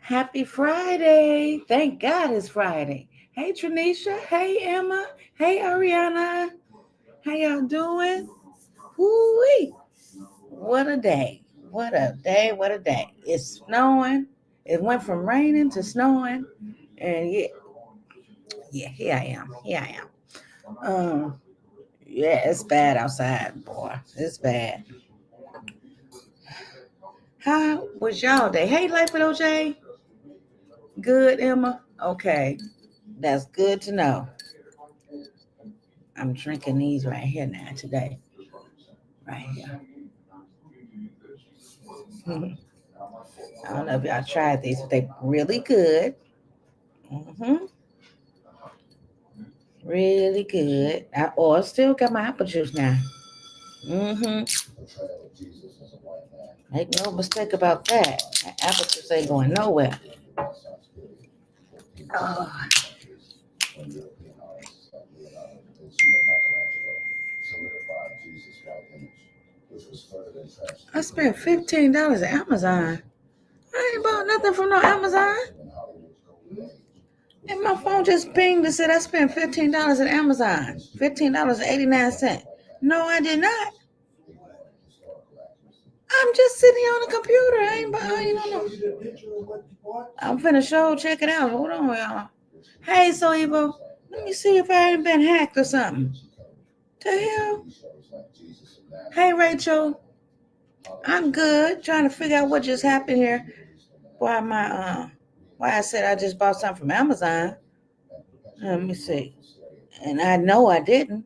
Happy Friday. Thank God it's Friday. Hey, Tranisha. Hey, Emma. Hey, Ariana. How y'all doing? Woo-wee. What a day. What a day. What a day. It's snowing. It went from raining to snowing. And yeah, here I am. Here I am. Yeah, it's bad outside, boy. It's bad. How was y'all day? Hey, Life with OJ. Good, Emma. Okay. That's good to know. I'm drinking these right here now today. Right here. Mhm. I don't know if y'all tried these, but they really good. Really good. I still got my apple juice now. hmm Make no mistake about that. That apple juice ain't going nowhere. Oh, I spent $15 at Amazon. I ain't bought nothing from no Amazon. And my phone just pinged and said I spent $15 at Amazon. $15.89. No, I did not. I'm just sitting here on the computer. I ain't on no. I'm finna show, check it out. Hold on, y'all. Hey, so Evo, let me see if I ain't been hacked or something. The hell? Hey, Rachel. I'm good. Trying to figure out what just happened here. Why I said I just bought something from Amazon. Let me see. And I know I didn't.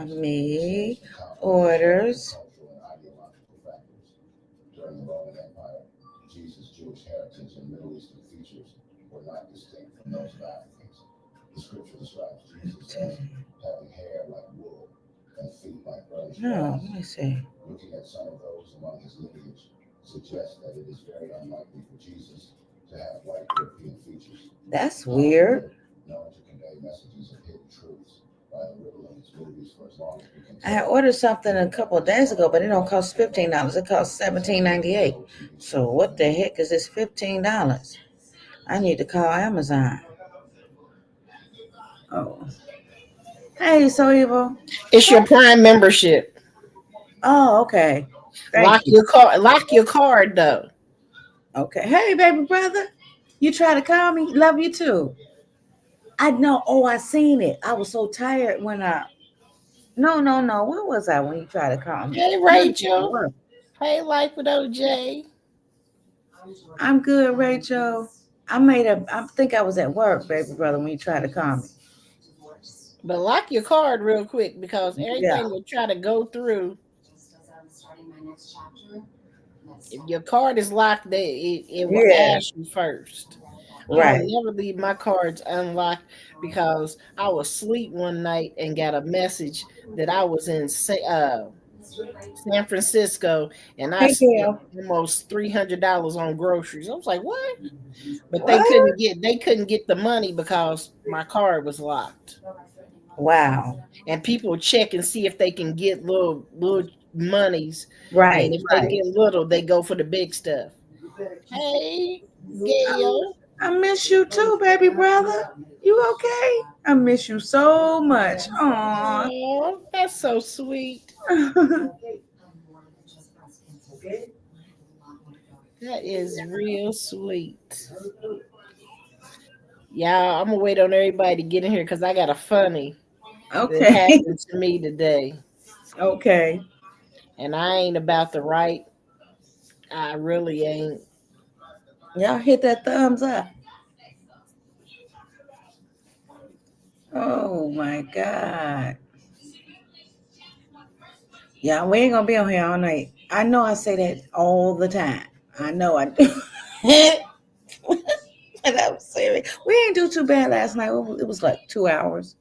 Me orders. No, let me see. That's weird. I had ordered something a couple of days ago, but it don't cost $15. It costs $17.98. So what the heck is this $15? I need to call Amazon. Oh, hey, so evil. It's your Prime membership. Oh, okay. Thank Lock you. your card. Lock your card though. Okay. Hey, baby brother. You try to call me? Love you too. I know. Oh, I seen it. I was so tired when I. No, no, no. Where was I when you tried to call me? Hey I might have been at Rachel. work. Hey Life with OJ. I'm good, Rachel. I think I was at work, baby brother, when you tried to call me. But lock your card real quick because Yeah. everything will try to go through. If your card is locked, it will Yeah. ask you first. I don't Right. never leave my cards unlocked because I was asleep one night and got a message that I was in San Francisco and I Hey, spent Gail. almost $300 on groceries. I was like, "What?" But What? they couldn't get the money because my card was locked. Wow. And people check and see if they can get little monies, and Right. if they Right. get little, they go for the big stuff. Hey, Gail. I miss you too, baby brother. You okay? I miss you so much. Aw. Oh, that's so sweet. That is real sweet. Yeah, I'm gonna wait on everybody to get in here because I got a funny that Okay. happened to me today, Okay. and I ain't about to write. I really ain't. Y'all hit that thumbs up. Oh my God. Yeah, we ain't gonna be on here all night. I know I say that all the time. I know I do. And I'm serious. We ain't do too bad last night. It was like 2 hours.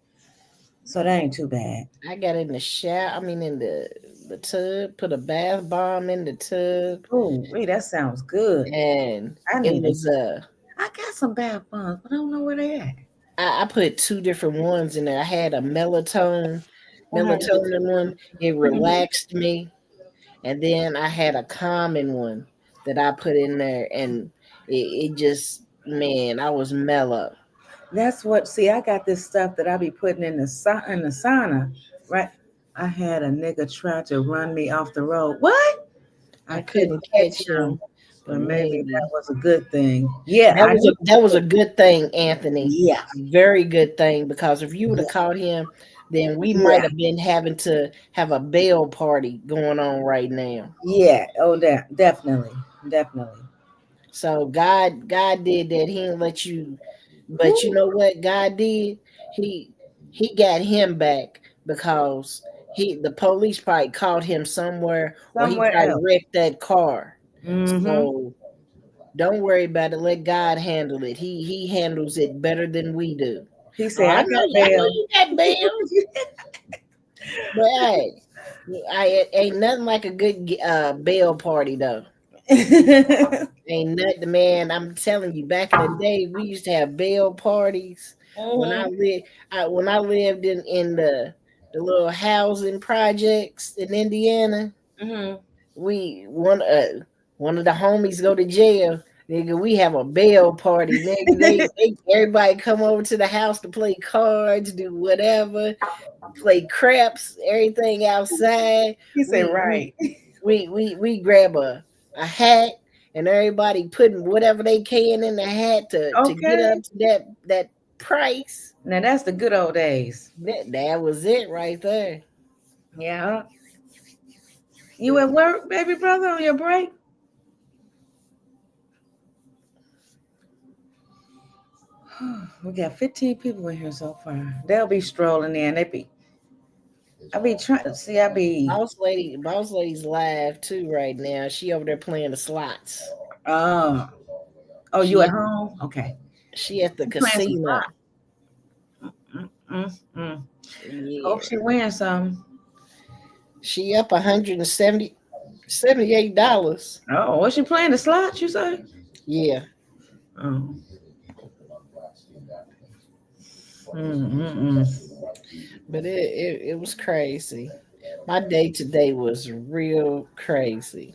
So that ain't too bad. I got in the shower. I mean, in the tub. Put a bath bomb in the tub, Oh, wait, that sounds good. and I it need it. was I got some bath bombs, but I don't know where they at. I put two different ones in there. I had a melatonin Uh-huh. one. It Mhm. relaxed me, and then I had a common one that I put in there, and it just, man, I was mellow. That's what. See, I got this stuff that I be putting in the sauna, right? I had a nigga try to run me off the road. What? I I couldn't couldn't catch catch him, him, but but maybe that maybe was a good thing. Yeah, I knew. that was a good thing, Anthony. Yeah, Very good thing, because if you would have yeah, caught him, then we might yeah, have been having to have a bail party going on right now. yeah. Oh, that definitely, definitely. So God did that. He didn't let you, but you Woo, know what God did? He he got him back, because the police probably caught him somewhere, or he somewhere probably else. wrecked that car. Mm-hmm. So don't worry about it. Let God handle it. He handles it better than we do. He Oh, said, "I got I know bail." you got bail, but hey, I ain't nothing like a good bail party though. Ain't nothing, man. I'm telling you, back in the day, we used to have bail parties. When I Mm-hmm. lived, when I lived in the little housing projects in Indiana, Mm-hmm. we one of the homies go to jail. Nigga, we have a bail party. Nigga, they everybody come over to the house to play cards, do whatever, play craps, everything outside. He said, We we "Right." we grab a hat, and everybody putting whatever they can in the hat to get Okay. up to that price. Now that's the good old days. That was it right there. Yeah. You at work, baby brother, on your break? We got 15 people in here so far. They'll be strolling in. I be trying to see. I be. Boss lady's live too right now. She over there playing the slots. Oh, oh, you She at at home? Okay. she at the You playing some casino. slots? Mm. Hope Yeah, she wins some. she up 178 dollars. Oh, was she playing the slots? You say? Yeah, Oh. Mm. but it was crazy. My day today was real crazy.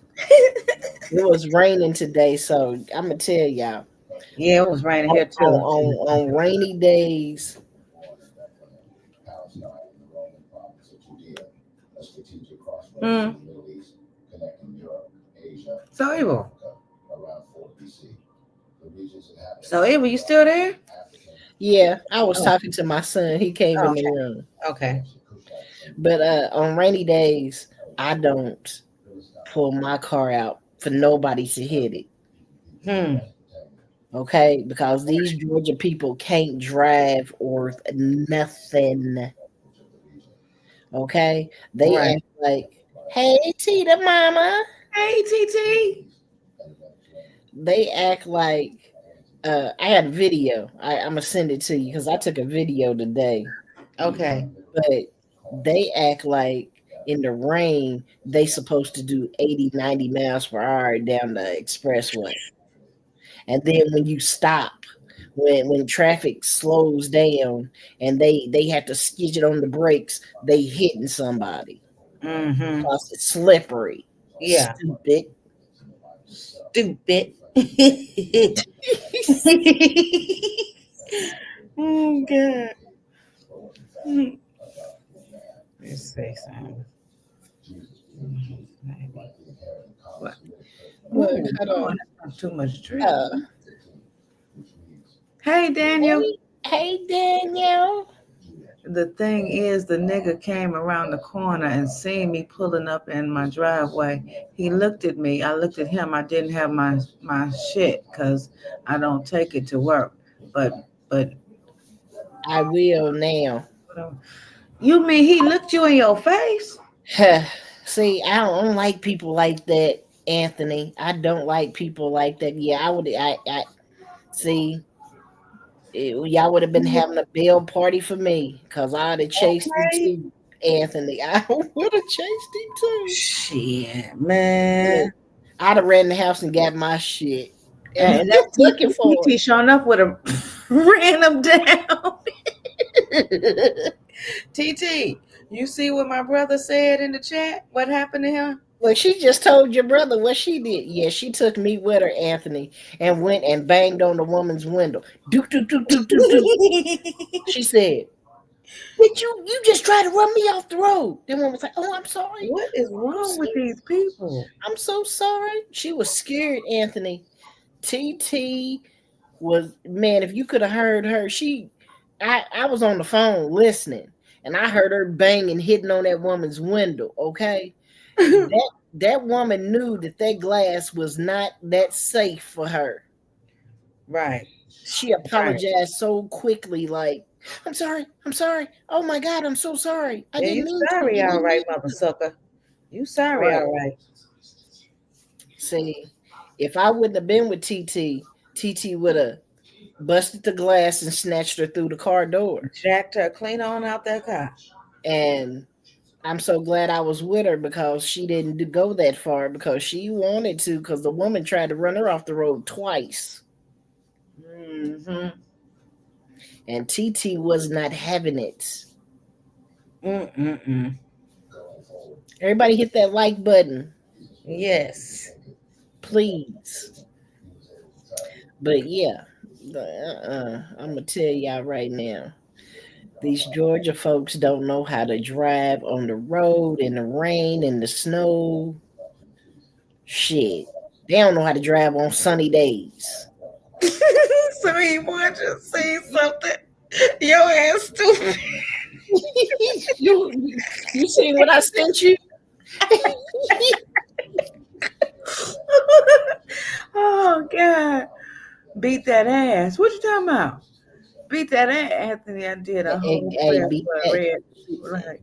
It was raining today, so I'm gonna tell y'all, Yeah, it was raining here too. on rainy days, Mm. So evil. So evil, you still there? yeah, I was Oh, talking to my son. He came in the okay. room. Okay. But on rainy days, I don't pull my car out for nobody to hit it. Hmm. Okay, because these Georgia people can't drive or nothing. Okay, they Right. act like, "Hey, Tita, mama." Hey, TT. They act like, I had a video. I'm gonna send it to you because I took a video today. Okay. But they act like in the rain they supposed to do 80, 90 miles per hour down the expressway. And then when you stop, when traffic slows down and they have to skid it on the brakes, they hitting somebody Mm-hmm. because it's slippery. Yeah. Stupid. Stupid. Oh God. Hmm. Let's say something. What? Look, Ooh, hold Lord, on. that's not too much drip. Uh, Hey, Daniel. hey Danielle. The thing is, the nigga came around the corner and seen me pulling up in my driveway. He looked at me. I looked at him. I didn't have my shit because I don't take it to work. But I will now. you mean he looked you in your face? See, I don't like people like that, Anthony. I don't like people like that. Yeah, I would. I see. Y'all would have been having a bail party for me because I'd have chased him Okay. too, Anthony. I would have chased him too. Shit, Yeah, man. I'd have ran the house and got my shit and And that's looking for TT showing up with a ran him down. it. TT, you see what my brother said in the chat? What happened to him? Well, she just told your brother what she did. Yeah, she took me with her, Anthony, and went and banged on the woman's window. Do do do do do do. She said, "Did you just try to run me off the road?" The woman was like, "Oh, I'm sorry. What is I'm wrong so, with these people? I'm so sorry." She was scared, Anthony. TT was, man. If you could have heard her, I was on the phone listening, and I heard her banging, hitting on that woman's window. Okay, that woman knew that that glass was not that safe for her. Right, She right. apologized so quickly, like, I'm sorry. Oh my God, I'm so sorry. I Yeah, didn't you mean to. I sorry, all didn't right, mean mother to." sucker. You sorry, Right. all right. See, if I wouldn't have been with TT would have busted the glass and snatched her through the car door. Jacked her clean on out that car. And I'm so glad I was with her because she didn't go that far because she wanted to because the woman tried to run her off the road twice. Mm-hmm. And TT was not having it. Mm-mm-mm. Everybody hit that like button, Yes. please. But yeah, I'm gonna tell y'all right now, these Georgia folks don't know how to drive on the road in the rain and the snow. Shit, they don't know how to drive on sunny days. So he want you to say something. Your ass stupid. you seen what I sent you? Oh God. Beat that ass. What you talking about? Beat that ass, Anthony. I did a whole Hey, prayer beat for a that. red light.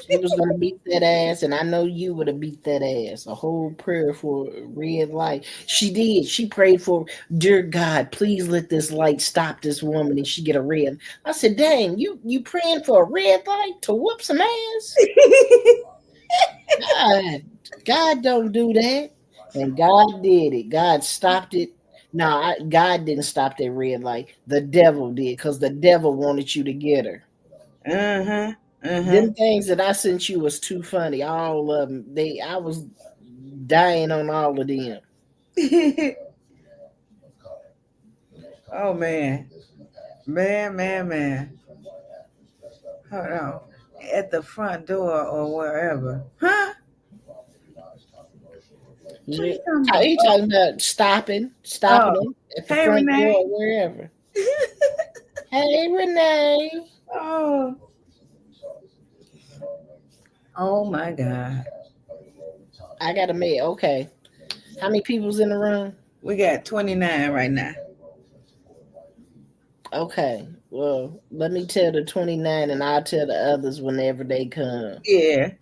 She was gonna beat that ass, and I know you would have beat that ass. A whole prayer for a red light. She did. She prayed for, dear God, please let this light stop this woman, and she get a red. I said, dang, you praying for a red light to whoop some ass? God, God don't do that, and God did it. God stopped it. No, God didn't stop that red light. The devil did, because the devil wanted you to get her. Uh-huh. Uh-huh. Them things that I sent you was too funny. All of them. I was dying on all of them. Oh man. Man, man, man. Hold on. At the front door or wherever. Huh? What you talking Are about? you talking about stopping Oh. them at the Hey front door Renee. or wherever? Hey, Renee. Oh. Oh my God. I got a mail. Okay. How many people's in the room? We got 29 right now. Okay. Well, let me tell the 29 and I'll tell the others whenever they come. Yeah.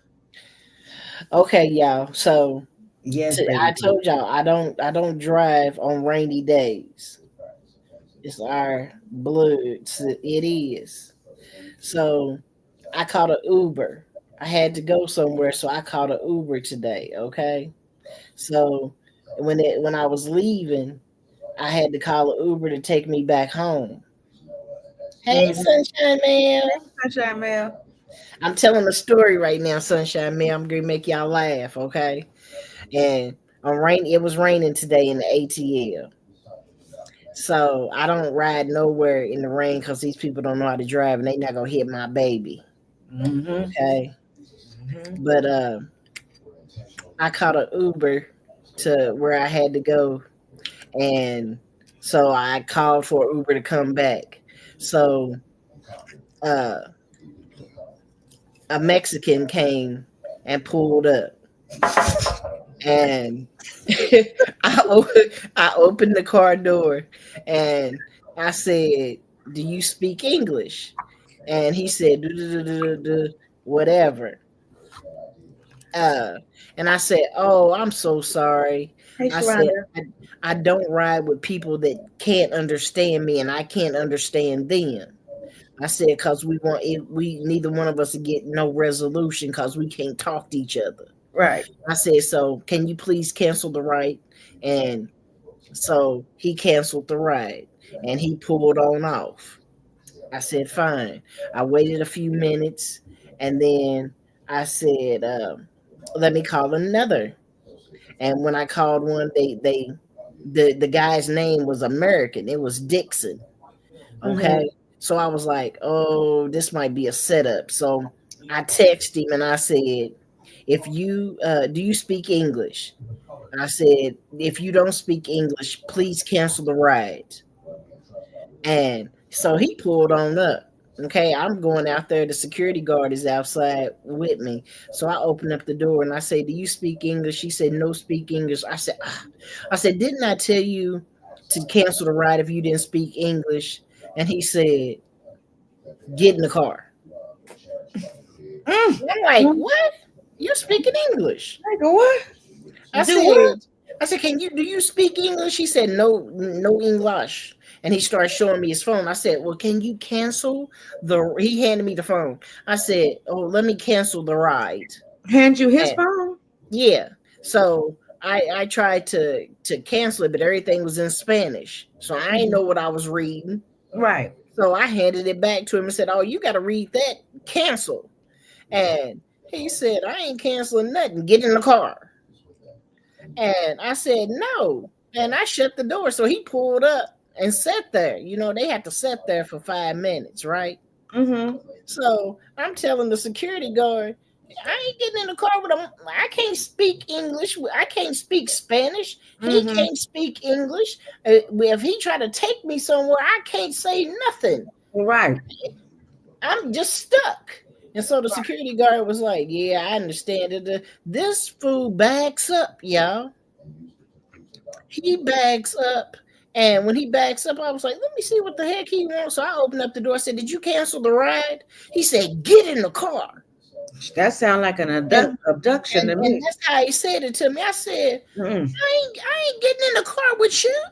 Okay, y'all. So Yes, baby. I told y'all I don't drive on rainy days. It's our blood. It is. So I called an Uber. I had to go somewhere, so I called an Uber today. Okay. So when I was leaving, I had to call an Uber to take me back home. Hey, Mm-hmm. Sunshine Mail. Sunshine Mail. I'm telling a story right now, Sunshine Mail. I'm gonna make y'all laugh, okay? And it was raining today in the ATL. So I don't ride nowhere in the rain because these people don't know how to drive and they not gonna hit my baby. Mm-hmm. Okay. Mm-hmm. But I caught an Uber to where I had to go, and so I called for Uber to come back. So uh a Mexican came and pulled up, and I opened the car door and I said, "Do you speak English?" And he said, "Whatever." Uh, and I said, "Oh, I'm so sorry." Hey, I said, Sharonda. I don't ride with people that can't understand me, and I can't understand them." I said, "Cause we want it, we neither one of us to get no resolution, cause we can't talk to each other." Right. I said, "So can you please cancel the ride?" And so he canceled the ride, and he pulled on off. I said, "Fine." I waited a few minutes, and then I said, let me call another. And when I called one, the guy's name was American. It was Dixon. Mm-hmm. Okay. So I was like, oh, this might be a setup. So I texted him and I said, if you do you speak English? I said, if you don't speak English, please cancel the ride. And so he pulled on up. Okay, I'm going out there. The security guard is outside with me. So I open up the door and I say, do you speak English? He said, no, speak English. I said, "Ah." I said, didn't I tell you to cancel the ride if you didn't speak English? And he said, get in the car. Mm. And I'm like, Mm. what? You're speaking English. Like a what? I Do what? said, can you do you speak English? He said, no, no English. And he started showing me his phone. I said, well, can you cancel the he handed me the phone. I said, oh, let me cancel the ride. Hand you his And phone? yeah. So I tried to cancel it, but everything was in Spanish. So I didn't know what I was reading. Right. So I handed it back to him and said, oh, you gotta read that. Cancel. And he said, I ain't canceling nothing. Get in the car. And I said, no. And I shut the door. So he pulled up and sat there. You know, they had to sit there for 5 minutes, right? Mm-hmm. So I'm telling the security guard, I ain't getting in the car with him. I can't speak English. I can't speak Spanish. He Mm-hmm. can't speak English. If he try to take me somewhere, I can't say nothing. Right. I'm just stuck. And so the security guard was like, yeah, I understand it. This fool backs up, y'all. He backs up. And when he backs up, I was like, let me see what the heck he wants. So I opened up the door. I said, did you cancel the ride? He said, get in the car. That sounds like an And abduction to and me. that's how he said it to me. I said, Mm. I ain't getting in the car with you.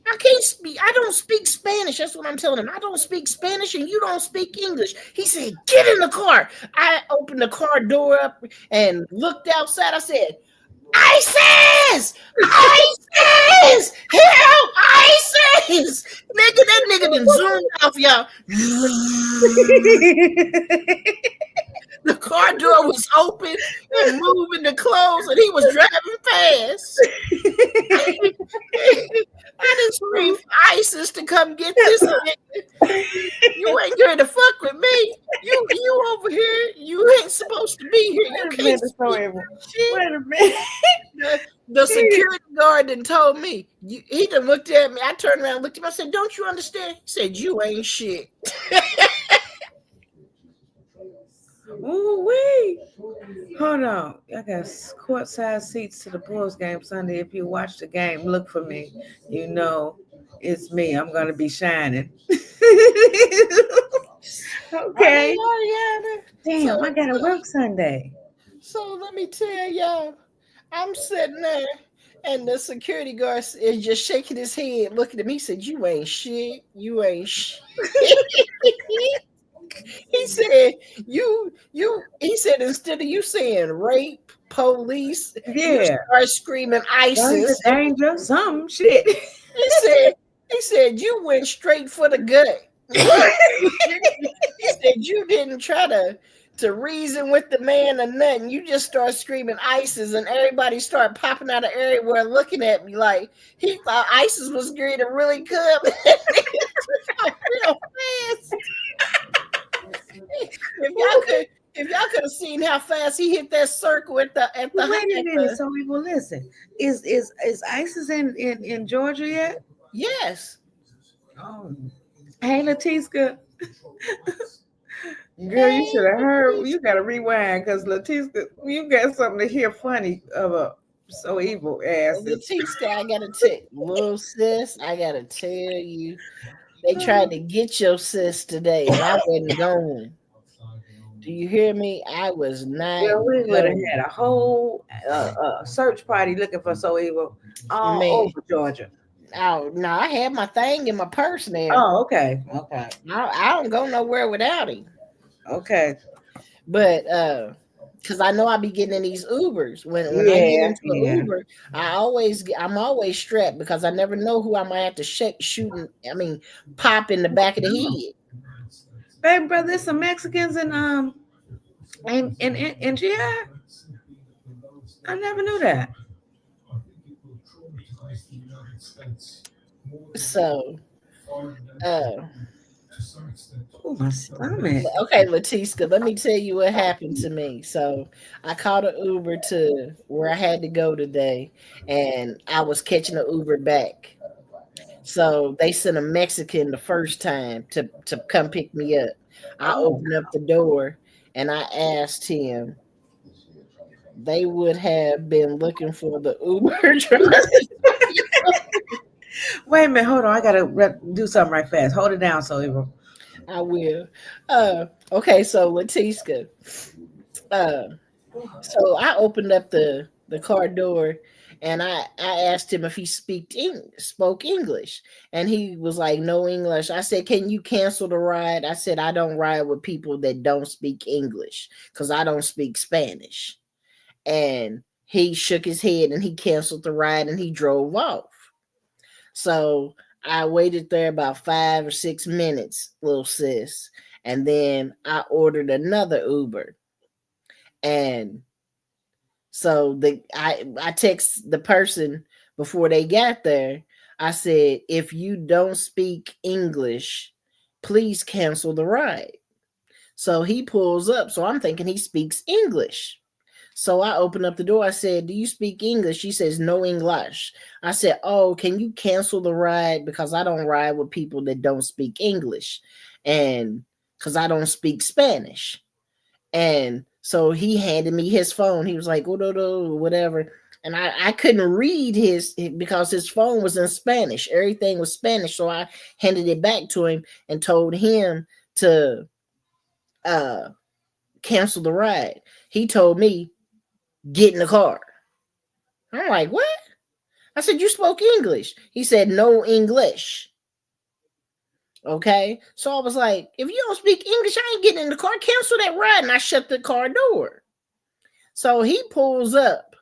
I can't speak. I don't speak Spanish. That's what I'm telling him. I don't speak Spanish and you don't speak English. He said, get in the car. I opened the car door up and looked outside. I said, ISIS! ISIS! Help! ISIS! Nigga, that nigga done zoomed off, y'all. The car door was open and moving to close, and he was driving fast. I didn't scream for ISIS to come get this nigga. You ain't here to fuck with me. You over here. You ain't supposed to be here. You Wait a can't minute, so speak Abel. shit. Wait a minute. The security guard done told me. He done looked at me. I turned around and looked at him. I said, don't you understand? He said, you ain't shit. Ooh wee. Hold on. I got courtside seats to the Bulls game Sunday. If you watch the game, look for me. You know it's me. I'm gonna be shining. I Okay. mean, Ariana. Damn, I gotta work Sunday. So let me tell y'all, I'm sitting there, and the security guard is just shaking his head, looking at me. He said, "You ain't shit. You ain't shit." He said, "You." He said, instead of you saying rape, police, you Yeah. start screaming Danger, ISIS. danger, some shit. He said, you went straight for the gut. He said you didn't try to reason with the man or nothing. You just start screaming ISIS, and everybody started popping out of everywhere looking at me like he thought ISIS was going to really come real fast. If y'all could have seen how fast he hit that circle Wait a minute. So we will listen. Is ISIS in Georgia yet? yes. Oh. Hey Latiska. Girl, you Hey, should have heard. You Leticia. gotta rewind because Latiska, you got something to hear funny about so evil asses. Leticia, I gotta tell little sis, I gotta tell you, they tried to get your sis today, and I wasn't going. Do you hear me? I was not Girl, we would have going. had a whole search party looking for so evil all Man, over Georgia. oh no, I had my thing in my purse now. Oh, okay. Okay. I don't go nowhere without him. Okay. But because I know I be getting in these Ubers. When I get Yeah, into an yeah. Uber, I'm always strapped because I never know who I might have to shoot and pop in the back of the head. Baby brother, there's some Mexicans in GI. I never knew that. So, uh, Oh, my stomach. okay, Letiska, let me tell you what happened to me. So, I called an Uber to where I had to go today, and I was catching an Uber back. So they sent a Mexican the first time to come pick me up. I Oh, opened up the door and I asked him. They would have been looking for the Uber driver. wait a minute. Hold on. I gotta do something right fast. Hold it down, so it will. I will. Okay, so Letiska. Uh, so I opened up the car door and I asked him if he spoke English, and he was like, no English. I said, can you cancel the ride? I said, I don't ride with people that don't speak English because I don't speak Spanish. And he shook his head and he canceled the ride and he drove off. So I waited there about 5 or 6 minutes, little sis, and then I ordered another Uber. And so I text the person before they got there. I said, if you don't speak English, please cancel the ride. So he pulls up. So I'm thinking he speaks English. So I opened up the door. I said, do you speak English? She says, no English. I said, oh, can you cancel the ride? Because I don't ride with people that don't speak English. And because I don't speak Spanish. And so he handed me his phone. He was like, oh, no, no, whatever. And I couldn't read his because his phone was in Spanish. Everything was Spanish. So I handed it back to him and told him to uh, cancel the ride. He told me, get in the car. I'm like, what? I said, you spoke English. He said, no English. Okay. So I was like, if you don't speak English, I ain't getting in the car. Cancel that ride. And I shut the car door. So he pulls up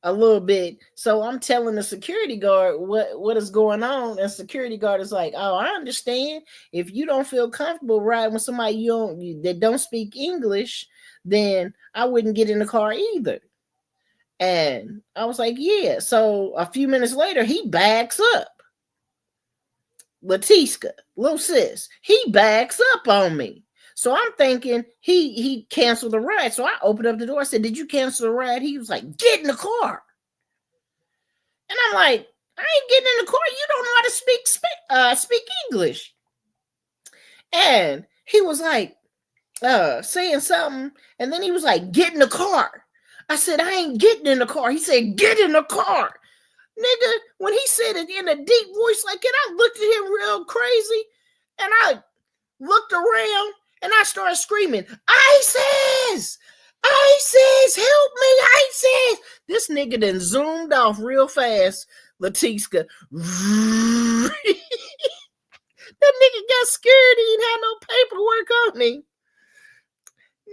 a little bit. So I'm telling the security guard what is going on. And security guard is like, oh, I understand. If you don't feel comfortable riding with somebody that don't speak English, then I wouldn't get in the car either. And I was like, yeah. So a few minutes later, he backs up. Latiska, little sis, he backs up on me. So I'm thinking he canceled the ride. So I opened up the door. I said, did you cancel the ride? He was like, get in the car. And I'm like, I ain't getting in the car. You don't know how to speak English. And he was like, saying something. And then he was like, get in the car. I said, I ain't getting in the car. He said, get in the car. Nigga, when he said it in a deep voice like that, I looked at him real crazy, and I looked around, and I started screaming, ISIS! ISIS! Help me, ISIS! This nigga then zoomed off real fast, Latiska. That nigga got scared. He didn't have no paperwork on him.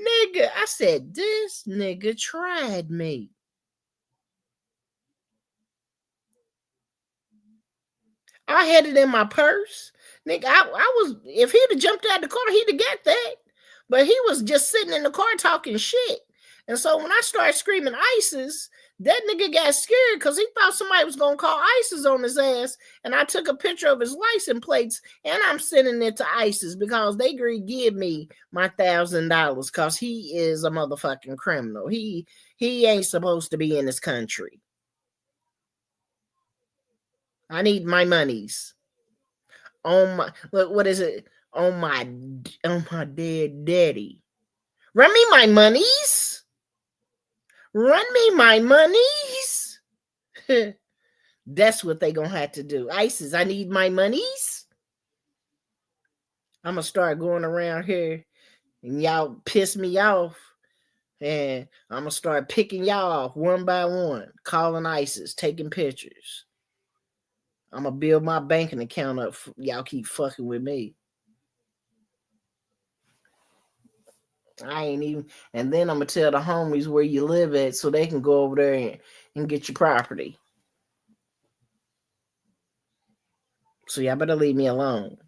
Nigga, I said, this nigga tried me. I had it in my purse. Nigga, I was, if he'd have jumped out the car, he'd have got that. But he was just sitting in the car talking shit. And so when I started screaming ISIS, that nigga got scared because he thought somebody was going to call ISIS on his ass. And I took a picture of his license plates and I'm sending it to ISIS because they give me my $1,000 because he is a motherfucking criminal. He ain't supposed to be in this country. I need my monies. On my, what is it? On my dead daddy. Run me my monies. Run me my monies. That's what they gonna have to do. ISIS, I need my monies. I'm gonna start going around here and y'all piss me off. And I'm gonna start picking y'all off one by one, calling ISIS, taking pictures. I'm gonna build my banking account up. Y'all keep fucking with me. I ain't even, and then I'm gonna tell the homies where you live at so they can go over there and get your property. So y'all better leave me alone.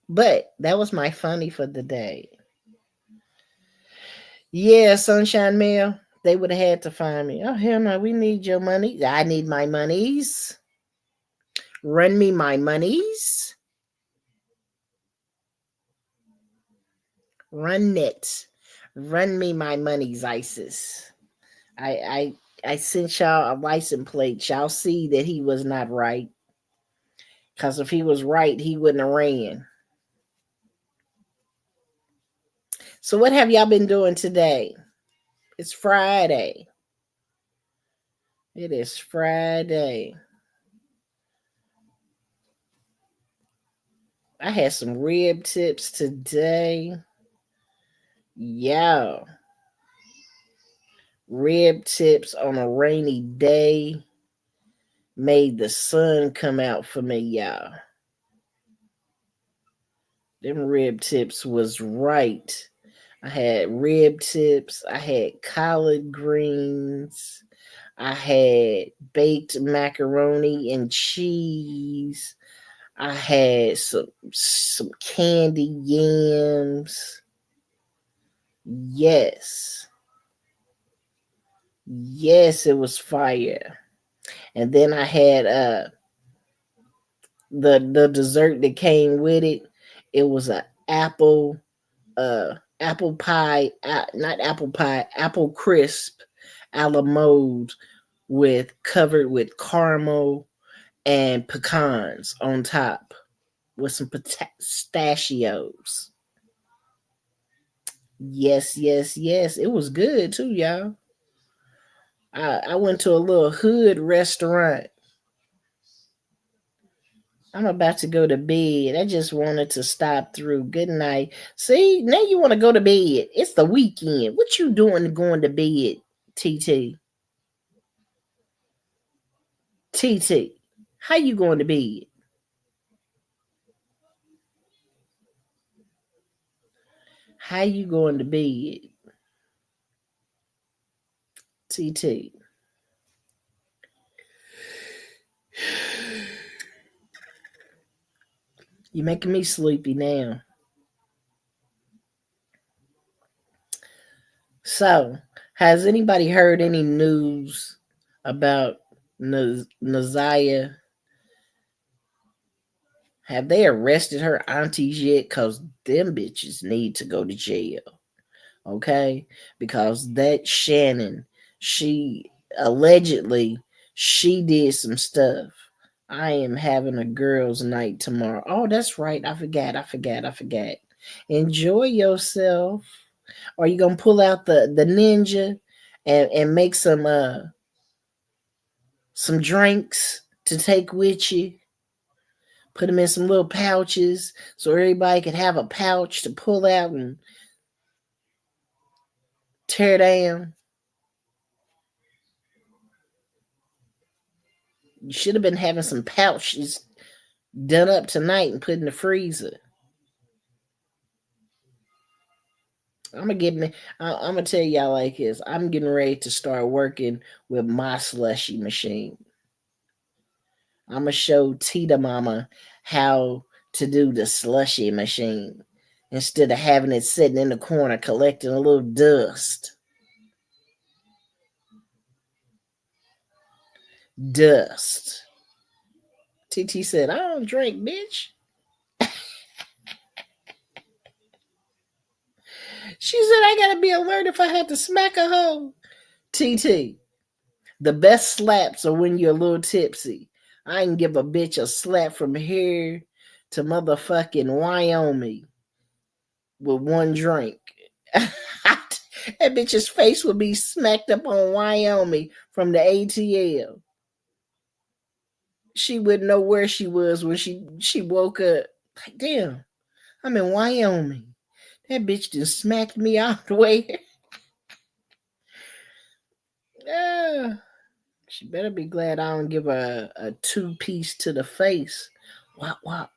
But that was my funny for the day. Yeah, Sunshine Mail. They would have had to find me. Oh hell no, we need your money. I need my monies. Run me my monies. Run it. Run me my monies, ISIS. I sent y'all a license plate. Y'all see that he was not right. Because if he was right, he wouldn't have ran. So what have y'all been doing today? It's Friday. It is Friday. I had some rib tips today. Yeah. Rib tips on a rainy day made the sun come out for me, y'all. Them rib tips was right. I had rib tips. I had collard greens. I had baked macaroni and cheese. I had some candy yams. Yes. Yes, it was fire. And then I had the dessert that came with it. It was a apple pie, not apple pie, apple crisp a la mode with covered with caramel and pecans on top with some pistachios. Yes, yes, yes. It was good too, y'all. I went to a little hood restaurant. I'm about to go to bed. I just wanted to stop through. Good night. See, now you want to go to bed. It's the weekend. What you doing going to bed, TT? TT, how you going to bed? How you going to bed, TT? You making me sleepy now. So, has anybody heard any news about Naziah? Have they arrested her aunties yet? Cause them bitches need to go to jail. Okay, because that Shannon, she allegedly she did some stuff. I am having a girls' night tomorrow. Oh, that's right. I forgot. Enjoy yourself. Are you gonna pull out the ninja and make some drinks to take with you? Put them in some little pouches so everybody could have a pouch to pull out and tear down. You should have been having some pouches done up tonight and put in the freezer. I'm gonna get me. I'm gonna tell y'all like this. I'm getting ready to start working with my slushy machine. I'm gonna show Tita Mama how to do the slushy machine instead of having it sitting in the corner collecting a little dust. Dust. TT said, "I don't drink, bitch." She said, "I gotta be alert if I had to smack a hoe." TT. The best slaps are when you're a little tipsy. I can give a bitch a slap from here to motherfucking Wyoming with one drink. That bitch's face would be smacked up on Wyoming from the ATL. She wouldn't know where she was when she woke up. Like, damn, I'm in Wyoming. That bitch just smacked me out the way. Yeah. She better be glad I don't give her a two-piece to the face. Wop wop.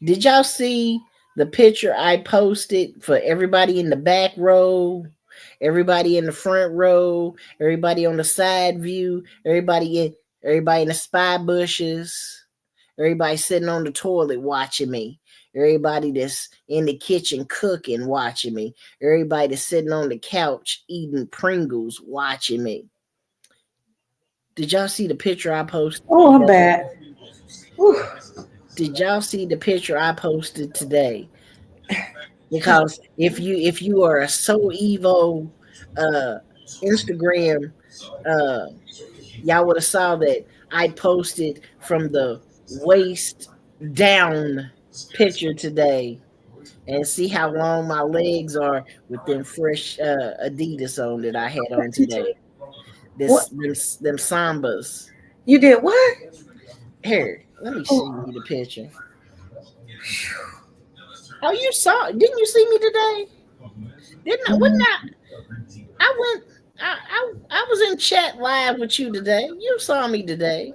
Did y'all see the picture I posted for everybody in the back row, everybody in the front row, everybody on the side view, everybody in the spy bushes, Everybody sitting on the toilet watching me. Everybody that's in the kitchen cooking watching me. Everybody that's sitting on the couch eating Pringles watching me. Did y'all see the picture I posted? Oh, I'm bad. Whew. Did y'all see the picture I posted today? Because if you are a so evo uh Instagram, uh y'all would have saw that I posted from the waist down picture today, and see how long my legs are with them fresh Adidas on that I had on today. What? Them Sambas. You did what? Here, let me Oh, see you the picture. Oh, you saw? Didn't you see me today? Didn't I? Wouldn't I? I went. I was in chat live with you today. You saw me today.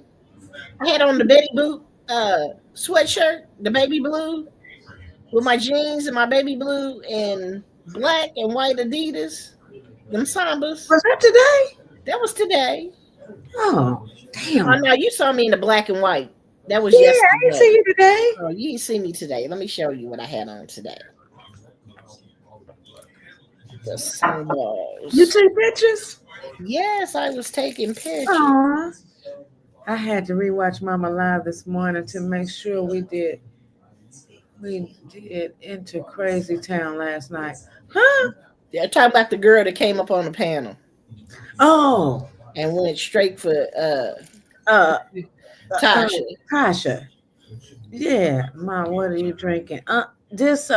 I had on the Betty Boot sweatshirt, the baby blue, with my jeans and my baby blue and black and white Adidas. Them Sambas. was that today? That was today. Oh, Oh damn. no, you saw me in the black and white. That was Yeah, I didn't see yesterday. you today. Oh, you didn't see me today. Let me show you what I had on today. The You symbols. take pictures? Yes, I was taking pictures. Aw. I had to rewatch Mama Live this morning to make sure we did into Crazy Town last night. Huh? They're talking about the girl that came up on the panel Oh, and went straight for uh, uh, Tasha. Tasha. Yeah, Mom, what are you drinking? This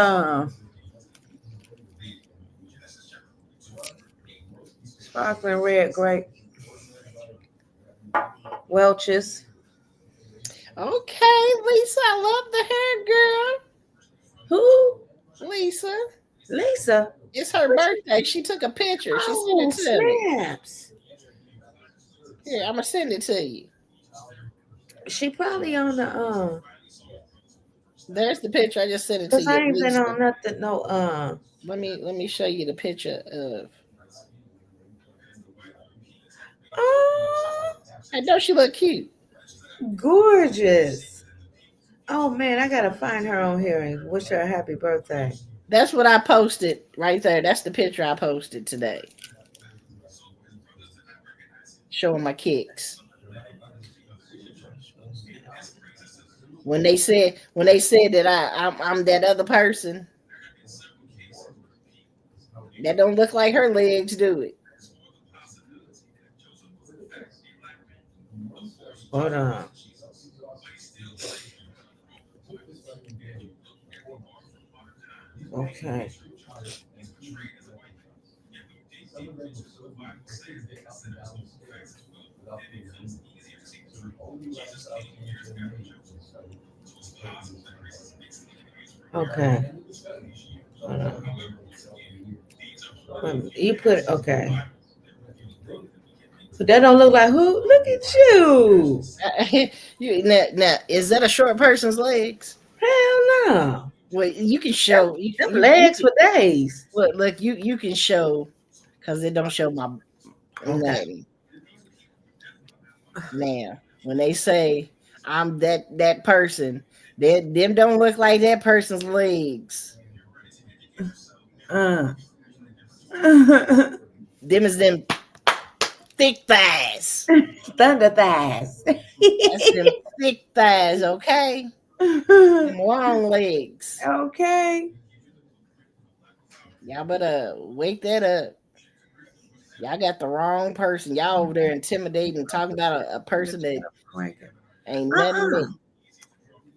sparkling red grape Welch's. Okay, Lisa, I love the hair, Who? girl. Lisa, Lisa. it's her birthday. She took a picture. She sent it Oh, to me. snaps. Here, I'm gonna send it to you. She probably on the There's the picture. I just sent it to cause you, I ain't been Lisa. on nothing no Let me show you the picture of. oh, I know she look cute. gorgeous. Oh man, I gotta find her on here and wish her a happy birthday. That's what I posted right there. That's the picture I posted today, showing my kicks. When they said that I'm that other person, that don't look like her legs, do it? Hold on. Okay. Okay. Hold on. You put okay. But that don't look like who? Look at you. Now, is that a short person's legs? Hell no. Well, you can show Them you legs can for days. look you can show because it don't show my Okay. nothing. Now, when they say I'm that person, them don't look like that person's legs. Uh. Them is them thick thighs. Thunder thighs. That's them thick thighs, okay? Them long legs. Okay. Y'all better wake that up. Y'all got the wrong person. Y'all over there intimidating, talking about a person that ain't nothing Uh-uh. me.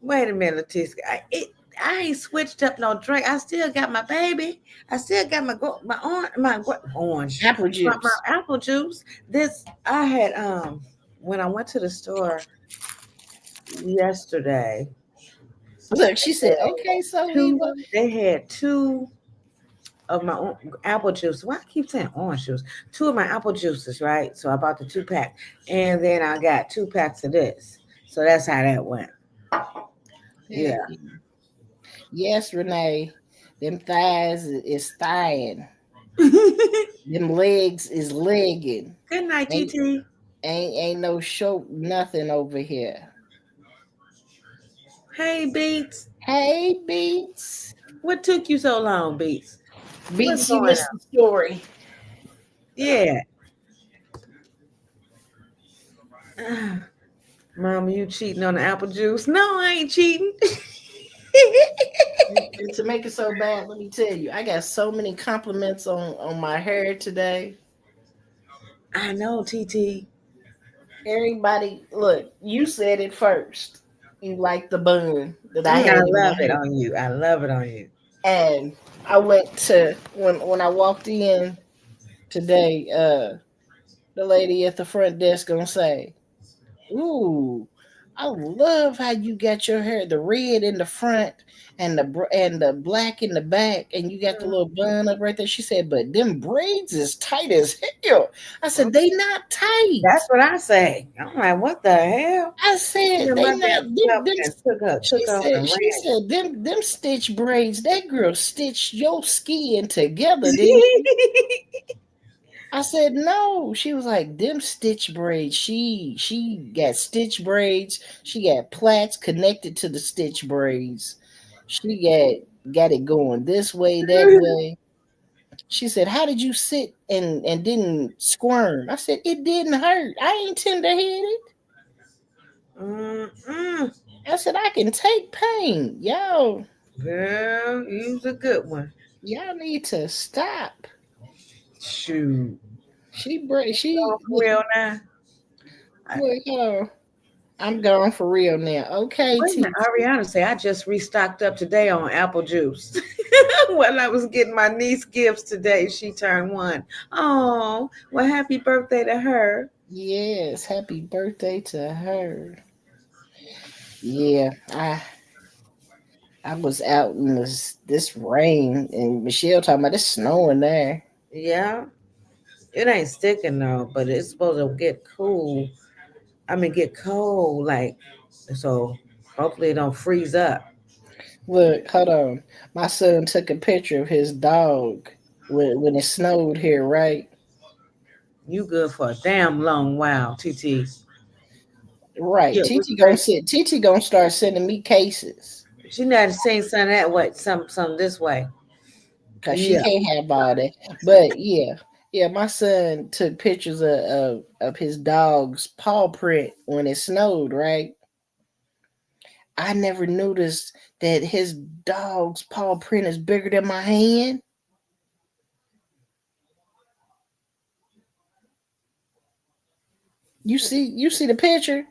Wait a minute, Leticia. I ain't switched up no drink. I still got my baby. I still got my orange, Apple my juice. apple juice. This I had when I went to the store yesterday. Look, she said, okay, so Two. Eva. They had two of my own apple juice. Why I keep saying orange juice? Two of my apple juices, right? So I bought the 2 pack, and then I got 2 packs of this. So that's how that went. Heck Yeah. yeah. Yes, Renee. Them thighs is thighin'. Good Them legs is legging. night, Ain't TT. ain't no show nothing over here. Hey, Beats. Hey, Beats. What took you so long, Beats? What's Beats, you going missed on? the story. Yeah. Mama, you cheating on the apple juice? No, I ain't cheating. And to make it so bad, let me tell you, I got so many compliments on my hair today. I know, TT. Everybody, look, you said it first. You like the bun that I I had in my love it hair. on you. I love it on you. And I went to when I walked in today, the lady at the front desk gonna say, "Ooh, I love how you got your hair, the red in the front and the black in the back, and you got the little bun up right there." She said, "But them braids is tight as hell." I said, "They not That's tight." what I say. I'm like, what the hell? I She said, done "They my not damn them." self them and she took off said, and "She ran. said them stitch braids. That girl stitched your skin together, didn't she?" I said no. She was like, them stitch braids. She got stitch braids. She got plaits connected to the stitch braids. She got it going this way, that way. She said, "How did you sit and didn't squirm?" I said, "It didn't hurt. I ain't tender headed." Mm-mm. I said, "I can take pain. Girl, you's a good one. Y'all need to stop." Shoot. She Oh, for real now. I, look, I'm gone for real now. Okay, wait a minute. TT. Ariana say I just restocked up today on apple juice. While I was getting my niece gifts today, she turned one. Oh, well, happy birthday to her. Yes, happy birthday to her. Yeah, I was out in this rain, and Michelle talking about it's snowing there. Yeah, it ain't sticking though, but it's supposed to get cool. I mean, get cold, like so. Hopefully, it don't freeze up. Look, hold on. My son took a picture of his dog when it snowed here, right? You good for a damn long while, TT. Right. Yeah, we TT gonna straight. sit. TT gonna start sending me cases She not saying some that way, some this way. because she Yeah. can't have all that. But yeah. My son took pictures of his dog's paw print when it snowed, right? I never noticed that his dog's paw print is bigger than my hand. You see the picture?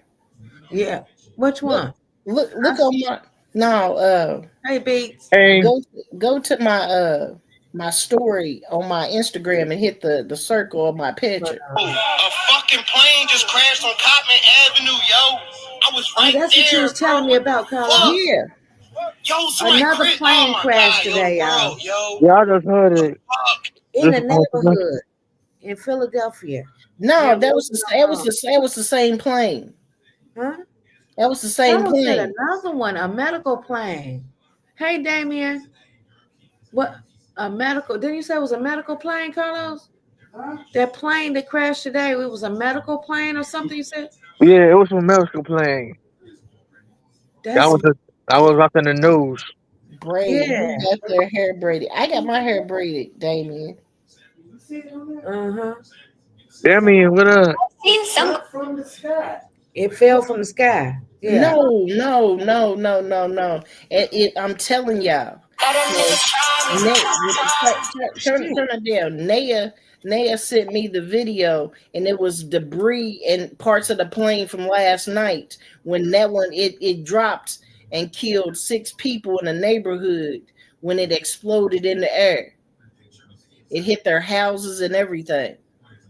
Yeah. Which Look one? look I on see it. my now Hey, Beats. Hey, go to my story on my Instagram and hit the circle of my picture. a fucking plane just crashed on Cotman Avenue, yo. I was Oh, right that's what you there, was bro. telling me What the about, Carlos. fuck? Yeah. Yo, somebody Another crit. Oh plane my crashed god, yo, today, y'all, bro, yo. Yeah, I just heard it. Fuck. in This the is confidential. neighborhood in Philadelphia. No, They're that was working the that was on, the same plane. huh? That was the same Carlos said plane. another one, a medical plane. Hey, Damien, what a medical? Didn't you say it was a medical plane, Carlos? That plane that crashed today, it was a medical plane or something. You said Yeah, it was from medical plane. That that's was just, I was up in the news. Braided. yeah. Who got their hair braided? I got my hair braided, Damien. Uh huh. I mean, what Seen some from the sky. It fell from the sky. Yeah. No. I'm telling y'all. So, Shit. turn it down. Naya sent me the video, and it was debris and parts of the plane from last night when that one it dropped and killed 6 people in a neighborhood when it exploded in the air. It hit their houses and everything.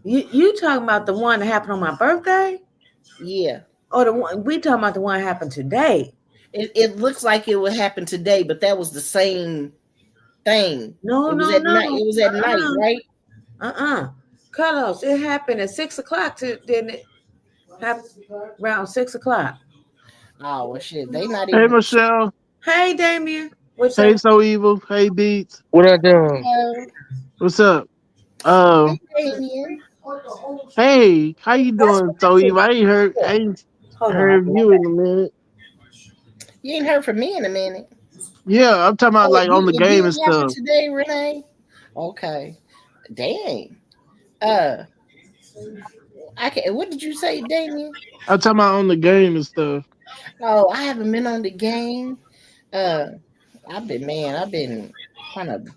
You talking about the one that happened on my birthday, Yeah. or the one we talking about the one that happened today? It looks like it would happen today, but that was the same thing. No, It was no, at no. night. It was at night, right? Carlos, it happened at 6 o'clock. Didn't it happen around 6 o'clock? Oh well, shit. They not Hey even. Michelle. Hey, Damien, what's Hey up? So Evil. Hey Beats. what I done? What's up? Hey, Um. Damien. Hey, how you That's doing, what I So said. Evil? I ain't Hold on, heard I'll be right you in back. a minute. You ain't heard from me in a minute. Yeah, I'm talking about Oh, like on the it game and did happen stuff. today, Renee. Okay. Dang. Uh, I can. What did you say, Damien? I'm talking about on the game and stuff. Oh, I haven't been on the game. Uh, I've been kind of.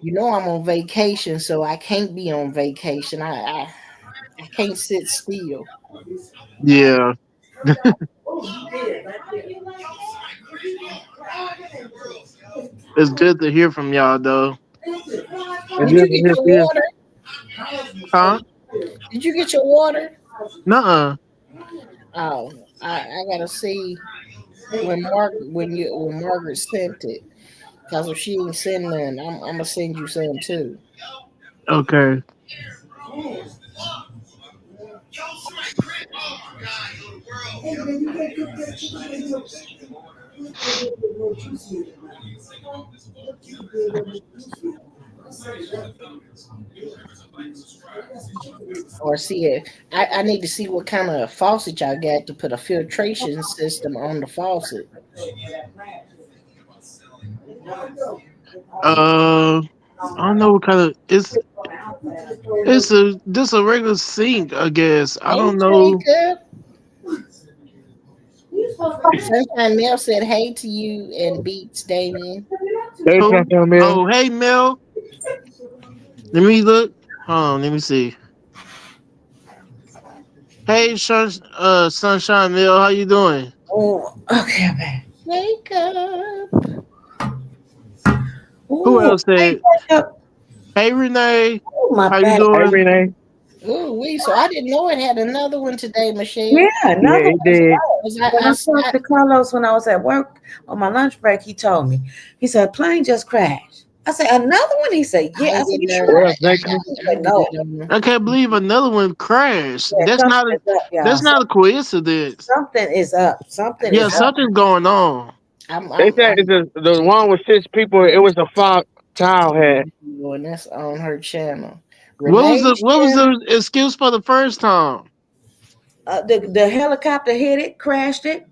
I'm on vacation, so I can't be on vacation. I can't sit still. Yeah, it's good to hear from y'all though. It's Did you good to get hear your from you. water? Huh? Did you get your water? Nuh-uh. Oh, I gotta see when Margaret sent it. Cause if she ain't send none, I'm gonna send you some too. Okay. Or see it. I need to see what kind of faucet y'all got to put a filtration system on the faucet. Uh, I don't know what kind of it's a just a regular sink, I guess. I Hey don't know. Jacob. Sunshine Mel said hey to you and beats Damien. Hey, Who? Sunshine Man. Oh, hey Mel. Let me look. Hold on. Let me see. Hey, Sunshine Mel. How you doing? Oh, okay, man. Jacob. Who Oh, else hey, said? Jacob. Hey, Renee. Oh, my How you back. Hey, doing? Renee. Ooh, so I didn't know it had another one today, Yeah, Michelle. Yeah, another it one. did. 'Cause When I talked to Carlos when I was at work on my lunch break, he told me. He said, a plane just crashed. I said, another one? He said, I yeah. I ain't said, getting you none. sure? What up, I, Jacob? He I, I said, ain't getting no. none of them. I can't believe another one crashed. Yeah, That's something not a is up, y'all. that's not a coincidence. Something is up. Something Yeah, is up. something's going on. I'm, They I'm, said I'm, the one with 6 people. It was a Fox child had. and that's on her channel. What was the Renee's what was channel. the excuse for the first time? The helicopter hit it, crashed it.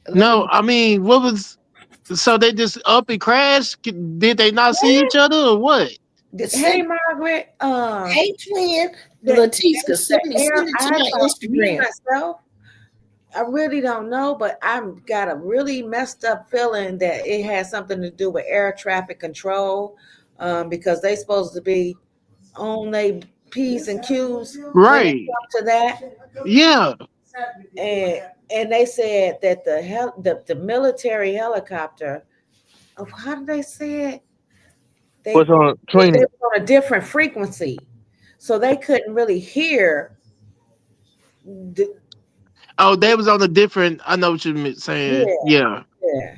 Let No, me. I mean, what was so they just up and crashed? Did they not see Yeah. each other or what? Hey, Send, Margaret. hey, twin. The, Latiska, the send air. it to I my thought me Instagram. myself. I really don't know, but I've got a really messed up feeling that it has something to do with air traffic control, because they supposed to be on their P's and Q's when it Right. comes to that. Yeah. And and they said that the military helicopter, of how did they say it? Was They on they training. were on a different frequency, so they couldn't really hear. The, Oh, they was on a different. I know what you're saying. yeah, Yeah. yeah.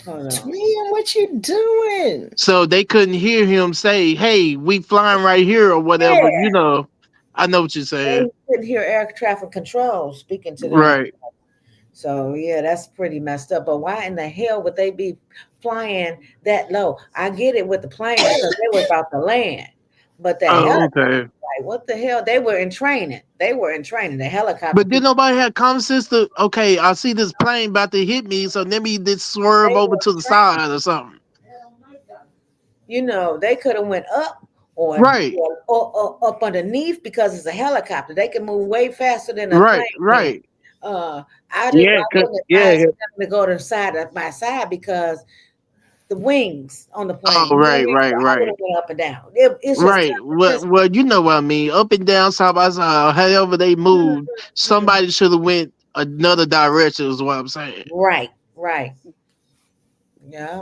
Hold on. Twin, what you doing? So they couldn't hear him say, "Hey, we flying right here" or whatever. Yeah. I know what you're saying. They couldn't hear air traffic control speaking to them. Right. So yeah, that's pretty messed up. But why in the hell would they be flying that low? I get it with the plane because they were about to land. But the Oh, helicopter, okay. like, what the hell? They were in training. They were in training. The helicopter But did people, nobody have common sense to? Okay, I see this plane about to hit me, so let me just swerve they over were to the training. side or something. They could have went up Right. or up underneath because it's a helicopter. They can move way faster than a plane Right. can. Right. Uh, I didn't. Yeah, I cause wouldn't advise yeah, them to go to side by side because the wings on the Oh, plane. You know what I right. mean? So Right. I would Right. have went up and down. It's just Right. Well, you know what I mean. Up and down, side by side, however they moved, Mhm. somebody should have went another direction. Is what I'm saying. Right, right. Yeah.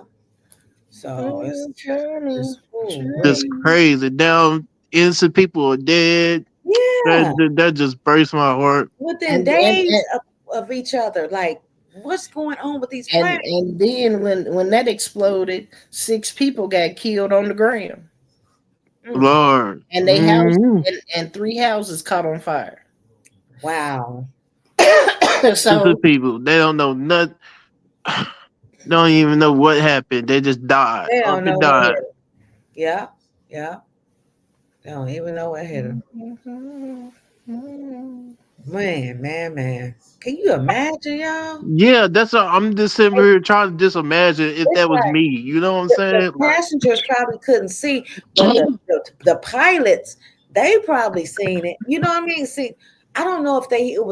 So Journey, it's ooh, Just wait. journey. crazy. Down, innocent people are dead. Yeah. That just breaks my heart. Within And and days and of each other. Like, what's going on with these planes? and then when that exploded, 6 people got killed on the ground, Mm. Lord. and they house Mhm. and 3 houses caught on fire. Wow. So Innocent people. They don't know nothing. Don't even know what happened. They just died. They Up don't know and what hit died. them. Yeah. Yeah. They don't even know what hit them. Man, man, man. Can you imagine, y'all? Yeah, that's what I'm just sitting here trying to just imagine if It's that was like me. You know what I'm the saying? Like, passengers probably couldn't see, but the pilots, they probably seen it. You know what I mean? See, I don't know if it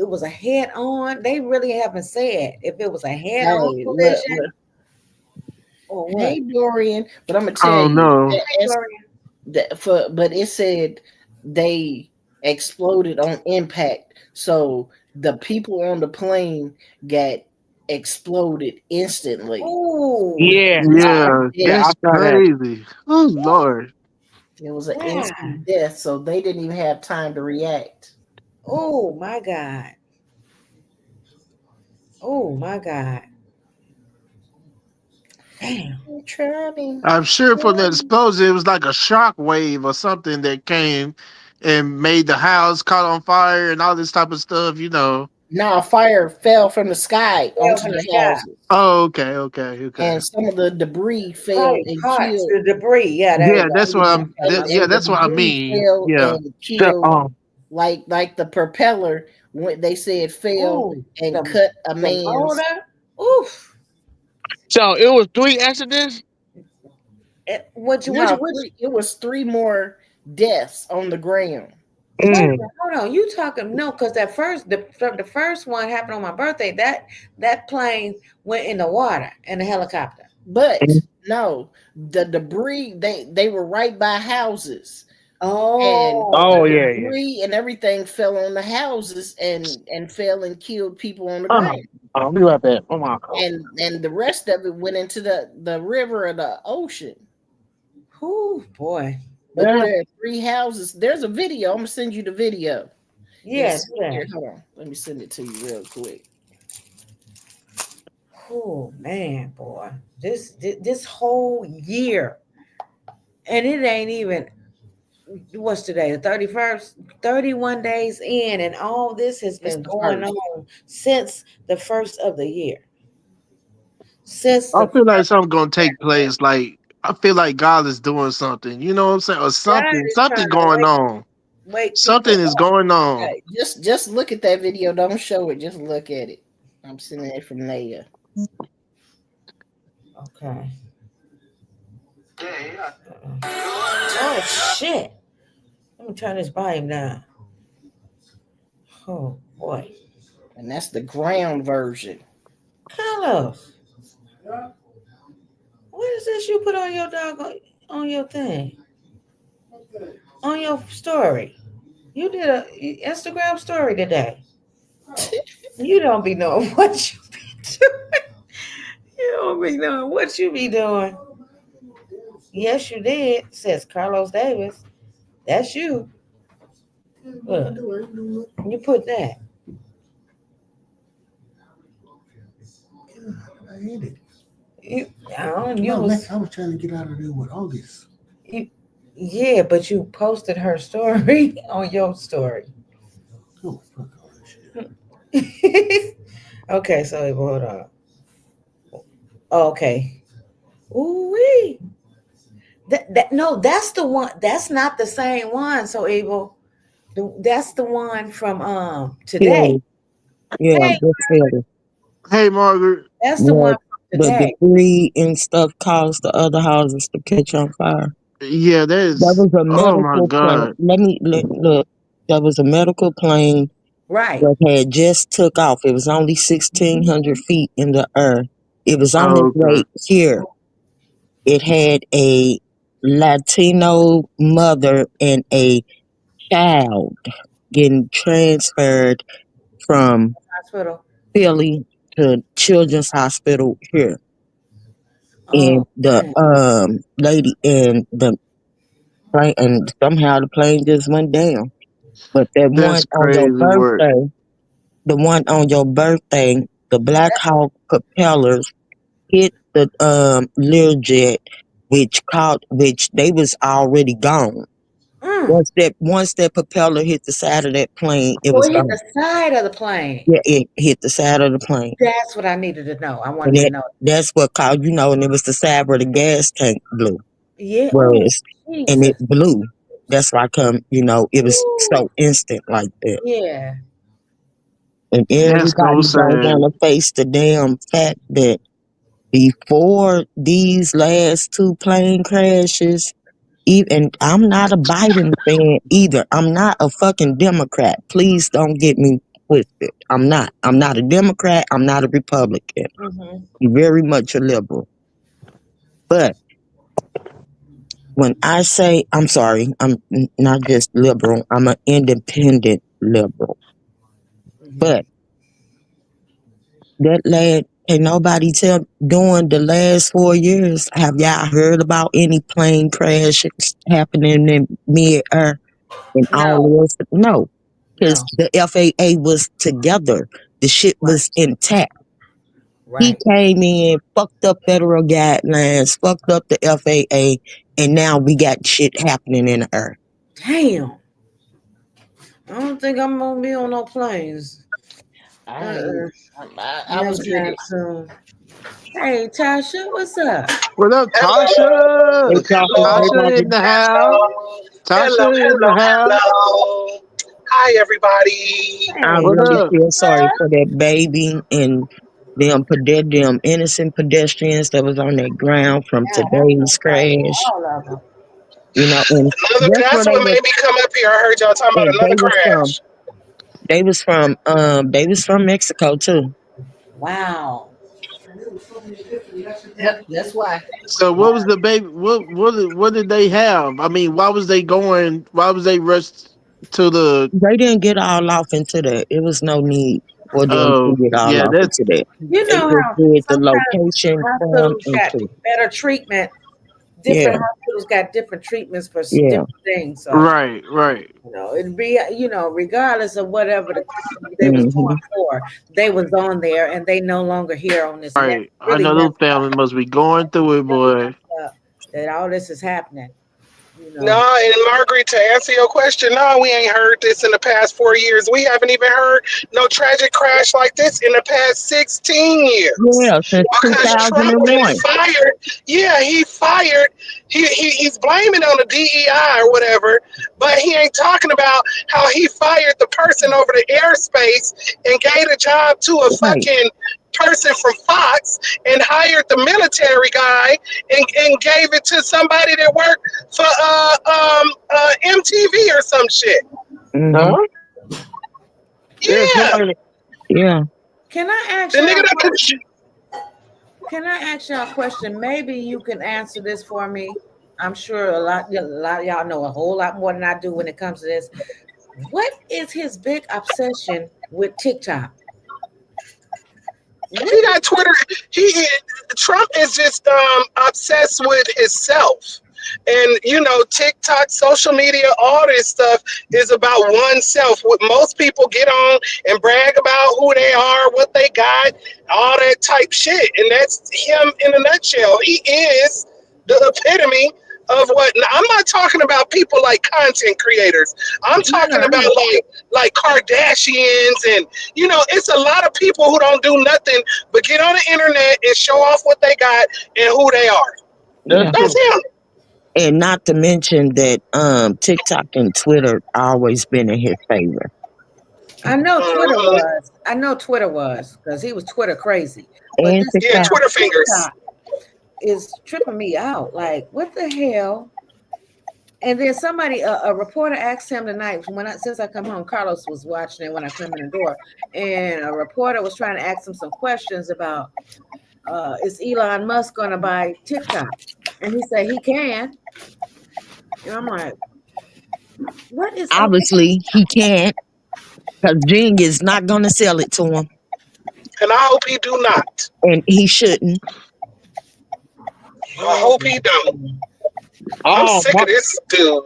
was a head on. They really haven't said if it was a head on Hey, look, collision look. or what. Hey, Dorian. But I'm gonna I tell don't you know. Hey, Gloria. but it said they exploded on impact. So the people on the plane got exploded instantly. Ooh, Yeah, It's Yeah, yeah, I death. that's saw that. crazy. Oh Lord. It was an God. instant death, so they didn't even have time to react. Oh my God. Oh my God. Damn. Trying. I'm sure from that explosion, it was like a shock wave or something that came and made the house caught on fire and all this type of stuff. You know. Now, fire fell from the sky Fell onto from the the sky. houses, Oh, okay, okay, okay. and some of the debris fell Probably and parts, killed. the debris. Yeah, there you Yeah, go. that's what I'm. That's my Yeah, And the that's what I debris mean. fell Yeah. and So, killed, like the propeller when they said fell Ooh, and the cut a the man's. motor. Oof. so it was three accidents. Which No, it was three more deaths on the ground. wait a Mm. minute, hold on. You talking no, because the first one happened on my birthday. That plane went in the water in the helicopter. But no, the debris they were right by houses, and Oh, the Oh yeah, yeah. debris and everything fell on the houses and fell and killed people on the Oh, ground. I'll be right back. Oh my god. And the rest of it went into the river or the ocean. whew, boy. But Yeah. there are three houses. There's a video. I'm gonna send you the video. Yeah, It's do that. here. Hold on. Let me send it to you real quick. Oh man, boy. This whole year, and it ain't even what's today, the 31st, 31 days in, and all this has It's been the going first. on since the first of the year. Since I the feel like first something gonna of take place. Like I feel like God is doing something. You know what I'm saying? Or God something. is Something trying to going on. wake people Something is up. going on. Hey, just look at that video. Don't show it. Just look at it. I'm sending it from Naya. Okay. Oh shit. Let me turn this volume down. Oh boy. And that's the ground version. Carlos, what is this you put on your dog on your thing? On your story. You did a Instagram story today. You don't be knowing what you be doing. You don't be knowing what you be doing. Yes, you did, says Carlos Davis. That's you. Look, you put that. I hate it. You, I don't, you No, man, was, I was trying to get out of there with August. you, yeah, but you posted her story on your story. Oh, fuck all that shit. Okay, so hold on. Okay. Ooh wee. That no, that's the one. That's not the same one. So Abel, that's the one from today. Philly. Yeah, Hey, just Philly. Hey, Margaret. that's the Yeah, one from the today. debris and stuff caused the other houses to catch on fire. Yeah, that That is. was a Oh my medical plane. God. Look. That was a medical plane Right. that had just took off. It was only 1,600 feet in the air. It was on its Oh, way okay. here. It had a Latino mother and a child getting transferred from Hospital. Philly to Children's Hospital here. And Oh the man. lady and the plane, and somehow the plane just went down. But that one That's on your crazy work. birthday, the one on your birthday, the Black Hawk propellers hit the Learjet, which they was already gone. Mm. Once that propeller hit the side of that plane, it So was it hit gone. the side of the plane. Yeah, it hit the side of the plane. That's what I needed to know. I And wanted to know. that's what caused, and it was the side where the gas tank blew. Yeah. Oh, Was and it Jesus. blew. That's why it was Ooh, so instant like that. yeah. And That's so everybody don't sad. want to face the damn fact that before these last two plane crashes, even I'm not a Biden fan either. I'm not a fucking Democrat. Please don't get me twisted. I'm not. I'm not a Democrat. I'm not a Republican. Mm-hmm. I'm very much a liberal. But when I say, I'm sorry, not just liberal, I'm an independent liberal. Mm-hmm. But that lad, can nobody tell during the last 4 years, have y'all heard about any plane crashes happening in mid-air and No, all this? No, because no. the FAA was together. The shit Right, was intact. He right. came in, fucked up federal guidelines, fucked up the FAA, and now we got shit happening in the air. Damn. I don't think I'm gonna be on no planes. I ain't. Uh-uh. I was here Anytime to. soon. Hey, Tasha, what's up? What up, They Tasha? talking, they Tasha talking, in the house. Hello, hello, Tasha in the hello, house. hello. Hi, everybody. I Hey, What really up? feel sorry sister. for that baby and them innocent pedestrians that was on that ground from Yeah, that's today's what's up. crash. All of them. You know, and That's what made me come up here. I heard y'all talking about they another was from crash. they was from Mexico too. Wow. Yep, that's why. So what was the baby? What did they have? I mean, why was they going? Why was they rushed to the? They didn't get all off into that. It was no need for them to Oh, get all yeah, off that's into that. You They know just how did the sometimes location from hospitals and got to. better treatment. Yeah, Different hospitals got different treatments for yeah. different things. So, right, right, it'd be, regardless of whatever they was Hmm. going for, they was on there and they no longer here on this mess. right. I Really know those messed families must be going through it, boy. up that all this is happening, you No, know. and Margaret, to answer your question, no, we ain't heard this in the past 4 years. We haven't even heard no tragic crash like this in the past 16 years. Yeah, since Because Trump been 2001. fired. Yeah, he fired. He's blaming on the DEI or whatever, but he ain't talking about how he fired the person over the airspace and gave a job to a Right. fucking person from Fox and hired the military guy and gave it to somebody that worked for MTV or some shit. Hmm. Huh? Yeah, Yeah, somebody. Yeah. Can I ask the y'all nigga a that been question? Can I ask y'all a question? Maybe you can answer this for me. I'm sure a lot of y'all know a whole lot more than I do when it comes to this. What is his big obsession with TikTok? What he got Twitter. Trump is just obsessed with himself. And TikTok, social media, all this stuff is about oneself. What most people get on and brag about who they are, what they got, all that type shit. And that's him in a nutshell. He is the epitome of what. Now, I'm not talking about people like content creators. I'm no, no, talking I about know. like Kardashians and it's a lot of people who don't do nothing but get on the internet and show off what they got and who they are. That's Yeah. That's true. him. And not to mention that TikTok and Twitter always been in his favor. I know Twitter Mhm. was. I know Twitter was because he was Twitter crazy. But And this Yeah, TikTok. damn Twitter fingers. TikTok is tripping me out. Like, what the hell? And then somebody, a reporter asked him tonight since I come home. Carlos was watching it when I come in the door, and a reporter was trying to ask him some questions about is Elon Musk going to buy TikTok, and he said he can. And I'm like, what is up with Obviously, he can't because Jing is not going to sell it to him. And I hope he do not. And he shouldn't. I oh, hope he don't. I'm Oh, sick of this dude.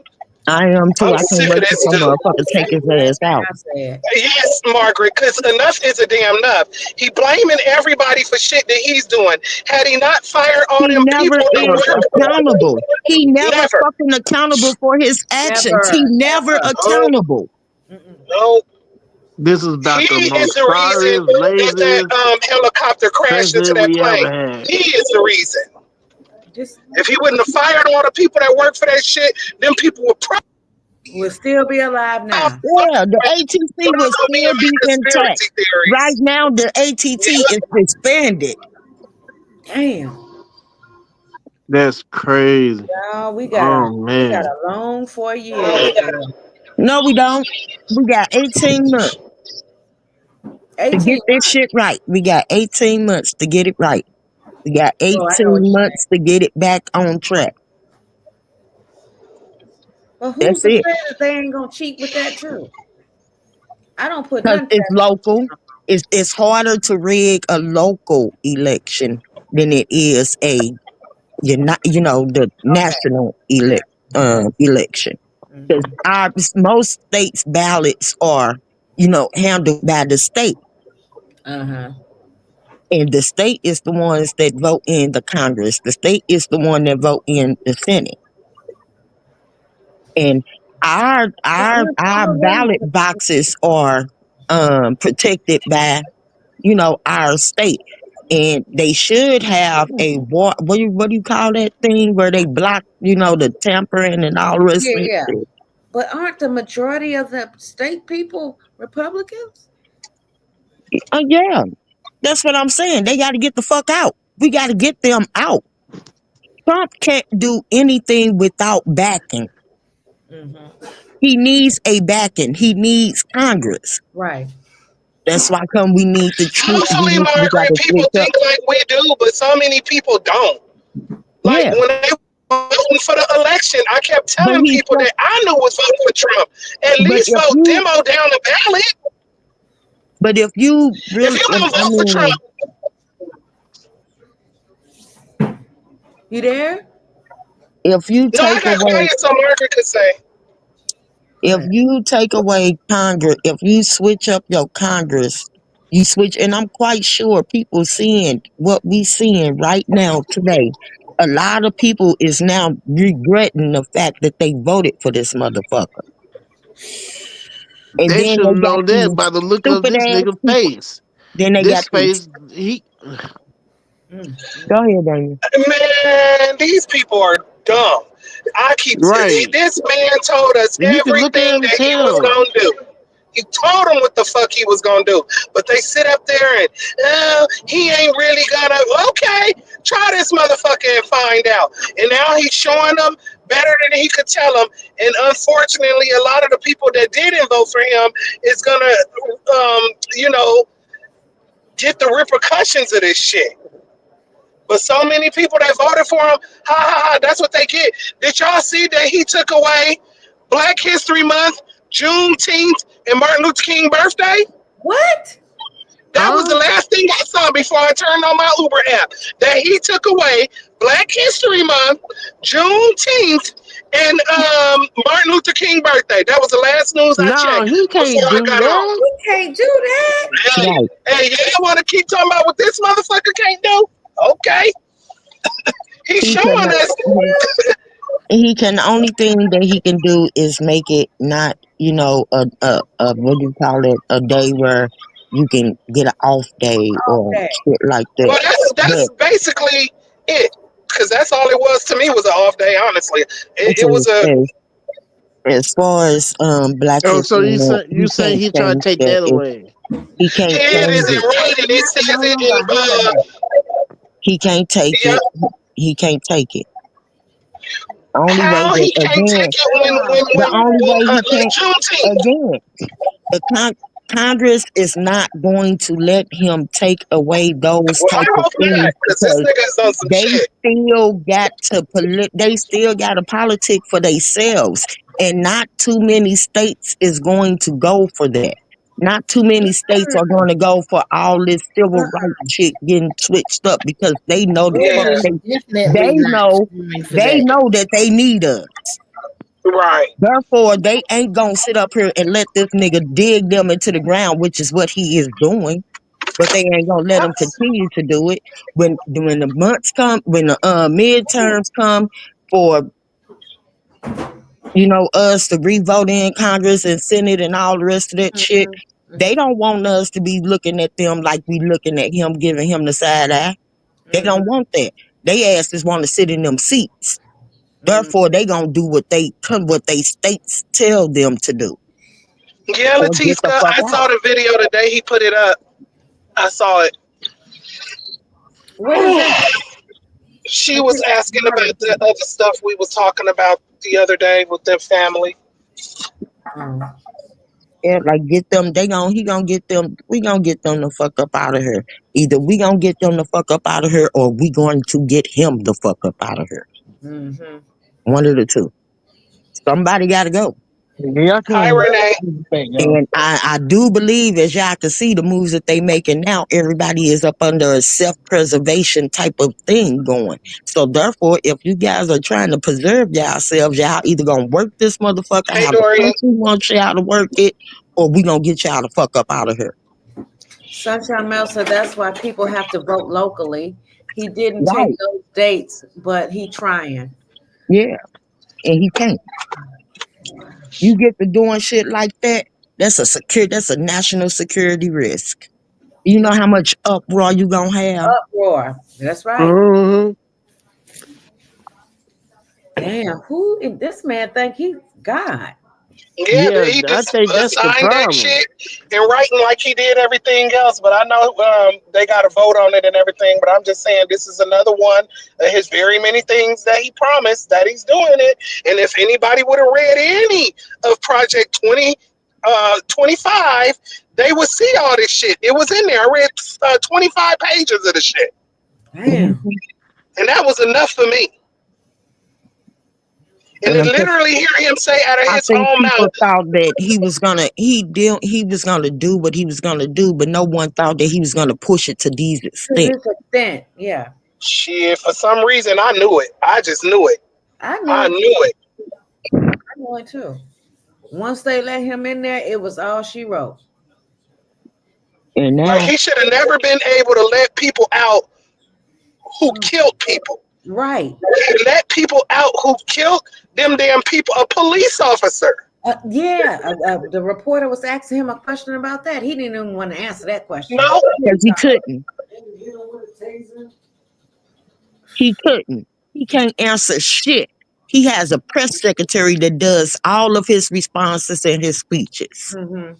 I am too. I'm I can't sick of wait to this some dude. motherfucker take his last ass thing out. I said? Yes, Margaret, because enough is a damn enough. He blaming everybody for shit that he's doing. Had he not fired all He them never people that is work, accountable. He never never. fucking accountable for his actions. He Never, never never. No, accountable. Mm-mm. no. This is He about the is most the reason sorriest, that laziest helicopter crashed into president that we ever plane. had. He is the reason. Just If he wouldn't have fired all the people that work for that shit, them people would probably We'll still be alive I'm now. Yeah, the but ATC I'm will gonna be still in be intact. conspiracy Right theories. now, the ATT is Yeah, disbanded. Damn. That's crazy. No, Oh we got man. a long 4 years still. No, we don't. We got 18 months to 18 get this months. shit right. We got 18 months to get it right. We got Oh, I know 18 what you're saying. months to get it back on track. But That's who's to it. say that they ain't gonna cheat with that too? I don't put Because none it's past local. It's harder to rig a local election than it is a the them. Okay. national election. Because Hmm. our most states' ballots are handled by the state, Uh-huh. and the state is the ones that vote in the Congress. The state is the one that vote in the Senate, and our But our aren't our some of them ballot boxes are protected by our state, and they should have a what do you call that thing where they block the tampering and all the rest yeah, of yeah. it. But aren't the majority of the state people Republicans? Yeah, that's what I'm saying. They got to get the fuck out. We got to get them out. Trump can't do anything without backing. Hmm. He needs a backing. He needs Congress. Right. That's why come we need to hopefully, we got Margaret, to people switch up. think like we do, but so many people don't. Like Yeah, when they voting for the election, I kept but telling he's people that I knew was voting for Trump. At but least if vote you demo down the ballot. but if you If really you don't I vote for Trump, mean You there? if you no, I take got away quiet so Margaret could say. Go if ahead. you take away Congress, if you switch up your Congress, you switch, and I'm quite sure people seeing what we seeing right now today. A lot of people is now regretting the fact that they voted for this motherfucker. And They then should they got know that these by the look of stupid this ass nigga people. face. Then they got This these. face, he Mm, Go mm, ahead, Daniel. Man, these people are dumb. right. This man told us You can look at everything him and that he was tell. gonna do. He told them what the fuck he was gonna do, but they sit up there and he ain't really gonna. Okay, try this motherfucker and find out. And now he's showing them better than he could tell them. And unfortunately, a lot of the people that didn't vote for him is gonna, you know, get the repercussions of this shit. But so many people that voted for him, ha ha ha, that's what they get. Did y'all see that he took away Black History Month, Juneteenth, and Martin Luther King birthday? what? That was the Huh? last thing I saw before I turned on my Uber app. That he took away Black History Month, Juneteenth, and Martin Luther King birthday. That was the last news I No, checked he before can't I do got on. that. We can't do that. Hey, Right. hey, you want to keep talking about what this motherfucker can't do? Okay, he's He showing cannot. us. He can only thing that he can do is make it not a what do you call it, a day where you can get an off day or Okay. shit like that. Well, that's But basically it, because that's all it was to me was an off day. Honestly, it as, was a as, as far as Black Oh, so History Month, you he saying can't he trying change to take that. that away? He can't it change isn't it. right, and it Not says no it longer a in holiday. He can't take yeah. it. He can't take it. Only way How that he can't take again, it Ah, the only way he like can't Juneteenth? again. The Congress is not going to let him take away those Well, I type of hope not, things because this because nigga is on some they shit. they still got to politic for themselves, and not too many states is going to go for that. Not too many states are going to go for all this civil rights shit getting switched up because they know that They fuck Yeah, is they definitely not know going for they that. know that they need us. right. Therefore, they ain't gonna sit up here and let this nigga dig them into the ground, which is what he is doing. But they ain't gonna let him continue to do it. When the months come, when the midterms come for us to re-vote in Congress and Senate and all the rest of that shit, mhm, they mhm, don't want us to be looking at them like we looking at him, giving him the side eye. They mhm. don't want that. They asses want to sit in them seats. Mm. Therefore, they gonna do what they states tell them to do, Yeah, or get the Latiska, fuck I out. saw the video today. He put it up. I saw it. What is that? She I was think I asking heard about the it. other stuff we was talking about the other day with their family. Oh. Yeah, like get them. They gon' he gonna get them. We gonna get them the fuck up out of here. Either we gonna get them the fuck up out of here, or we going to get him the fuck up out of here. Mm-hmm. One of the two. Somebody got to go. Yeah, I Hi, can. Renee. Thank y'all. And I do believe, as y'all can see, the moves that they making now, everybody is up under a self-preservation type of thing going. So therefore, if you guys are trying to preserve yourselves, y'all either gonna work this motherfucker Hey, how the Dorian. country wants y'all to work it, or we gonna get y'all the fuck up out of here. Sunshine Mel said that's why people have to vote locally. He didn't take Right. those dates, but he trying. Yeah. And he can't. You get to doing shit like that, that's a national security risk. You know how much uproar you gonna have? Uproar. That's right. Mm-hmm. Damn, who this man think he God? Yeah, Yeah, he I just think that's the signed that problem. shit and writing like he did everything else. But I know they got to vote on it and everything. But I'm just saying this is another one of his very many things that he promised that he's doing it. And if anybody would have read any of Project 25, they would see all this shit. It was in there. I read 25 pages of the shit. Damn. And that was enough for me. And then And literally hear him say out of I his think own people mouth, thought that he was gonna do what he was gonna do, but no one thought that he was gonna push it to these To extent. this extent, yeah. shit, for some reason I knew it. I just knew it. I knew I it. knew it. I knew it too. Once they let him in there, it was all she wrote. And Like now, he should have never been able to let people out who Mm. killed people. Right. He let people out who killed them damn people, a police officer. Yeah. The reporter was asking him a question about that. He didn't even want to answer that question. No, because he couldn't, he can't answer shit. He has a press secretary that does all of his responses and his speeches. Mm-hmm.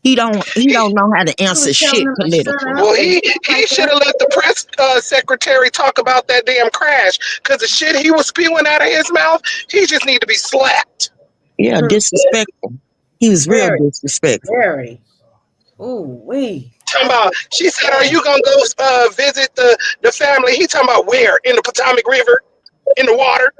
He don't know how to He was answer telling shit him to shut politically. up well and stuff he like should that. have let the press secretary talk about that damn crash because the shit he was spewing out of his mouth, he just need to be slapped. Yeah, Mm. disrespectful. He was real Very, disrespectful. very. Ooh, wee. Talking about, she said, "Are you gonna go visit the family?" He talking about where in the Potomac River, in the water.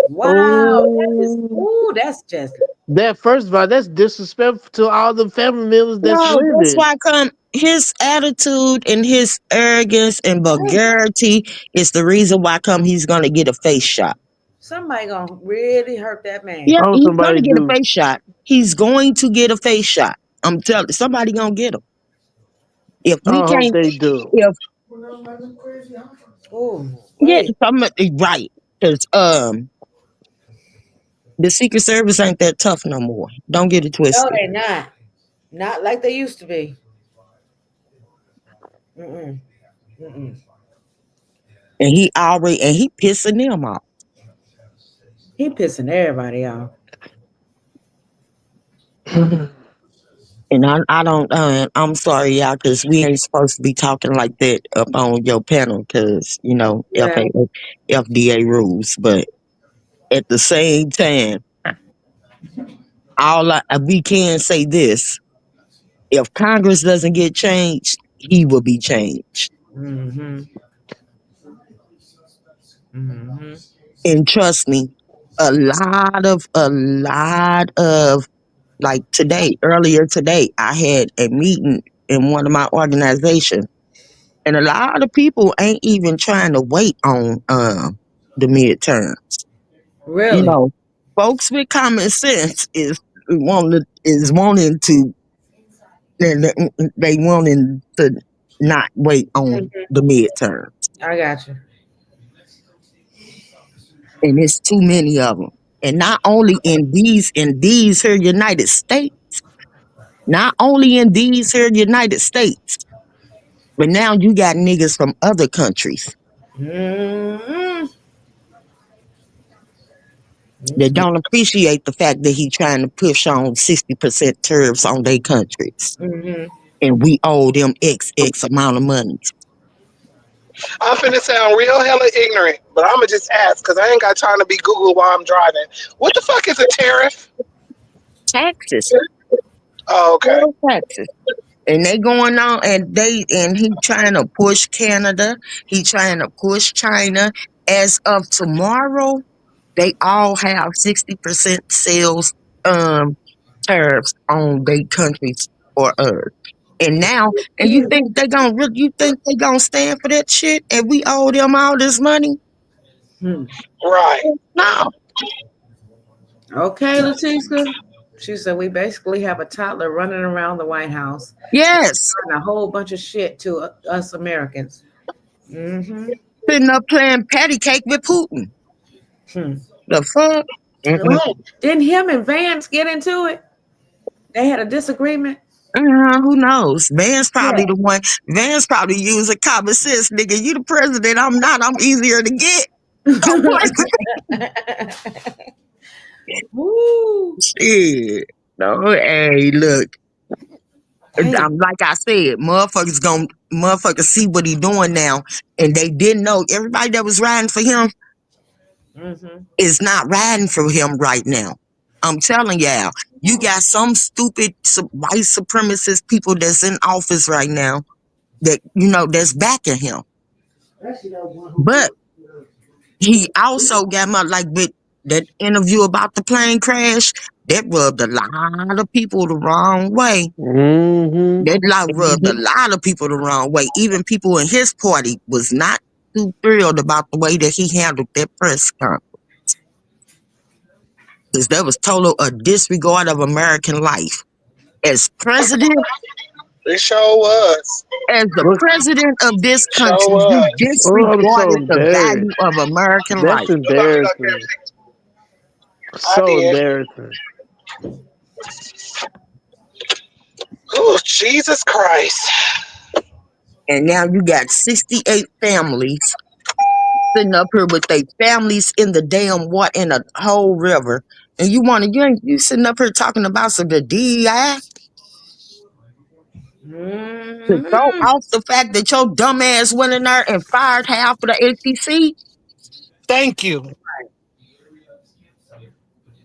Wow, that is. Oh, Ooh, that's just. that first of all, that's disrespectful to all the family members that's No, that's living. why come his attitude and his arrogance and vulgarity is the reason why come he's gonna get a face shot. Somebody gonna really hurt that man. Yeah, I hope he's somebody gonna get a do. face shot. He's going to get a face shot. I'm telling you, somebody gonna get him. If we I hope can't, they do. if Ooh, yeah, wait. somebody right, because the Secret Service ain't that tough no more. Don't get it No, twisted. they not. Not like they used to be. Mm-mm. Mm-mm. And he pissing them off. He pissing everybody off. And I don't, I'm sorry, y'all, because we ain't supposed to be talking like that up on your panel, because, Yeah. FDA rules. But at the same time, we can say this: if Congress doesn't get changed, he will be changed. Mm-hmm. Mm-hmm. And trust me, a lot of, like earlier today, I had a meeting in one of my organizations. And a lot of people ain't even trying to wait on the midterm. You Really? know, folks with common sense is wanting to they wanting to not wait on Mhm. the midterm, I got you. and it's too many of them. And not only in these here United States, not only in these here United States, but now you got niggas from other countries. Mm-hmm. They don't appreciate the fact that he trying to push on 60% tariffs on their countries. Mm-hmm. And we owe them X amount of money. I'm finna sound real hella ignorant, but I'ma just ask because I ain't got time to be Google while I'm driving. What the fuck is a tariff? Taxes. Oh, okay. Real taxes. And they going on and he trying to push Canada. He trying to push China. As of tomorrow, they all have 60% sales tariffs on their countries or Earth. And now, and you think they gonna stand for that shit? And we owe them all this money? Hmm. Right. No. Okay, Leticia. She said we basically have a toddler running around the White House Yes, and a whole bunch of shit to us Americans. Mm-hmm. sitting up playing patty cake with Putin. Hmm. The fuck? Mm-mm. Right. Didn't him and Vance get into it? They had a disagreement. Who knows? Van's Yeah. probably the one. Van's probably using common sense, nigga. You the president. I'm not. I'm easier to get. Don't play Woo. shit. No, hey, look. Hey. Like I said, motherfuckers see what he doing now, and they didn't know. Everybody that was riding for him Mm-hmm. is not riding for him right now. I'm telling y'all, you got some stupid white supremacist people that's in office right now that that's backing him. But he also got like with that interview about the plane crash, that rubbed a lot of people the wrong way. Mm-hmm. That like rubbed a lot of people the wrong way. Even people in his party was not too thrilled about the way that he handled that press conference. Because that was total a disregard of American life. As president, It sure was. as the Look, president of this Sure country, you was. oh, I'm so disregarded the embarrassed. value of American That's life. embarrassing. I So did. embarrassing. Oh, Jesus Christ. And now you got 68 families sitting up here with their families in the damn in a whole river. And you sitting up here talking about some the DEI to go Mm-hmm. off the fact that your dumb ass went in there and fired half of the APC. Thank you.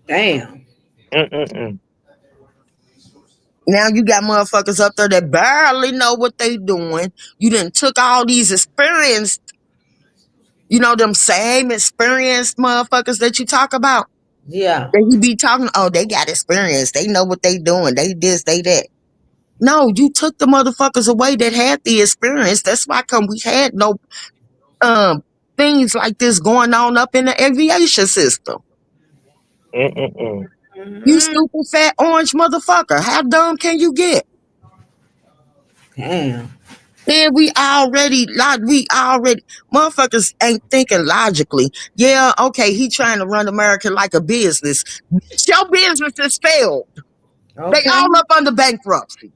Damn. Mm-mm-mm. Now you got motherfuckers up there that barely know what they doing. You done took all these experienced, them same experienced motherfuckers that you talk about. Yeah. That you be talking, oh, they got experience. They know what they doing. They this, they that. No, you took the motherfuckers away that had the experience. That's why we had no um things like this going on up in the aviation system. Mm-mm-mm. You Mm-hmm. stupid fat orange motherfucker. How dumb can you get? Damn. Then motherfuckers ain't thinking logically. Yeah, okay, he trying to run America like a business. Bitch, your business has failed. They Okay. all up under bankruptcy.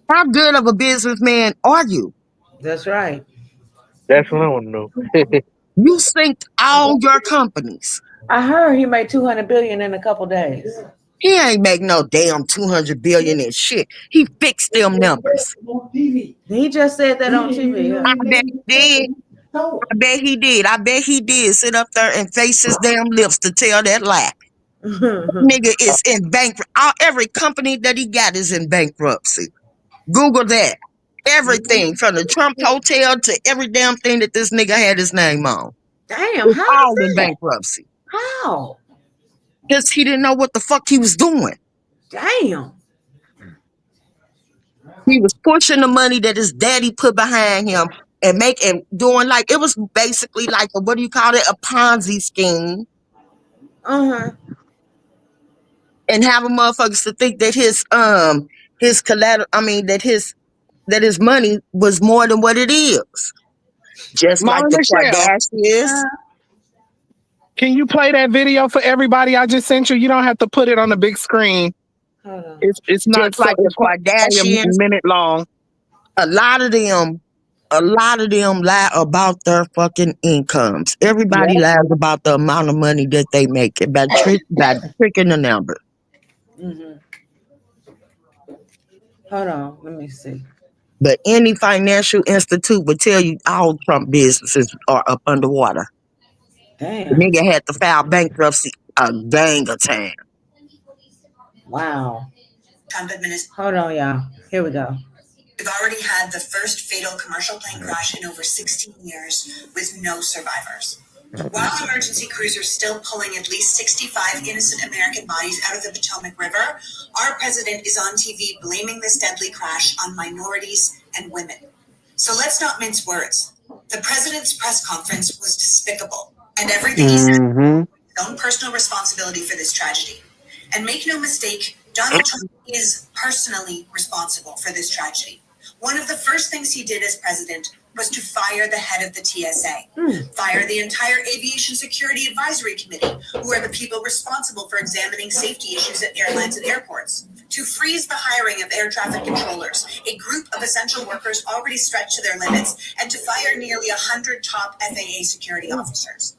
How good of a businessman are you? That's right. That's what I want to know. You synced all your companies. I heard he made 200 billion in a couple days. He ain't make no damn 200 billion in shit. He fixed them numbers. He just said that on TV. I bet he did. I bet he did. I bet he did sit up there and face his damn lips to tell that lie. Nigga is in bankrupt. Every company that he got is in bankruptcy. Google that. Everything from the Trump Hotel to every damn thing that this nigga had his name on. Damn, It's how is all in that? bankruptcy. How? Because he didn't know what the fuck he was doing. Damn. He was pushing the money that his daddy put behind him and doing like, it was basically like what do you call it? A Ponzi scheme. Uh-huh. And having motherfuckers to think that his collateral, that his money was more than what it is. Just like Mama the Michelle, Kardashians. can you play that video for everybody I just sent you? You don't have to put it on the big screen. Hold on. It's Just not so like the it's only a Kardashians. minute long. A lot of them A lot of them lie about their fucking incomes. Everybody Yep. lies about the amount of money that they make by tricking the number. Hmm. Hold on, let me see. But any financial institute would tell you all Trump businesses are up underwater. The Damn. nigga had to file bankruptcy a gang of time. Wow. Hold on, y'all. Here we go. We've already had the first fatal commercial plane crash in over 16 years with no survivors. While emergency crews are still pulling at least 65 innocent American bodies out of the Potomac River, our president is on TV blaming this deadly crash on minorities and women. So let's not mince words. The president's press conference was despicable, and everything he said Mm-hmm. his own personal responsibility for this tragedy. And make no mistake, Donald Trump is personally responsible for this tragedy. One of the first things he did as president was to fire the head of the TSA, fire the entire Aviation Security Advisory Committee, who are the people responsible for examining safety issues at airlines and airports, to freeze the hiring of air traffic controllers, a group of essential workers already stretched to their limits, and to fire nearly 100 top FAA security officers.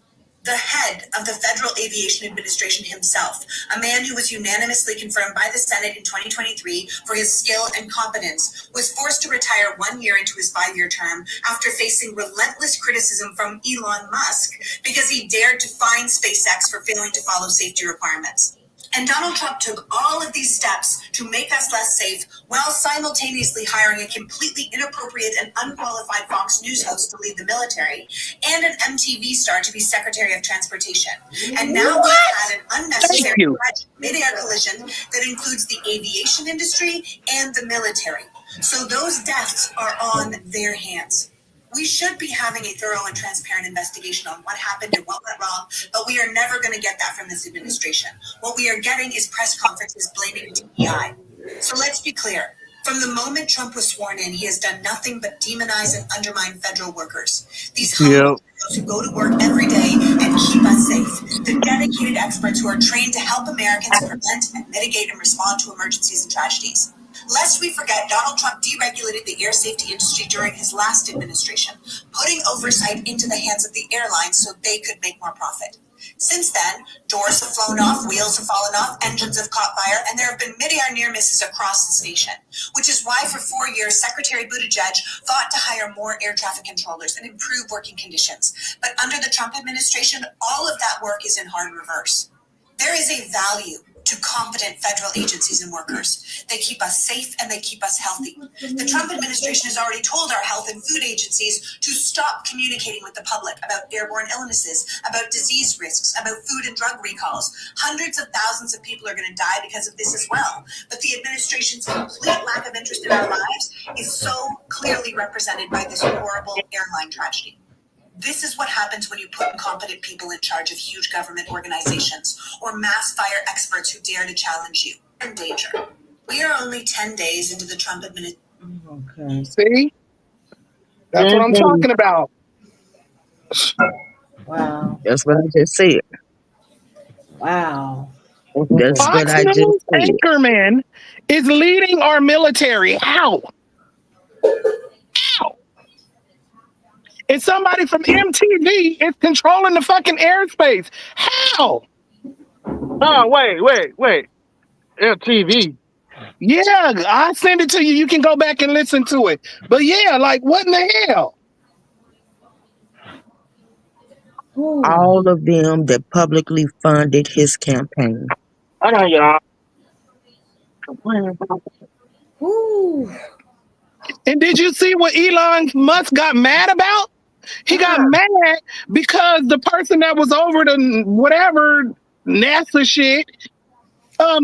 The head of the Federal Aviation Administration himself, a man who was unanimously confirmed by the Senate in 2023 for his skill and competence, was forced to retire 1 year into his 5-year term after facing relentless criticism from Elon Musk because he dared to fine SpaceX for failing to follow safety requirements. And Donald Trump took all of these steps to make us less safe while simultaneously hiring a completely inappropriate and unqualified Fox News host to lead the military and an MTV star to be Secretary of Transportation. And now we've had an Thank unnecessary you. mid-air collision that includes the aviation industry and the military. So those deaths are on their hands. We should be having a thorough and transparent investigation on what happened and what went wrong, but we are never going to get that from this administration. What we are getting is press conferences blaming DEI. So let's be clear. From the moment Trump was sworn in, he has done nothing but demonize and undermine federal workers. These humble Yep. heroes who go to work every day and keep us safe. The dedicated experts who are trained to help Americans prevent and mitigate and respond to emergencies and tragedies. Lest we forget, Donald Trump deregulated the air safety industry during his last administration, putting oversight into the hands of the airlines so they could make more profit. Since then, doors have flown off, wheels have fallen off, engines have caught fire, and there have been mid-air near misses across this nation. Which is why for 4 years, Secretary Buttigieg fought to hire more air traffic controllers and improve working conditions. But under the Trump administration, all of that work is in hard reverse. There is a value to competent federal agencies and workers. They keep us safe and they keep us healthy. The Trump administration has already told our health and food agencies to stop communicating with the public about airborne illnesses, about disease risks, about food and drug recalls. Hundreds of thousands of people are going to die because of this as well. But the administration's complete lack of interest in our lives is so clearly represented by this horrible airline tragedy. This is what happens when you put incompetent people in charge of huge government organizations or mass fire experts who dare to challenge you. You're in danger. We are only 10 days into the Trump administration. Okay. See, that's what I'm Mhm. talking about. Wow. That's what I just said. Wow. That's what Fox I just News said. anchorman is leading our military. How? How? And somebody from MTV is controlling the fucking airspace. How? Oh, wait. LTV. Yeah, I'll send it to you. You can go back and listen to it. But yeah, like what in the hell? Ooh. All of them that publicly funded his campaign. Hold on, y'all. Ooh. And did you see what Elon Musk got mad about? He got mad because the person that was over the whatever NASA shit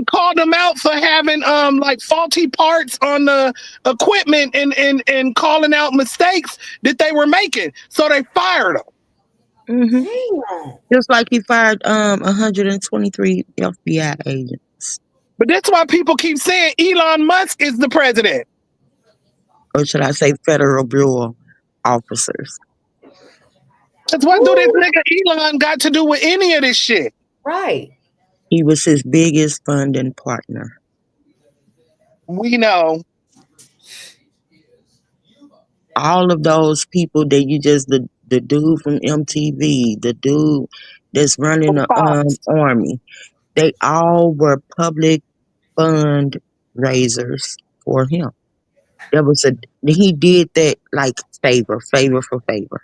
called them out for having like faulty parts on the equipment and calling out mistakes that they were making. So they fired him. Hmm. Damn. Just like he fired 123 FBI agents. But that's why people keep saying Elon Musk is the president. Or should I say federal bureau officers. That's what do this Ooh. nigga Elon got to do with any of this shit? Right. He was his biggest funding partner. We know. All of those people that you just the dude from MTV, the dude that's running the Fox. army, they all were public fundraisers for him. There was a he did that like favor for favor.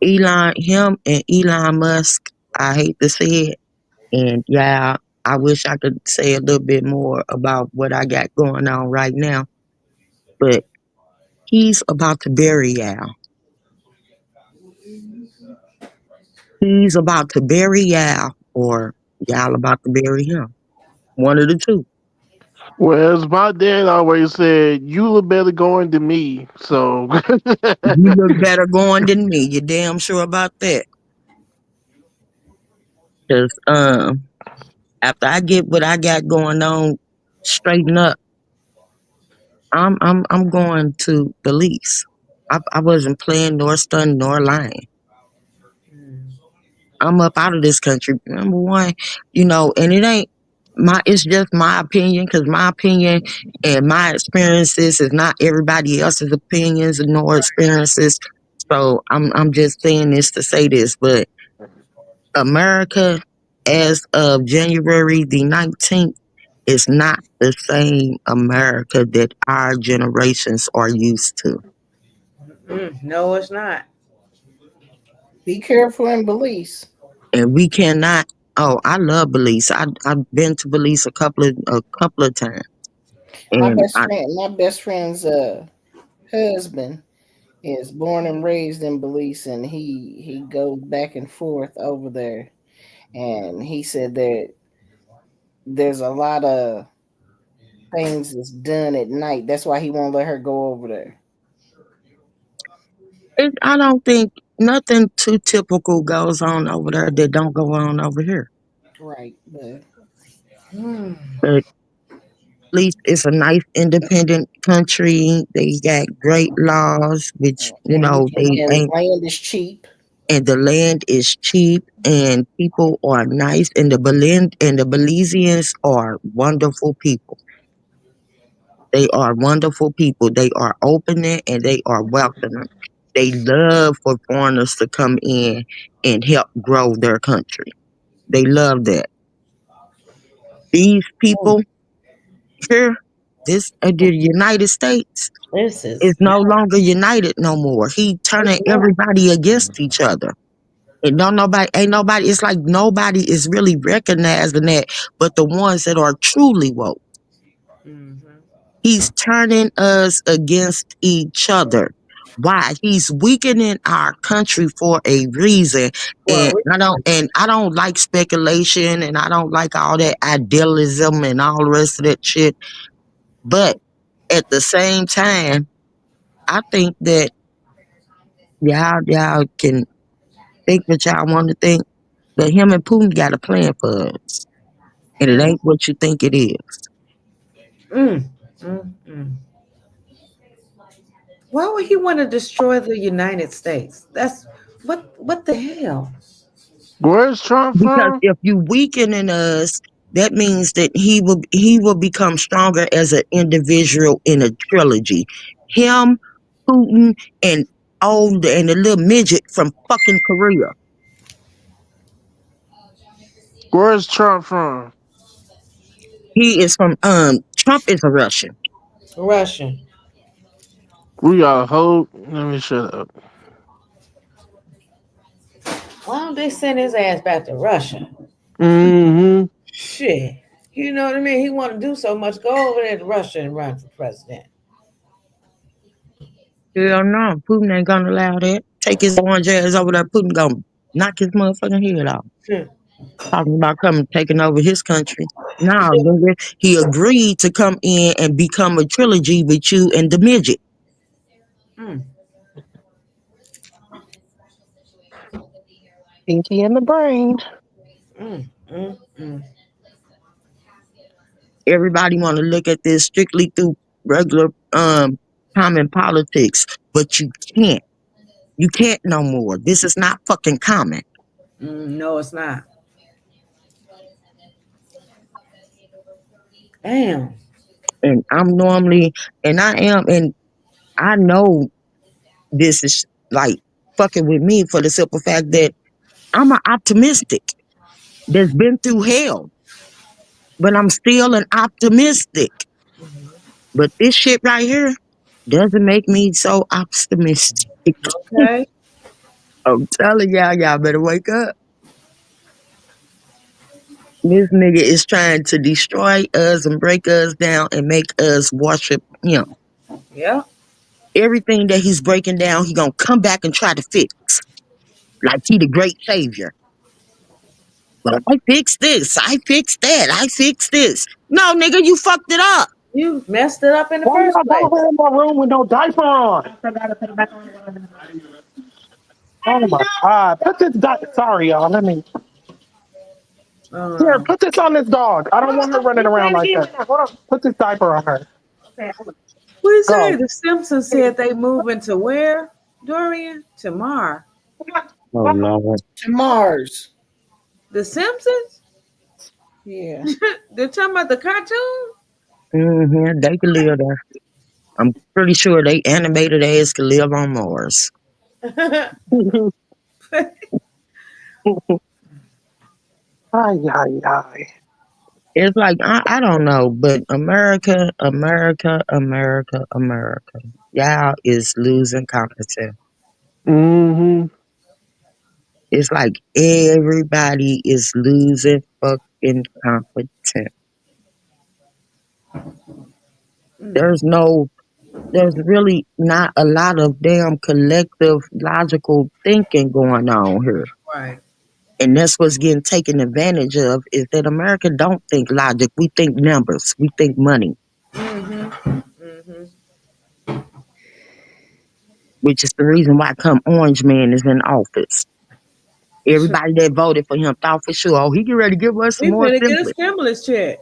Him and Elon Musk, I hate to say it, and yeah, I wish I could say a little bit more about what I got going on right now, but he's about to bury Al. He's about to bury Al, or y'all about to bury him. One of the two. Well, as my dad always said, you look better going than me. So, You look better going than me. You damn sure about that? Cause after I get what I got going on, straighten up, I'm going to the lease. I wasn't playing nor stunned nor lying. I'm up out of this country. Number one, and it ain't it's just my opinion, because my opinion and my experiences is not everybody else's opinions nor experiences. So I'm just saying this to say this, but America, as of January the 19th, is not the same America that our generations are used to. No, it's not. Be careful in Belize. And we cannot. Oh, I love Belize. I've been to Belize a couple of times, My and best friend, my best friend's husband is born and raised in Belize, and he goes back and forth over there. And he said that there's a lot of things that's done at night. That's why he won't let her go over there. I don't think nothing too typical goes on over there that don't go on over here. Right, but Hmm. But at least it's a nice independent country. They got great laws, which they and ain't. land is cheap. And the land is cheap, and people are nice, and the Belizeans are wonderful people. They are wonderful people. They are opening and they are welcoming. They love for foreigners to come in and help grow their country. They love that. These Mm, people here, the United States This is is no longer united no more. He it's turning not. everybody against each other. And ain't nobody, it's like nobody is really recognizing that but the ones that are truly woke. mm-hmm. He's turning us against each other. Why? He's weakening our country for a reason. Well, And I don't like speculation, and I don't like all that idealism and all the rest of that shit. But at the same time, I think that y'all can think what y'all want to think, but him and Putin got a plan for us. And it Mm. ain't what you think it is. mm, mm. Why would he want to destroy the United States? That's what the hell? where's Trump Because from? if you weaken in us, that means that he will become stronger as an individual in a trilogy. Him, Putin, and and the little midget from fucking Korea. Where's Trump from? He is from Trump is a Russian. Russian. We got a whole. Let me shut up. Why don't they send his ass back to Russia? Mm-hmm. Shit. You know what I mean? He want to do so much. Go over there to Russia and run for president. Hell no, Putin ain't gonna allow that. Take his orange ass over there. Putin gonna knock his motherfucking head off. Hmm. Talking about coming taking over his country. No, nigga, he agreed to come in and become a trilogy with you and the midget. Mm, Pinky in the brain. mm. Everybody want to look at this strictly through regular common politics, but you can't. You can't no more. This is not fucking common. No, it's not. Damn. And I'm normally, and I am, and I know this is like fucking with me for the simple fact that I'm an optimistic that's been through hell, but I'm still an optimistic. But this shit right here doesn't make me so optimistic. Okay. I'm telling y'all better wake up. This nigga is trying to destroy us and break us down and make us worship him. Yeah. Everything that he's breaking down, he gonna come back and try to fix. Like he the great savior. Well, I fixed this. I fixed that. I fixed this. No, nigga, you fucked it up. You messed it up in the Why first y'all down place. here in my room with no diaper on? Oh my god. Put this sorry y'all. Let me here, Uh, put this on this dog. I don't want her running around like that. Hold on. Put this diaper on her. we say Go. the Simpsons said they moving to where, Dorian? To Mars. Oh Lord. To Mars. The Simpsons? Yeah. They're talking about the cartoon? They can live there. I'm pretty sure they animated ass can live on Mars. Ay, ay, ay. It's like I don't know, but America. Y'all is losing competition. Mm-hmm. It's like everybody is losing fucking competition. Mm, There's no, there's really not a lot of damn collective logical thinking going on here. right. And that's what's getting taken advantage of is that America don't think logic. We think numbers. We think money, Mm-hmm. Mm-hmm. which is the reason why come Orange Man is in office. Everybody that voted for him thought for sure, oh, he get ready to give us some We more finna get a stimulus. stimulus check.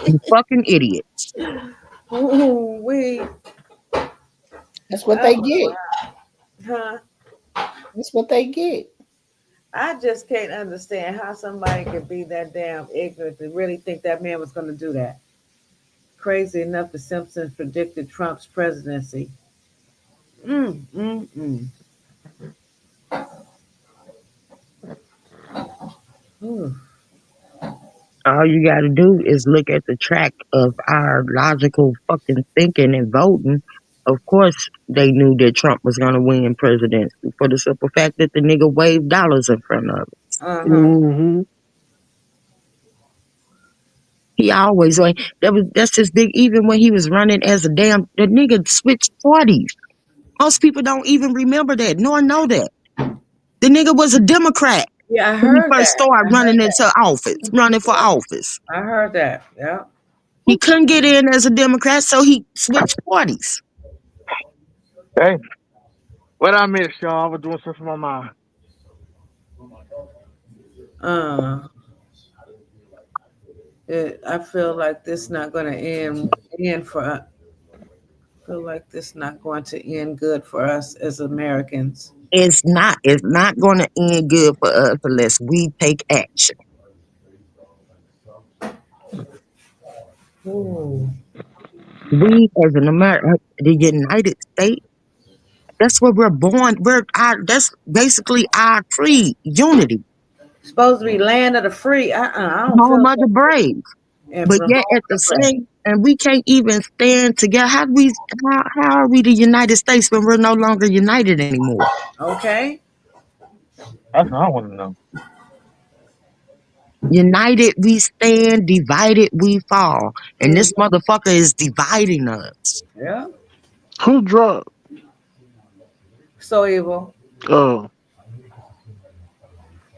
You fucking idiots. Ooh, we. That's what they Oh my, get. huh? That's what they get. I just can't understand how somebody could be that damn ignorant to really think that man was going to do that. Crazy enough, the Simpsons predicted Trump's presidency. Mm, mm, mm. Ooh, All you gotta do is look at the track of our logical fucking thinking and voting. Of course, they knew that Trump was gonna win presidency for the simple fact that the nigga waved dollars in front of it. uh-huh. Mm-hmm. He always like that's his big. Even when he was running as a damn, the nigga switched parties. Most people don't even remember that, nor know that the nigga was a Democrat Yeah, I when he heard first that. started I heard running into that. office, running for office. I heard that. Yeah. He couldn't get in as a Democrat, so he switched parties. Hey, what I missed, y'all? I was doing something for my mind. Uh, I feel like this not going to end for. Feel like this not going to end good for us as Americans. It's not going to end good for us unless we take action. Ooh. We as an American, the United States, that's where we're born. That's basically our tree, unity, Supposed to be land of the free. I don't feel home of the that. brave. And But from yet home at the to pray. same, and we can't even stand together. How are we the United States when we're no longer united anymore? Okay. That's what I want to know. United we stand, divided we fall. And Hmm. this motherfucker is dividing us. Yeah. Who drunk? So evil. Oh,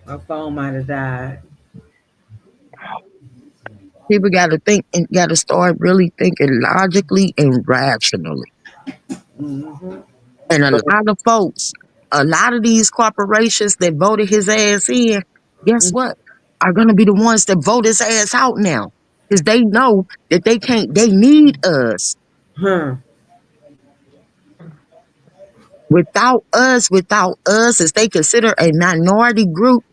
My phone might have died. People got to think and got to start really thinking logically and rationally. Hmm. And a lot of folks, a lot of these corporations that voted his ass in, guess what? Are going to be the ones that vote his ass out now. Because they know that they can't, they need us. Huh. Without us, as they consider a minority group,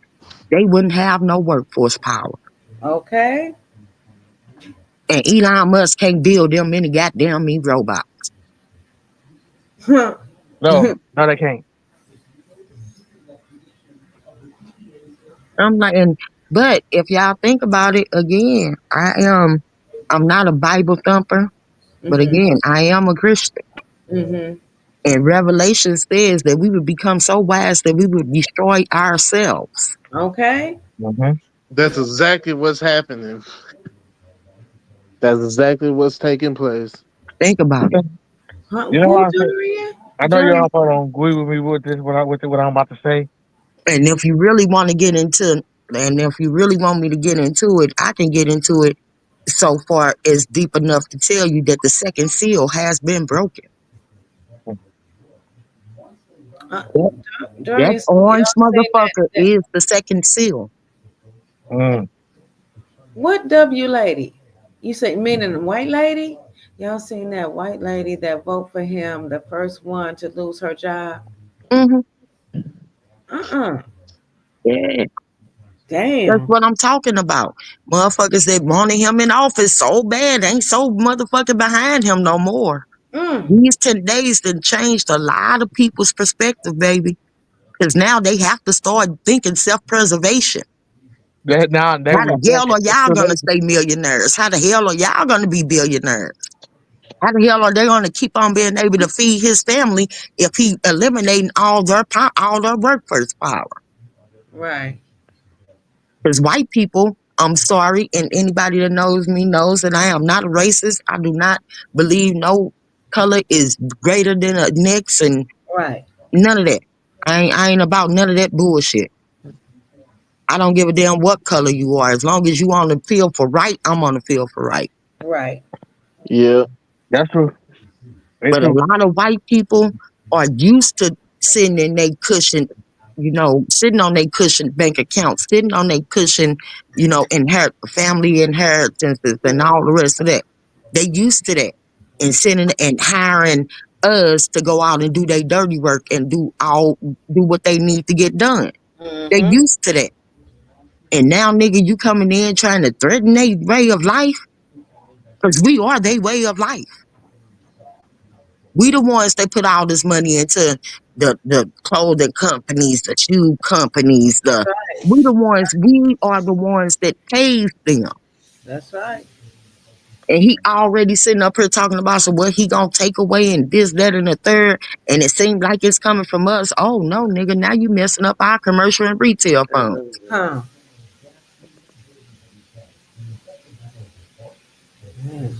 they wouldn't have no workforce power. Okay. And Elon Musk can't build them many goddamn me robot. No, no, they can't. I'm like, but if y'all think about it again, I'm not a Bible thumper, but Mhm. again, I am a Christian. Mhm. And Revelation says that we would become so wise that we would destroy ourselves. Okay. Mm-hmm. That's exactly what's happening. That's exactly what's taking place. Think about it. Huh, You know who, what I'm saying? Daria? I know Daria. y'all probably don't agree with me with this, what I'm about to say. And if you really want to get into, and if you really want me to get into it, I can get into it so far as deep enough to tell you that the second seal has been broken. Uh, That, that Daria, so orange y'all saying motherfucker that is the second seal. Mm. what W lady? You say meaning the white lady? Y'all seen that white lady that vote for him, the first one to lose her job? Hmm. Uh-uh. Yeah, that's Damn. what I'm talking about. Motherfuckers that wanted him in office so bad ain't so motherfucking behind him no more. Mm. These 10 days done changed a lot of people's perspective, baby. Because now they have to start thinking self-preservation. That now they How the was hell are it's y'all too gonna late. stay millionaires? How the hell are y'all gonna be billionaires? How the hell are they gonna keep on being able to feed his family if he eliminating all their workforce power? Right. Because white people, I'm sorry, and anybody that knows me knows that I am not a racist. I do not believe no color is greater than a next and Right. none of that. I ain't about none of that bullshit. I don't give a damn what color you are. As long as you on the field for right, I'm on the field for right. Right. Yeah. That's true. It's But a true. lot of white people are used to sitting in their cushion, sitting on their cushion bank account, sitting on their cushion, family inheritances and all the rest of that. They used to that and sending and hiring us to go out and do their dirty work and do what they need to get done. They Mm-hmm. used to that. And now, nigga, you coming in trying to threaten their way of life? Because we are their way of life. We the ones that put all this money into the clothing companies, the shoe companies, Right. we are the ones that pays them. That's right. And he already sitting up here talking about so what he gonna take away and this, that, and the third. And it seems like it's coming from us. Oh no, nigga, now you messing up our commercial and retail fund. Huh.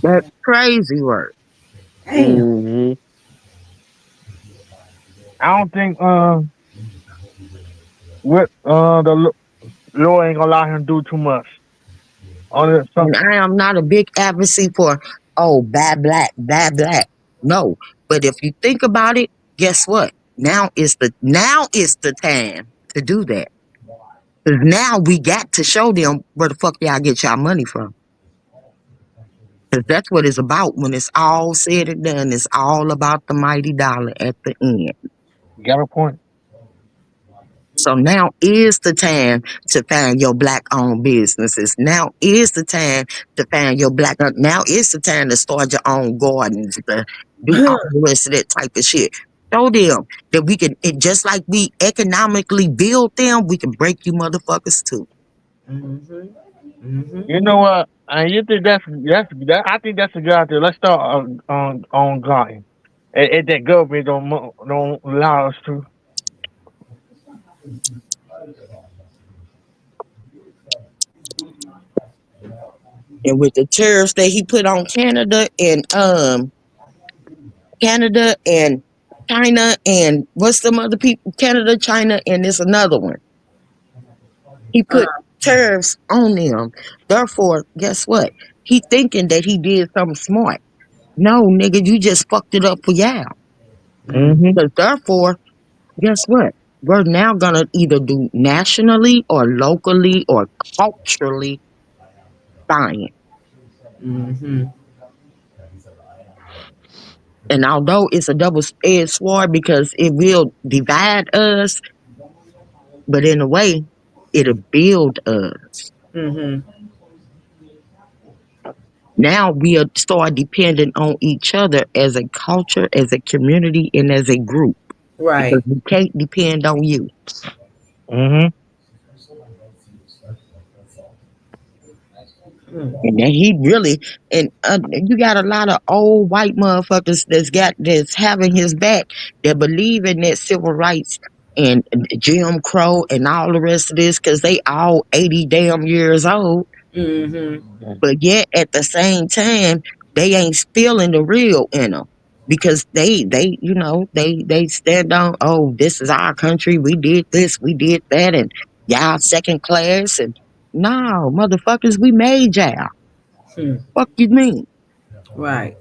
That's crazy work. Damn. Hmm. I don't think what law ain't gonna allow him to do too much. On some And I am not a big advocate for, oh, bad black, bad black. No. But if you think about it, guess what? Now is the time to do that. Because now we got to show them where the fuck y'all get y'all money from. Because that's what it's about. When it's all said and done, it's all about the mighty dollar at the end. you got a point. So now is the time to find your black owned businesses. Now is the time to find your now is the time to start your own gardens, to do all the rest of that type of shit. Show them that we can, just like we economically build them, we can break you motherfuckers too. Mm-hmm. Mm-hmm. You know what? And you think that? I think that's a good idea. Let's start on God. If that government don't allow us to. And with the tariffs that he put on Canada and China and what's some other people? Canada, China, and there's another one. He put tariffs on them. Therefore, guess what? He thinking that he did something smart. No, nigga, you just fucked it up for y'all. Mm-hmm. Mm-hmm. Because therefore, guess what? We're now gonna either do nationally or locally or culturally buying. Mm-hmm. And although it's a double-edged sword because it will divide us, but in a way, it'll build us. Mm-hmm. Now we are start depending on each other as a culture, as a community, and as a group because Right. we can't depend on you. Mm-hmm. Mm. And then he really, and you got a lot of old white motherfuckers that's having his back that believe in that civil rights and Jim Crow and all the rest of this because they all 80 damn years old. Mm-hmm. But yet at the same time, they ain't feeling the real in them because they stand on, oh, this is our country. We did this, we did that, and y'all second class. And no, motherfuckers, we made y'all. Hmm. Fuck you mean? Right.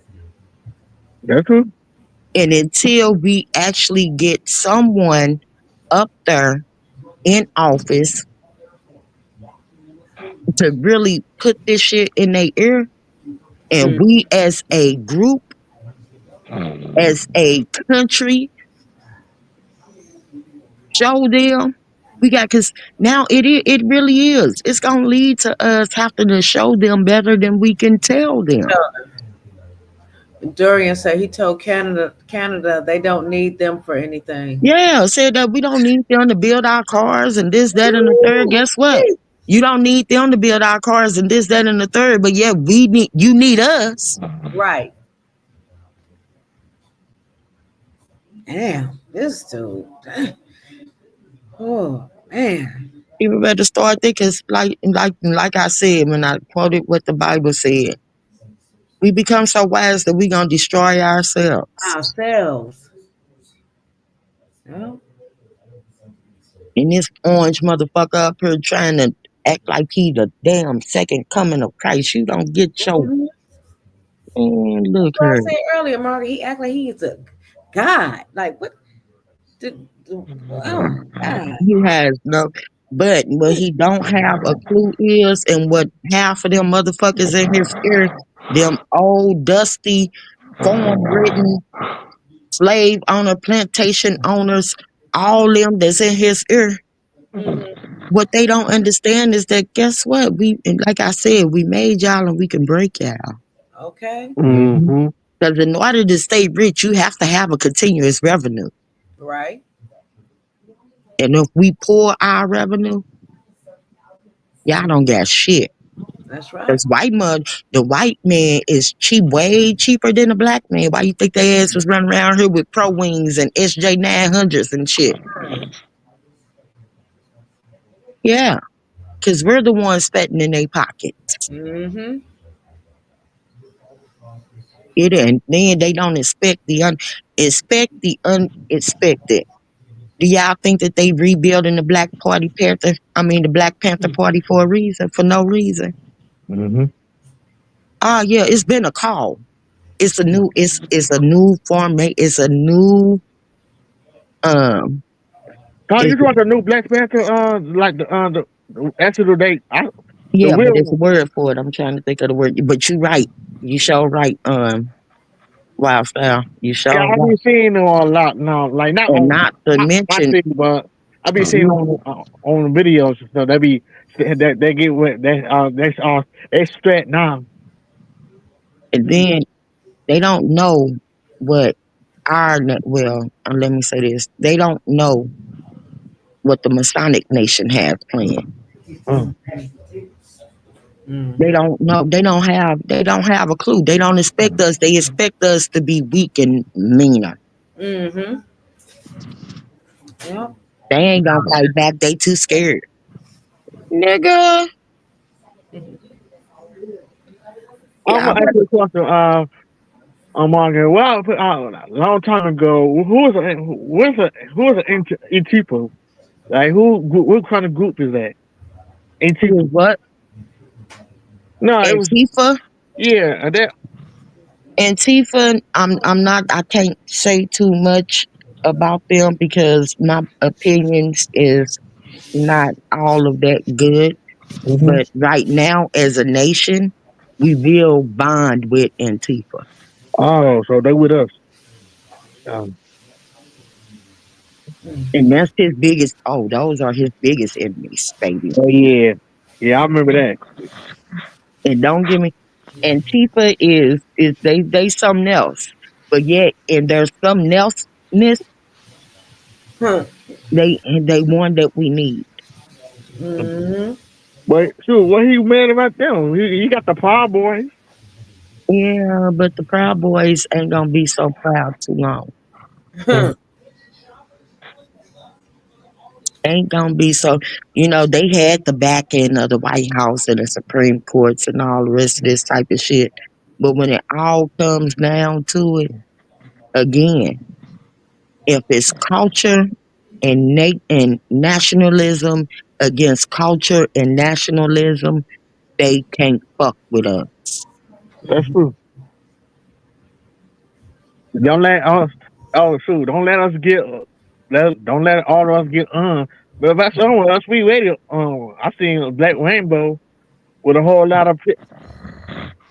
That's true. And until we actually get someone up there in office to really put this shit in their ear, and Mm. we as a group, as a country, show them we got because now it really is. It's gonna lead to us having to show them better than we can tell them. Durian said he told Canada they don't need them for anything. Yeah, said that we don't need them to build our cars and this, that, and the third. Ooh, Guess what? wait. You don't need them to build our cars and this, that, and the third. But yeah, you need us. Right. Damn, this dude. Oh man. People better start thinking, 'cause like I said when I quoted what the Bible said. We become so wise that we gonna destroy ourselves. Ourselves. Well, And this orange motherfucker up here trying to act like he the damn second coming of Christ. You don't get your mhm. man, look What I here. said earlier, Margaret, he act like he's a god. Like what? Oh my god. He has no, but what he don't have a clue is, and what half of them motherfuckers in his ear, them old dusty, farm ridden slave owner, plantation owners, all them that's in his ear. Hmm. What they don't understand is that guess what? And like I said, we made y'all and we can break y'all. Okay. Mm-hmm. Because in order to stay rich, you have to have a continuous revenue. Right. And if we pour our revenue, y'all don't got shit. That's right. Because the white man is cheap, way cheaper than the black man. Why you think their ass was running around here with Pro Wings and SJ 900s and shit? Yeah, because we're the ones fattening in their pocket. Mm-hmm. It and then they don't expect the unexpected. Do y'all think that they rebuilding the the Black Panther Party for a reason? For no reason. Mm-hmm. Oh yeah, it's been a call. It's a new format. It's a new um Oh, you it's want the new Black Panther? Like the actually the yeah, but it's a real. word for it. I'm trying to think of the word. But you right. You sure right, Wildfire. You Yeah, sure I've right. been seeing them a lot now. Like not And on not to not my mention city, but I've been seeing you on videos and stuff. They get what they straight now. and then they don't know what let me say this. They don't know what the Masonic Nation has planned. Mm. They Mm-hmm. don't know. They don't have a clue. They don't expect us. They expect us to be weak and meaner. Mm-hmm. Yep. They ain't gonna fight back. They too scared. Nigga. I'm Yeah, gonna ask you a question. Margaret. Well, a long time ago, who was an Antifa? Like what kind of group is that? Antifa. what? No, it was Antifa? yeah. That Antifa, I'm not I can't say too much about them because my opinions is not all of that good. hmm. But right now as a nation, we will bond with Antifa. Oh, so they with us. Um, And that's his biggest those are his biggest enemies, baby. oh yeah, yeah, I remember that. And don't give me. Antifa is they something else. But yet in their something elseness, Huh. they one that we need. Mm-hmm. But shoot, what he mad about them? He got the Proud Boys. Yeah, but the Proud Boys ain't gonna be so proud too long. Mm. Huh. Ain't gonna be so. They had the back end of the White House and the Supreme Courts and all the rest of this type of shit. But when it all comes down to it, again, if it's culture and nationalism against culture and nationalism, they can't fuck with us. That's true. Don't let us. Oh shoot! Don't let us get. Don't let all of us get. But if that's on us, we ready. I seen a black rainbow with a whole lot of.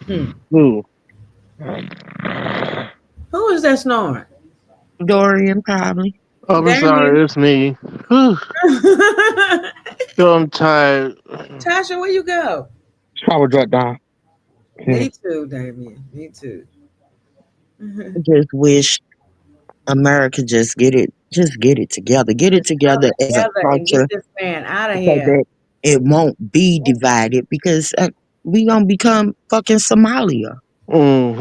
Hmm. Ooh, Who is that snoring? Dorian probably. Oh, I'm Damien. sorry, it's me. Whew. Yo, I'm tired. Tasha, where you go? power drop down. Yeah. Me too, Damien. Me too. Just wish America just get it together. Get it Just come together as a together and get culture this man out of so here. that it won't be divided because we gonna become fucking Somalia. Mm-hmm.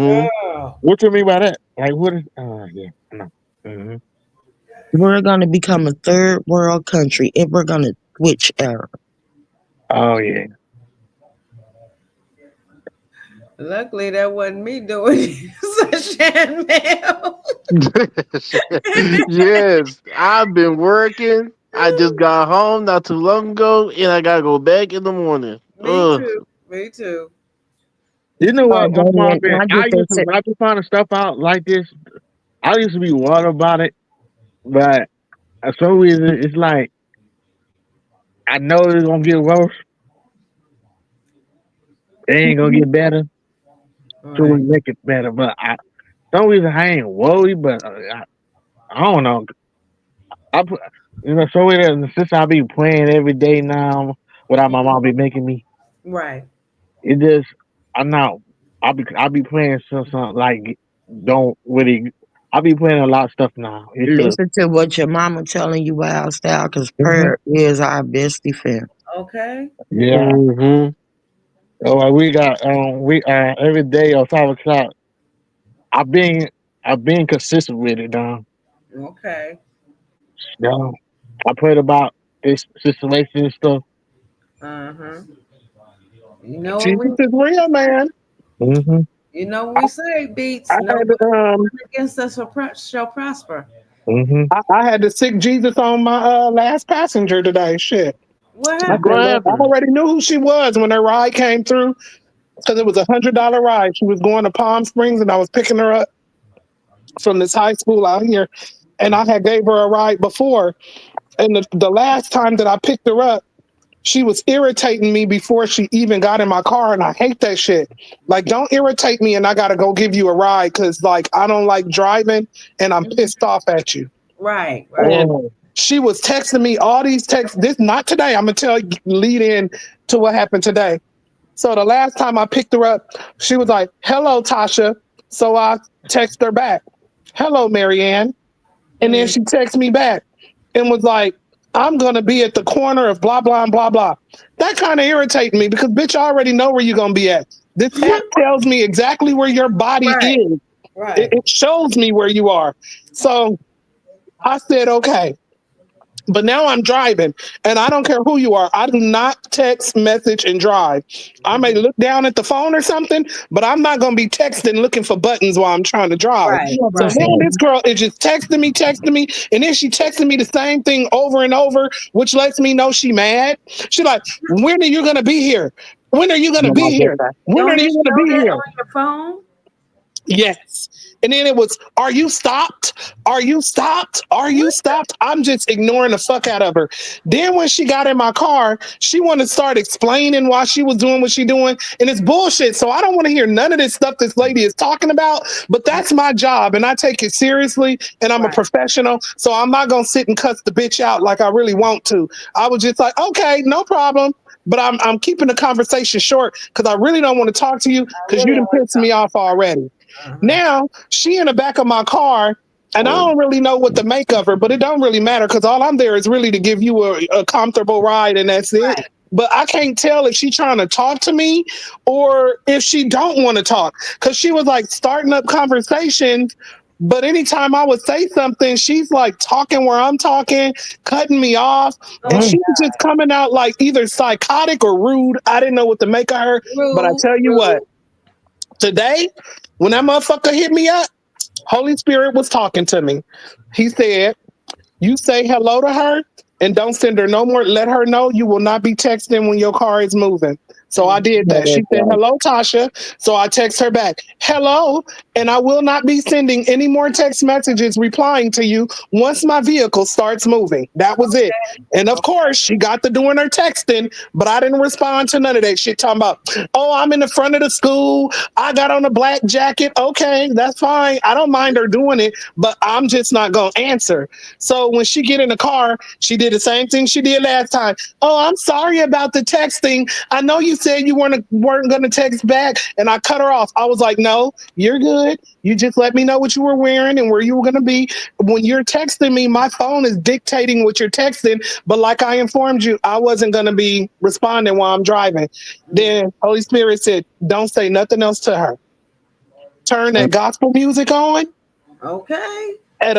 Girl. What you mean by that? Like what is? Yeah. No. Hmm. We're gonna become a third world country if we're gonna switch era. Oh yeah. Luckily, that wasn't me doing it. Shan Mail. Yes, I've been working. I just got home not too long ago, and I gotta go back in the morning. Me Ugh. too. Me too. You know Oh, what? I'm Damien, mopping. I get to say, When I be finding stuff out like this, I used to be worried about it, but for some reason it's like I know it's gonna get worse. It ain't gonna get better. All So we right. make it better. But some reason I ain't worried. But I don't know. I put, so since I be playing every day now, without my mom be making me, Right. it just I'm not. I be playing something like don't really. I be playing a lot of stuff now. It's listen to what your mama telling you wild style, because Mhm. prayer is our best defense. Okay. Yeah. Mm-hmm. We got we every day at 5 o'clock. I've been I've been consistent with it now. Okay. Yeah. I prayed about this situation and stuff. Uh huh. You know what Jesus we is real, man. Hmm. you know what we say, beats. I No had weapon against us shall prosper. Hmm. I had to sick Jesus on my last passenger today. Shit. What I said, happened? What look, I happened? already knew who she was when her ride came through because it was $100 ride. She was going to Palm Springs, and I was picking her up from this high school out here, and I had gave her a ride before. And the last time that I picked her up, she was irritating me before she even got in my car, and I hate that shit. Like, don't irritate me, and I gotta go give you a ride because, like, I don't like driving, and I'm Mhm. pissed off at you. Right. Right. And Oh, she was texting me all these texts. This not today. I'm gonna tell you, lead in to what happened today. So the last time I picked her up, she was like, "Hello, Tasha." So I text her back, "Hello, Marianne." And then Mm. she texted me back and was like, "I'm gonna be at the corner of blah blah and blah blah." That kind of irritated me because bitch, I already know where you're gonna be at. This app tells me exactly where your body Right. is. It, Right. it shows me where you are. So I said, okay. But now I'm driving and I don't care who you are. I do not text, message, and drive. I may look down at the phone or something, but I'm not going to be texting looking for buttons while I'm trying to drive. Right. You So now Right. understand? this girl is just texting me, and then she texting me the same thing over and over, which lets me know she mad. She like, when are you going to be here? When are you going to No, I be get here? that. When are Don't it you going to show be that here? on your phone? Yes. And then it was, are you stopped? Are you stopped? Are you stopped? I'm just ignoring the fuck out of her. Then when she got in my car, she wanted to start explaining why she was doing what she doing. And it's bullshit. So I don't want to hear none of this stuff this lady is talking about. But that's my job. And I take it seriously. And I'm a Right. professional. So I'm not gonna sit and cuss the bitch out like I really want to. I was just like, okay, no problem. But I'm keeping the conversation short because I really don't want to talk to you I because you really done want pissed me off already. to. Now she in the back of my car, and I don't really know what to make of her, but it don't really matter because all I'm there is really to give you a comfortable ride, and that's it. Right. But I can't tell if she trying to talk to me or if she don't want to talk because she was like starting up conversations. But anytime I would say something, she's like talking where I'm talking, cutting me off, Oh and my she was just coming out like either psychotic or rude. I didn't know what to make of her, God. but I Rude. tell you what, Rude. today when that motherfucker hit me up, Holy Spirit was talking to me. He said, you say hello to her and don't send her no more. Let her know you will not be texting when your car is moving. So I did No, that. She that's said, right. hello, Tasha. So I text her back, hello. And I will not be sending any more text messages replying to you once my vehicle starts moving. That was it. And of course, she got to doing her texting, but I didn't respond to none of that shit. Talking about, oh, I'm in the front of the school. I got on a black jacket. Okay, that's fine. I don't mind her doing it, but I'm just not going to answer. So when she get in the car, she did the same thing she did last time. Oh, I'm sorry about the texting. I know you said you weren't going to text back, and I cut her off. I was like, no, you're good. You just let me know what you were wearing and where you were going to be. When you're texting me, my phone is dictating what you're texting. But like I informed you, I wasn't going to be responding while I'm driving. Then Holy Spirit said, don't say nothing else to her. Turn that gospel music on Okay. at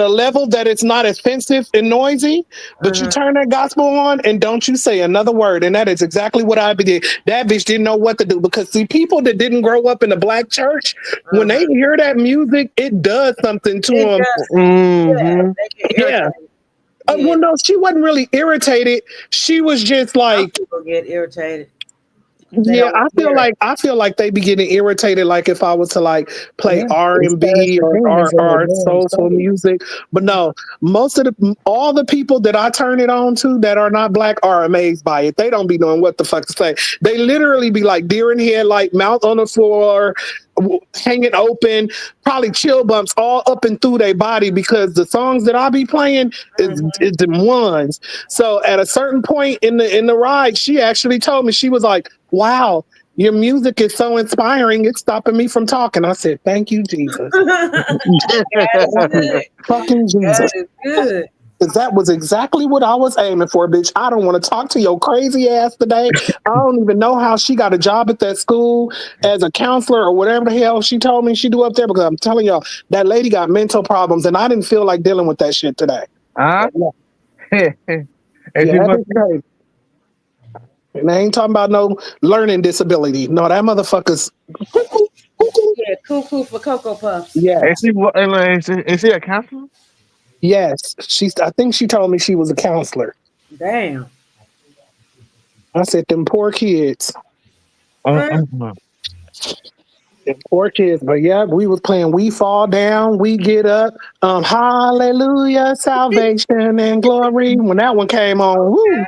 a level that it's not offensive and noisy, but you Uh-huh. turn that gospel on and don't you say another word. And that is exactly what I did. That bitch didn't know what to do because see, people that didn't grow up in a black church, when they Uh-huh. hear that music, it does something to It them. does. Yeah. Mm-hmm. They get Yeah. irritated. Yeah. Well, no, she wasn't really irritated. She was just Some like, people get irritated. They yeah, don't want to hear it. I feel like they be getting irritated. Like if I was to like play Yeah, R it's and B Pastor Demons in the or damn soulful service. music, but no, most of the all the people that I turn it on to that are not black are amazed by it. They don't be knowing what the fuck to say. They literally be like deer in headlight, mouth on the floor, hanging open, probably chill bumps all up and through their body because the songs that I be playing is them ones. So at a certain point in the ride, she actually told me she was like, "Wow, your music is so inspiring. It's stopping me from talking." I said, "Thank you, Jesus, God is good. fucking God Jesus." is good. Because that was exactly what I was aiming for, bitch. I don't want to talk to your crazy ass today. I don't even know how she got a job at that school as a counselor or whatever the hell she told me she do up there. Because I'm telling y'all, that lady got mental problems, and I didn't feel like dealing with that shit today. Huh? Yeah, And yeah, she that must bitch crazy. And I ain't talking about no learning disability. No, that motherfucker's cuckoo, cuckoo. Yeah, cuckoo for Cocoa Puffs. and Yes, she wa- and like, is she a counselor? yes. She's. I think she told me she was a counselor. Damn. I said, them poor kids. Mm-mm. Them poor kids. But yeah, we was playing We Fall Down, We Get Up. Hallelujah, salvation and glory. When that one came on, woo,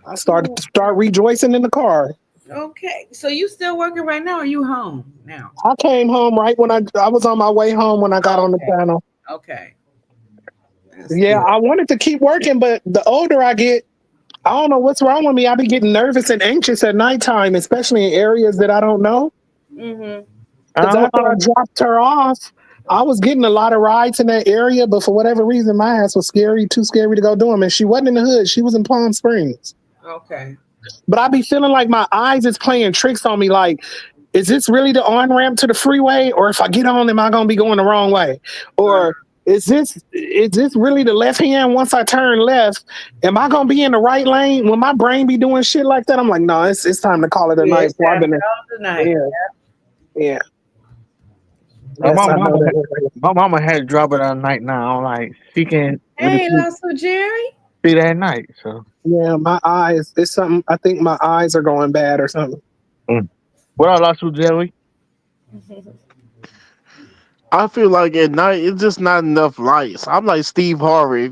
I started to start rejoicing in the car. Okay. So you still working right now or you home now? I came home right when I was on my way home when I got Oh, on the okay. channel. Okay. That's Yeah, good. I wanted to keep working, but the older I get, I don't know what's wrong with me. I be getting nervous and anxious at nighttime, especially in areas that I don't know. Mm-hmm. Because I'm, after I dropped her off, I was getting a lot of rides in that area, but for whatever reason, my ass was too scary to go do them. And she wasn't in the hood; she was in Palm Springs. Okay. But I be feeling like my eyes is playing tricks on me. Like, is this really the on ramp to the freeway, or if I get on, am I gonna be going the wrong way, Uh, or is this really the left hand once I turn left? Am I gonna be in the right lane when my brain be doing shit like that? I'm like, no, it's time to call it a yeah, night. it's Before I've time to been, call tonight. yeah, yeah, That's yes, I know that. my mama had to drop it at night now. Like she can really hey, Lasso Jerry. see that at night. So Yeah, my eyes. It's something. I think my eyes are going bad or something. what I lost with Jelly? I feel like at night it's just not enough lights. I'm like Steve Harvey.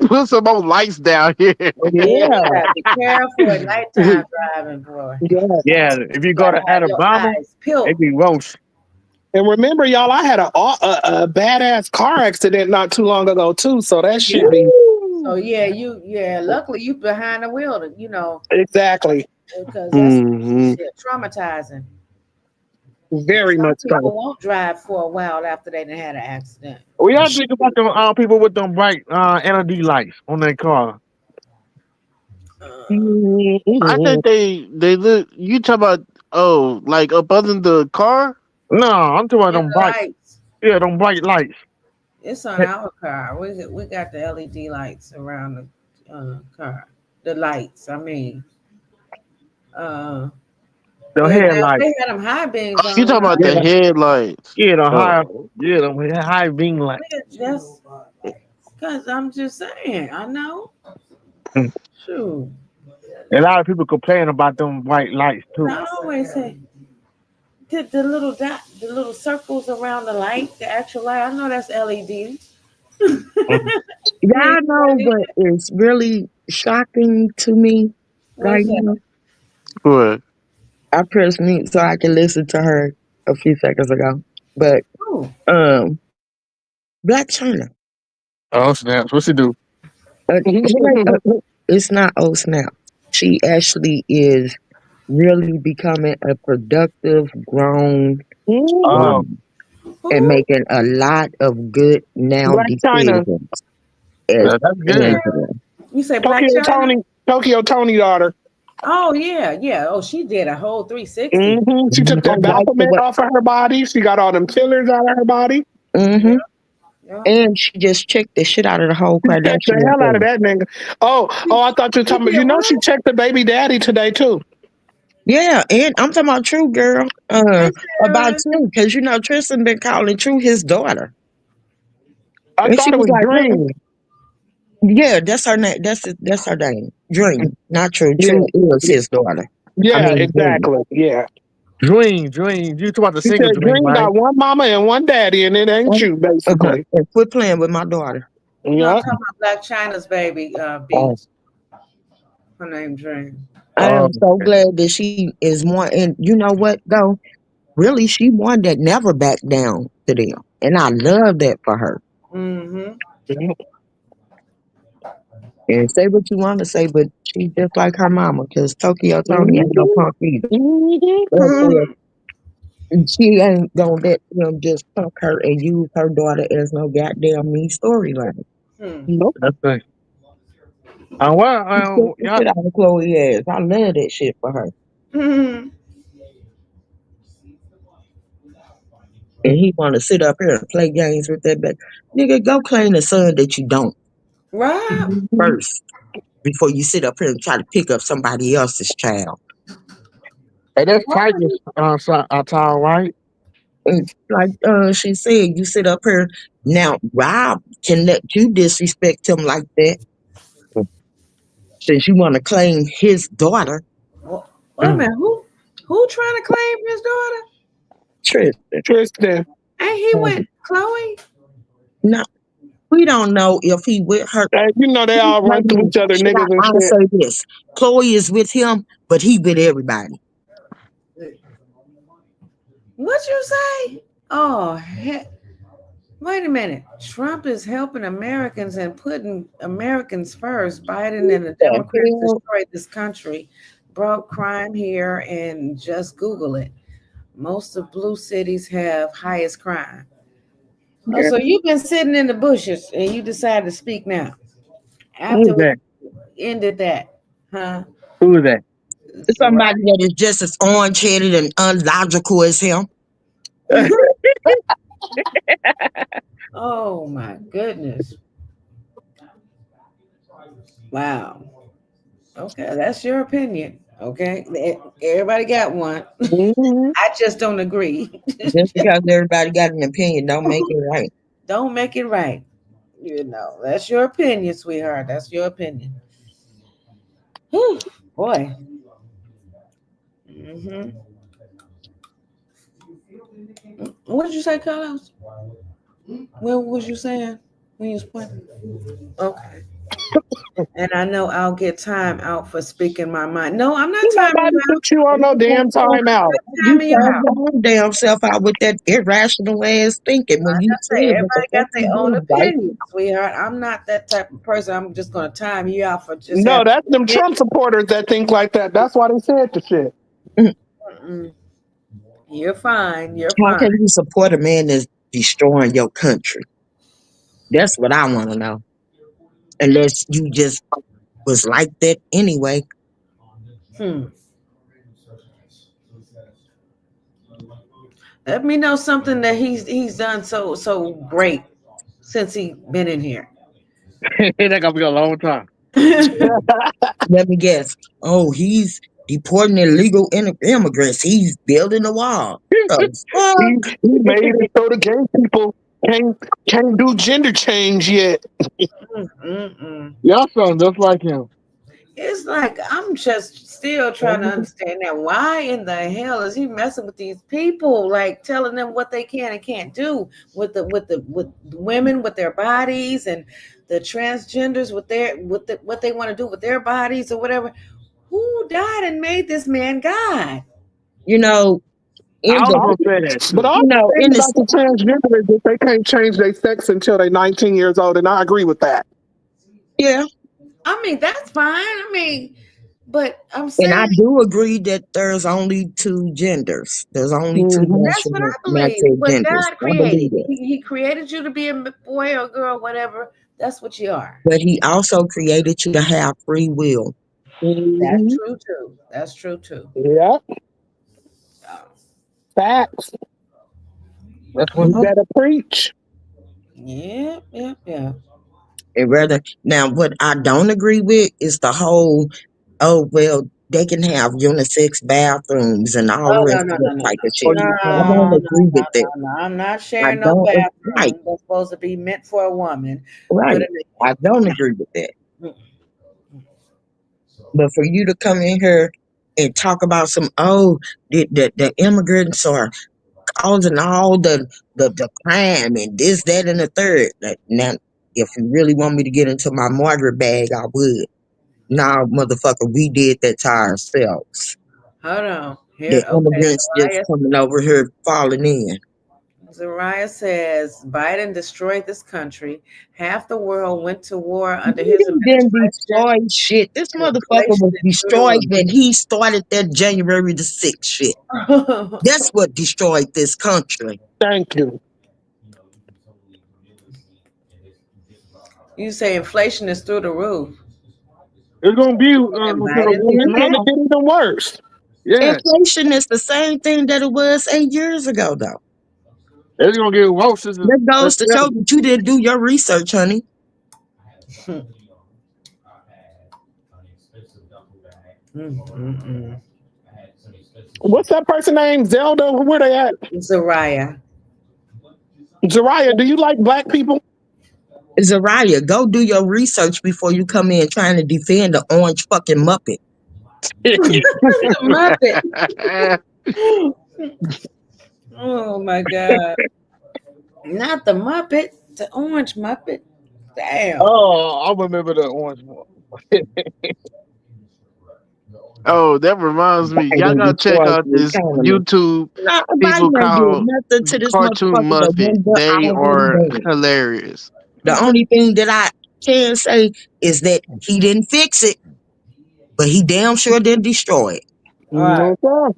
Put some more lights down here. Yeah, you Yeah, gotta be careful at nighttime driving, boy. yeah. Yeah, if you You go gotta to have your Alabama, eyes they peeled. be roast. And remember, y'all, I had a badass car accident not too long ago too. So that should Yeah. be So Woo! yeah, luckily you behind the wheel, exactly because that's Hmm. shit traumatizing. And very some much so. people won't drive for a while after they done had an accident. We gotta think about the people with them bright LED lights on their car. Uh, I think they look. You talk about like up under the car. No, I'm talking about in them the bright. lights. Yeah, them bright lights. It's on our car. We got the LED lights around the car. The lights. I mean, uh, The yeah. Now if headlights. they had them high beams You on, talking about the Yeah, headlights? yeah, the Oh, high, yeah, them high beam lights. that's because I'm just saying. I know. Mm. Shoot. A lot of people complain about them white lights too. I always say the little dot, the little circles around the light, the actual light. I know that's LED. Mm. Yeah, Y'all know what is really shocking to me right what's that? now? good. I pressed mute so I can listen to her a few seconds ago. But Oh, um, Black China. Oh snaps! What's he do? Wait, it's not oh snap. She actually is really becoming a productive grown Oh, woman and who? making a lot of good now Black China, decisions as that's good. Angela. You say Black Tokyo China? Tony, Tokyo Tony daughter. Oh yeah, yeah. Oh, she did a whole 360. She took I that like the Baphomet way. off of her body. She got all them fillers out of her body. Yeah, Hmm. yeah. And she just checked the shit out of the whole She checked the Kardashian hell out of thing. that nigga. Oh, I thought you were She talking about. did You know, she what? checked the baby daddy today too. Yeah, and I'm talking about True girl. Hey About Sarah. True, because Tristan been calling True his daughter, I and she thought it was was like, Dream. Yeah, that's her name. That's her name. Dream, not True. Yeah, True is his daughter. I yeah, mean, Dream. exactly. Yeah. Dream, dream. You talk about the She singer said Dream, Dream right? got one mama and one daddy, and it ain't you, basically. And quit playing with my daughter. No, I'm Yeah. talking about Black China's baby, Oh, Beats. Her name Dream. I oh, am so okay. glad that she is one. And you know what, though? Really, she one that never backed down to them. And I love that for her. Mm-hmm. And say what you want to say, but she just like her mama, because Tokyo Tony ain't no punk either. But she ain't gonna let them just punk her and use her daughter as no goddamn me storyline. Hmm. Nope. That's the. Well, She took the yeah. shit out of Chloe ass. I love that shit for her. Hmm. And he want to sit up here and play games with that baby. Nigga, go claim the son that you don't Right. first before you sit up here and try to pick up somebody else's child. Hey, that's Right. Tiger's towel, right? And like she said, you sit up here now. Rob can let you disrespect him like that since you want to claim his daughter, Well, wait a Mm. minute. Who trying to claim his daughter? Tristan. Tristan. And he went Chloe. Now we don't know if he with her. You know they all Wait run a through minute. each other, Should niggas and I shit. say this? Chloe is with him, but he with everybody. What you say? Oh, wait a minute. Trump is helping Americans and putting Americans first. Biden and the The Democrats hell? destroyed this country, brought crime here, and just Google it. Most of blue cities have highest crime. Oh, Girl, so you've been sitting in the bushes and you decided to speak now Who after is we that? ended that, huh? Who is that? somebody that is just as orange-headed and unlogical as him. Right. Oh my goodness. Wow. Okay, that's your opinion. Okay, everybody got one. Mhm. I just don't agree. Just because everybody got an opinion don't make it right. Don't make it right. That's your opinion, sweetheart. That's your opinion. Whew, boy. Hmm. What did you say, Carlos? What was you saying when you was pointing? Okay. And I know I'll get time out for speaking my mind. No, I'm not Ain't timing nobody you out. put you on no damn timeout. I'm not You timing you found out. your own damn self out with that irrational ass thinking when you I say said what the everybody got fuck their you own did, right? opinion, sweetheart. I'm not that type of person. I'm just gonna time you out for just No, having that's them an Trump supporters that think like that. That's why they said the shit. opinion. You're fine. You're How fine. can you support a man that's destroying your country? That's what I want to know. Unless you just was like that anyway. Hmm. Let me know something that he's done so great since he been in here. That gonna be a long time. Let me guess. Oh, he's deporting illegal immigrants. He's building a wall. The he fuck? he made it so the gay people can't can't do gender change yet. Mm-mm. Y'all sound just like him. It's like I'm just still trying to understand that. Why in the hell is he messing with these people? Like telling them what they can and can't do with women with their bodies and the transgenders with what they want to do with their bodies or whatever. Who died and made this man God? You know, I in was the gonna say that But too. all you I'm know, saying in the about the transgender is that they can't change their sex until they're 19 years old, and I agree with that. yeah, I mean, that's fine. I mean, but I'm and I saying do agree that there's only two genders. There's only two Hmm. that's what I believe. natural What genders. God I believe created. that. He created you to be a boy or girl, whatever. That's what you are. But he also created you to have free will. That's Hmm. true too. That's true too. Yeah, Oh, facts. That's what. You Mhm. better preach. yeah, yeah, yeah. And rather now, what I don't agree with is the whole, oh well, they can have unisex bathrooms and all the Oh rest no, no, of that no, no, type of no, Oh, shit. no, you I don't no, no, agree with that. no, no. I'm not I sharing no don't right, bathroom that's supposed to be meant for a woman with right. a I don't agree with that. man. But for you to come in here and talk about some, oh, the immigrants are causing all the crime and this, that, and the third. Now, if you really want me to get into my Margaret bag, I would. Nah, motherfucker, we did that to ourselves. Hold on. The Here, okay. immigrants just coming over here falling in. Zariah says Biden destroyed this country. Half the world went to war under his Biden didn't administration. destroy shit. This motherfucker Inflation was is through destroyed when he started that January the 6th shit. the roof. That's what destroyed this country. Thank you. You say inflation is through the roof. it's gonna be And for the Biden war did It's it. gonna Now, get even worse. Yeah, inflation is the same thing that it was 8 years ago, though. it's gonna get worse. That goes to show that you didn't do your research, honey. Mm-mm-mm. What's that person name? Zelda? Where they at? Zariah. Zariah, do you like black people? Zariah, go do your research before you come in trying to defend the orange fucking Muppet. Muppet. Oh my God. Not the Muppet, the orange Muppet. Damn. Oh, I remember the orange one. Oh, that reminds me. Y'all Biden gotta check destroyed out the this economy. YouTube No, people Biden ain't did called nothing to this Cartoon motherfucker that Muppet. wasn't They already are done. hilarious. The only thing that I can say is that he didn't fix it, but he damn sure did destroy it. All right. No,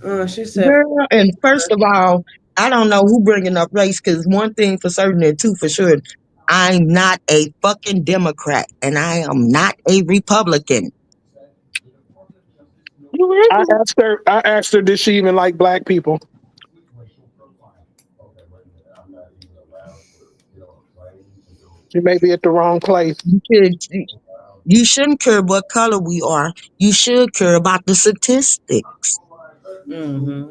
sir. She said, Girl, and first of all, I don't know who bringing up race because one thing for certain and two for sure, I'm not a fucking Democrat and I am not a Republican. I asked her, did she even like black people? She may be at the wrong place. You should, you shouldn't care what color we are. You should care about the statistics. mm-hmm.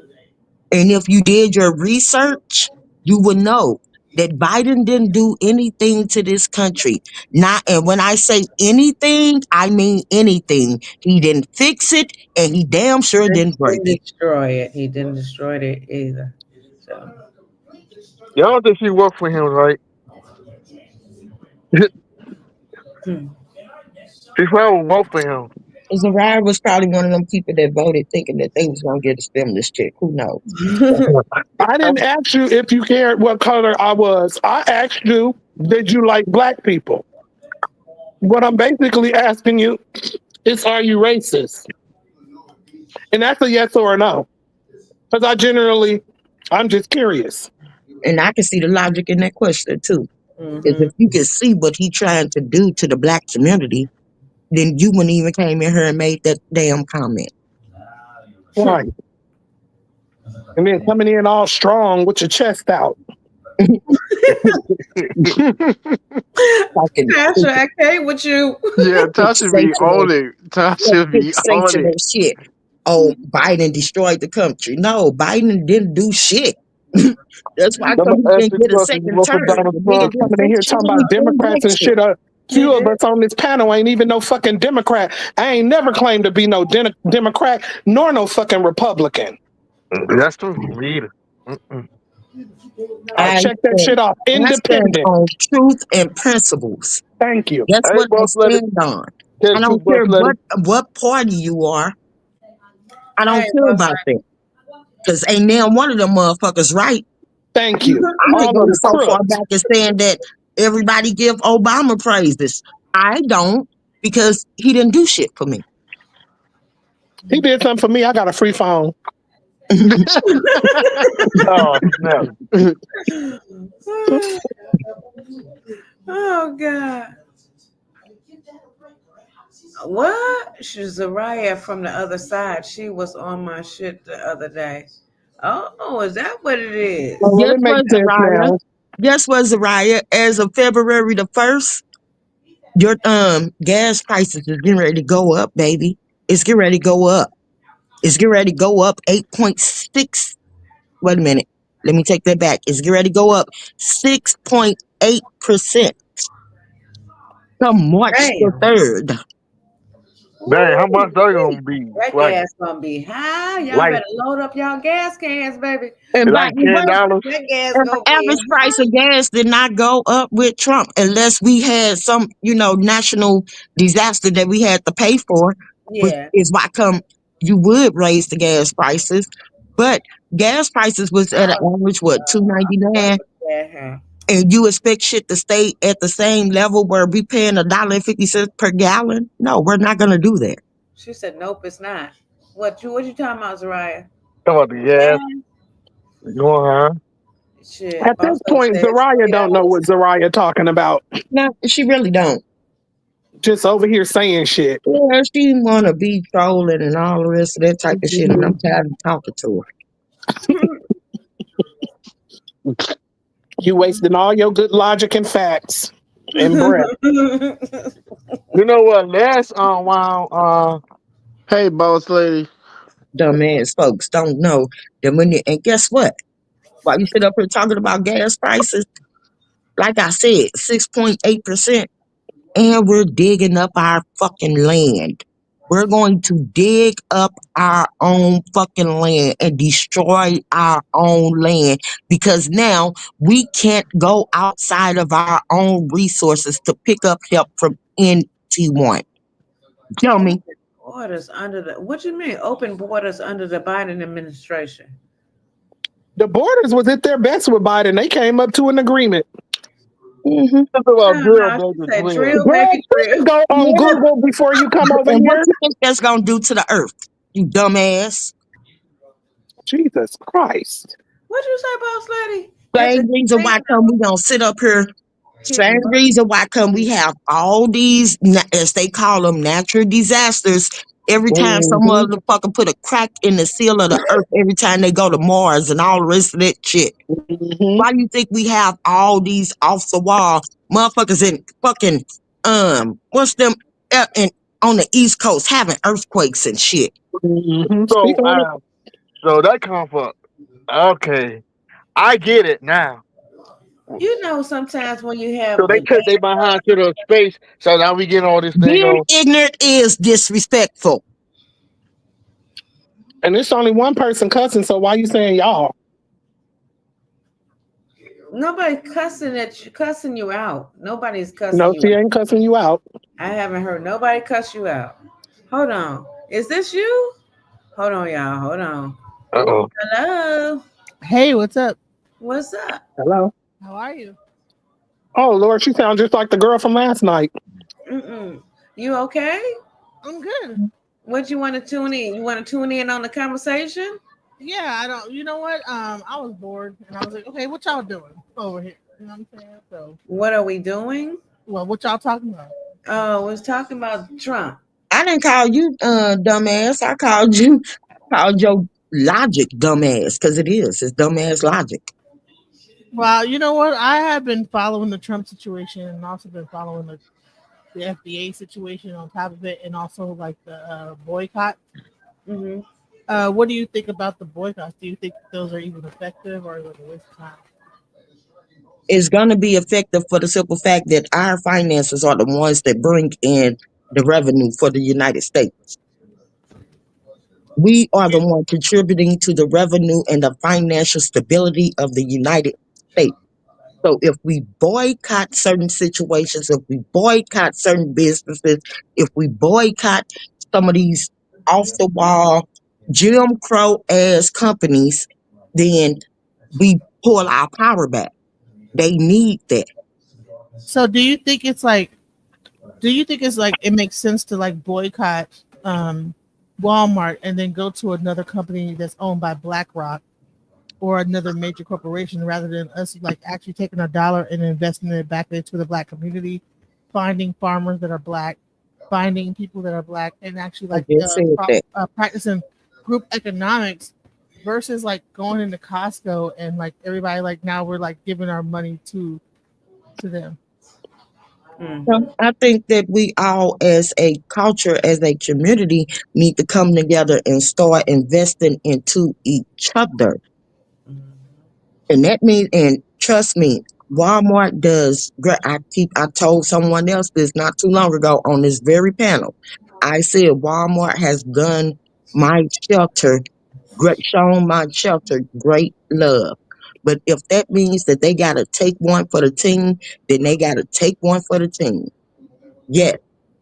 And if you did your research, you would know. that Biden didn't do anything to this country. Not, and when I say anything, I mean anything. He didn't fix it, and he damn sure didn't break Didn't it. destroy it. He didn't destroy it either. So, Y'all don't think she worked for him, right? hmm. She probably worked for him. Zariah was probably one of them people that voted thinking that they was gonna get a stimulus check. Who knows? I didn't ask you if you cared what color I was. I asked you, did you like black people? What I'm basically asking you is, are you racist? And that's a yes or a no. Because I'm just curious. And I can see the logic in that question too. Is Hmm. if you can see what he trying to do to the black community, then you wouldn't even came in here and made that damn comment. Right. And then coming in all strong with your chest out. Talking Pastor, I can't with you. Yeah, Tasha be sensational, on it. Tasha be on sensational it. shit. Oh, Biden destroyed the country. No, Biden didn't do shit. That's why I I'm come gonna he ask didn't this get a question. second What for term. Donald The nigga Trump didn't coming in fix here shit talking and he about came back Democrats and shit. shit? A few of us on this panel ain't even no fucking Democrat. I ain't never claimed to be no Democrat nor no fucking Republican. That's true. Me either. Mm-mm. I I check that stand, shit off. I stand Independent. on truth and principles. Thank you. That's Hey, what I boss lady. stand on. I Catch two, don't boss care lady. what party you are. I don't Hey, care boss about that. Because ain't now one of them motherfuckers right. Thank you. I could All go of the so far crooks. back as saying that everybody give Obama praises. I don't because he didn't do shit for me. He did something for me. I got a free phone. Oh, snap. lady. Oh God. What? She's Zariah from the other side. She was on my shit the other day. Oh, is that what it is? Oh, well, Guess it what, makes sense Zariah? now. Guess what, Zariah? As of February the 1st, your gas prices is getting ready to go up, baby. It's getting ready to go up. It's getting ready to go up 8.6. Wait a minute. Let me take that back. It's getting ready to go up 6.8% come March the Damn. 3rd. Dang, how much they Woo-wee. gonna be? That gas gonna be high. Y'all Like, better load up y'all gas cans, baby. And by like the way, $10? That gas and the gonna be average price high. of gas did not go up with Trump unless we had some, national disaster that we had to pay for, which Yeah. is why come you would raise the gas prices. But gas prices was at an average, what, 2.99, Yeah. and you expect shit to stay at the same level where we paying $1.50 per gallon? No, we're not gonna do that. She said, "Nope, it's not." What you talking about, Zariah? Come on, the gas. Yeah. Going on. Shit. At this Boss lady point, said it's Zariah don't know $3. what Zariah talking about. No, she really don't. Just over here saying shit. Yeah, she wanna be trolling and all the rest of that type of shit, and I'm tired of talking to her. You wasting all your good logic and facts and breath. You know what? Last while Hey, boss lady. Dumbass folks don't know that and guess what? While you sit up here talking about gas prices, like I said, 6.8%, and we're digging up our fucking land. We're going to dig up our own fucking land and destroy our own land because now we can't go outside of our own resources to pick up help from NT1. Tell me. Borders under the what you mean? Open borders under the Biden administration. The borders was at their best with Biden. They came up to an agreement. Mm-hmm. talk about No, drill, no, she baby, said drill. drill, Girl, baby, please drill. go on Yeah. Google before you come over And what here. you think that's gonna do to the earth? You dumbass. Jesus Christ. What'd you say, boss lady? If Same it's reason why come we don't sit up here. Same hitting what? reason why come we have all these, as they call them, natural disasters. Every time some Hmm. motherfucker put a crack in the seal of the earth, every time they go to Mars and all the rest of that shit. Hmm. Why do you think we have all these off the wall motherfuckers in fucking what's them and on the East Coast having earthquakes and shit? Hmm. Speak So on it. so that come from okay. I get it now. You know, sometimes when you So have they the took they behind to the space. So now we get all this thing Being on. ignorant is disrespectful. And it's only one person cussing, so why you saying y'all? nobody cussing you out. Nobody's cussing No, you she out. ain't cussing you out. I haven't heard nobody cuss you out. Hold on. Is this you? Hold on, y'all. Hold on. Uh-oh. Hello. Hey, what's up? What's up? Hello. How are you? Oh Lord, she sounds just like the girl from last night. Mm-mm. You okay? I'm good. What you want to tune in? You want to tune in on the conversation? Yeah, I don't. You know what? I was bored, and I was like, okay, what y'all doing over here? You know what I'm saying? So, What are we doing? well, what y'all talking about? Oh, we're talking about Trump. I didn't call you dumbass. I called you called your logic dumbass because it is. It's dumbass logic. Well, you know what? I have been following the Trump situation, and also been following the FBA situation on top of it, and also like the boycott. Hmm. What do you think about the boycotts? Do you think those are even effective, or is it a waste of time? It's going to be effective for the simple fact that our finances are the ones that bring in the revenue for the United States. We are the one contributing to the revenue and the financial stability of the United States. So if we boycott certain situations, if we boycott certain businesses, if we boycott some of these off the wall, Jim Crow ass companies, then we pull our power back. They need that. So, do you think it's like it makes sense to like boycott Walmart and then go to another company that's owned by BlackRock or another major corporation rather than us like actually taking a dollar and investing it back into the black community, finding farmers that are black, finding people that are black, and actually I like just said that. practicing group economics versus like going into Costco and like everybody like now we're like giving our money to them. So Hmm. I think that we all, as a culture, as a community, need to come together and start investing into each other. And that means, and trust me, Walmart does great. I told someone else this not too long ago on this very panel. I said Walmart has done my shelter, shown my shelter great love. But if that means that they got to take one for the team, then they got to take one for the team. Yes,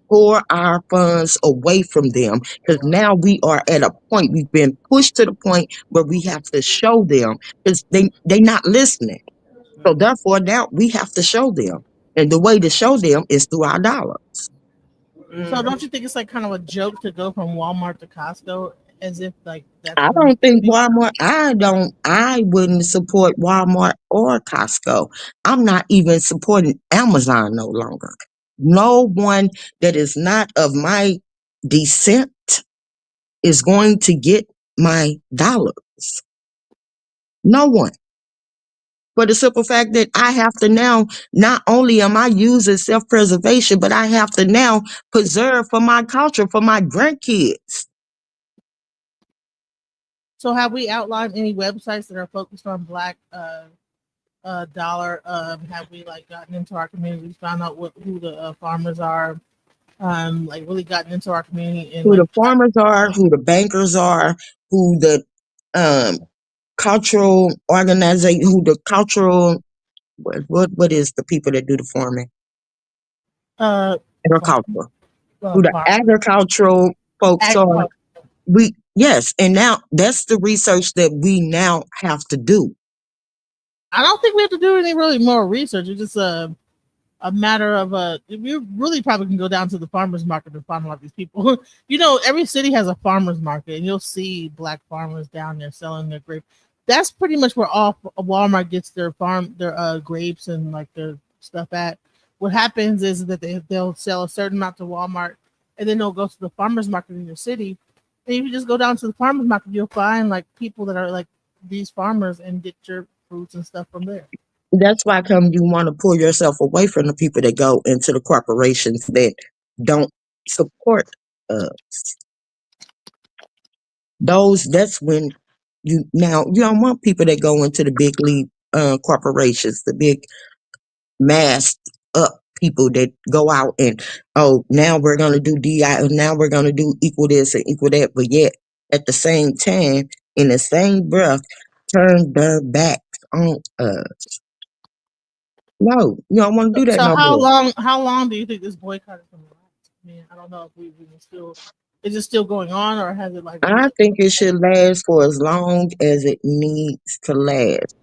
pour our funds away from them because now we are at a point, we've been pushed to the point where we have to show them because they not listening. So therefore now we have to show them. And the way to show them is through our dollar. So Hmm. don't you think it's like kind of a joke to go from Walmart to Costco as if like that's I going to don't think make Walmart, I wouldn't support Walmart or Costco. I'm not even supporting Amazon no longer. No one that is not of my descent is going to get my dollars. No one. For the simple fact that I have to now, not only am I using self preservation, but I have to now preserve for my culture, for my grandkids. So have we outlined any websites that are focused on black dollar? Have we like gotten into our communities, found out who the farmers are, like really gotten into our community and Who like the farmers are, who the bankers are, who the um, cultural organization, who the cultural, what is the people that do the farming? uh farm, Agriculture. Who the farm agricultural folks are. agriculture. Yes, and now that's the research that we now have to do. I don't think we have to do any really more research. It's just a matter of we really probably can go down to the farmers market and find a lot of these people. You know, every city has a farmers market, and you'll see black farmers down there selling their grapes. That's pretty much where all Walmart gets their grapes and like their stuff at. What happens is that they'll sell a certain amount to Walmart, and then they'll go to the farmers market in your city. And if you just go down to the farmers market, you'll find like people that are like these farmers and get your fruits and stuff from there. That's why come you want to pull yourself away from the people that go into the corporations that don't support us. That's when you don't want people that go into the big league corporations, the big masked up people that go out and, oh, now we're going to do DI, now we're going to do equal this and equal that, but yet at the same time, in the same breath, turn their backs on us. No, you don't want to do that So no more. how long do you think this boycott is going to last? I mean, I don't know if we can still, is it still going on, or has it like I really? think it should last for as long as it needs to last,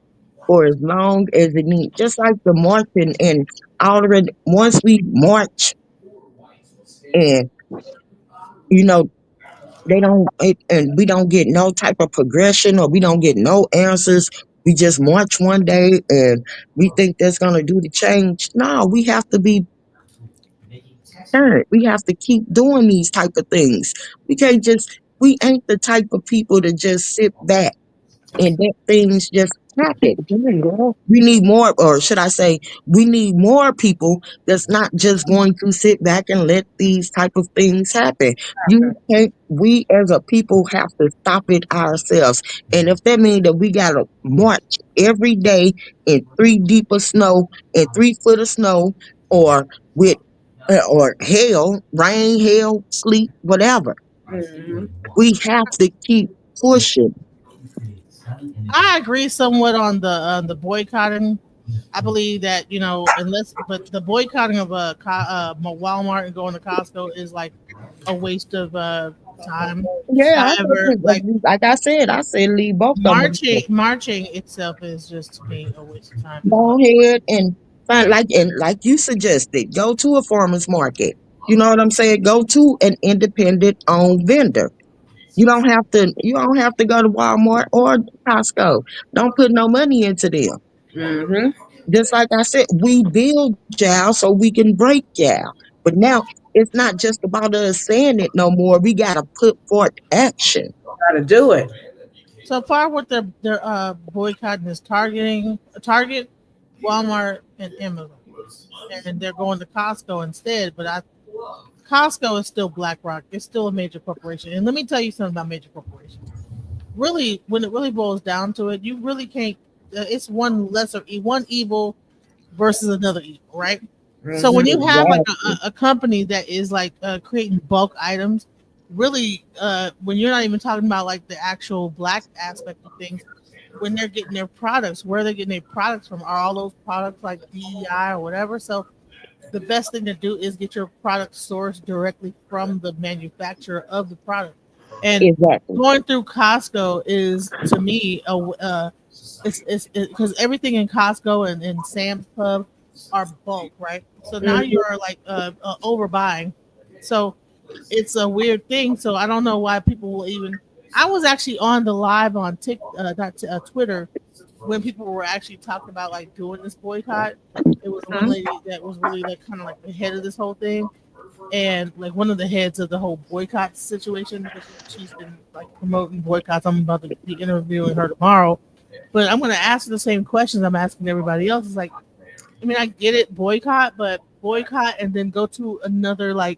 for as long as it needs. Just like the marching, and already once we march and you know and we don't get no type of progression, or we don't get no answers. We just march one day and we think that's gonna do the change. No, we have to be parent. We have to keep doing these type of things. We can't just, we ain't the type of people to just sit back and let things just happen. We need more, or should I say, we need more people that's not just going to sit back and let these type of things happen. You can't, we as a people have to stop it ourselves. And if that means that we gotta march every day in 3 deep of snow and 3 foot of snow, or with or hail, rain, hail, sleet, whatever, Mm-hmm. we have to keep pushing. I agree somewhat on the boycotting. I believe that, unless, but the boycotting of Walmart and going to Costco is like a waste of time. Yeah, I However, think, like like I said, leave both of them. marching itself is just to me a waste of time as well. Go ahead and find, like you suggested, go to a farmer's market. You know what I'm saying? Go to an independent owned vendor. You don't have to go to Walmart or Costco. Don't put no money into them. Mm-hmm. Just like I said, we build y'all so we can break y'all. But now it's not just about us saying it no more. We gotta put forth action. Gotta do it. So far, what they're boycotting is Target, Walmart, and Amazon, and they're going to Costco instead. But Costco is still BlackRock. It's still a major corporation. And let me tell you something about major corporations. Really, when it really boils down to it, you really can't. It's one evil versus another evil, right? So when you Mm-hmm. have like Exactly. a company that is like creating bulk items, really, when you're not even talking about like the actual black aspect of things, when they're getting their products, where they're getting their products from, are all those products like DEI or whatever? So the best thing to do is get your product sourced directly from the manufacturer of the product. And Exactly. going through Costco is to me it's because everything in Costco and Sam's Club are bulk, right? So now Mm-hmm. you're like overbuying. So it's a weird thing. So I don't know why people will even. I was actually on the live on Twitter when people were actually talking about like doing this boycott. It was one lady that was really like kind of like the head of this whole thing, and like one of the heads of the whole boycott situation because she's been like promoting boycotts. I'm about to be interviewing her tomorrow, but I'm going to ask her the same questions I'm asking everybody else. It's like, I mean, I get it, boycott, but boycott and then go to another like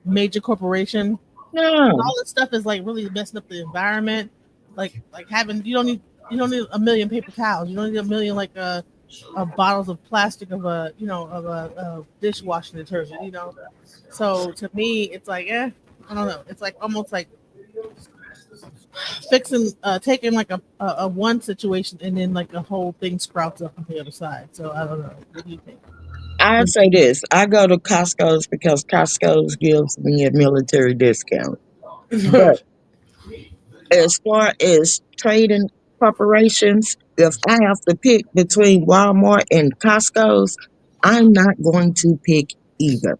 major corporation. No, All this stuff is like really messing up the environment. Like having you don't need a million paper towels. You don't need a million like bottles of plastic of a dishwashing detergent. So to me, it's like I don't know. It's like almost like fixing taking like a one situation and then like a whole thing sprouts up on the other side. So I don't know. What do you think? I say this. I go to Costco's because Costco's gives me a military discount. But as far as trading corporations, if I have to pick between Walmart and Costco's, I'm not going to pick either.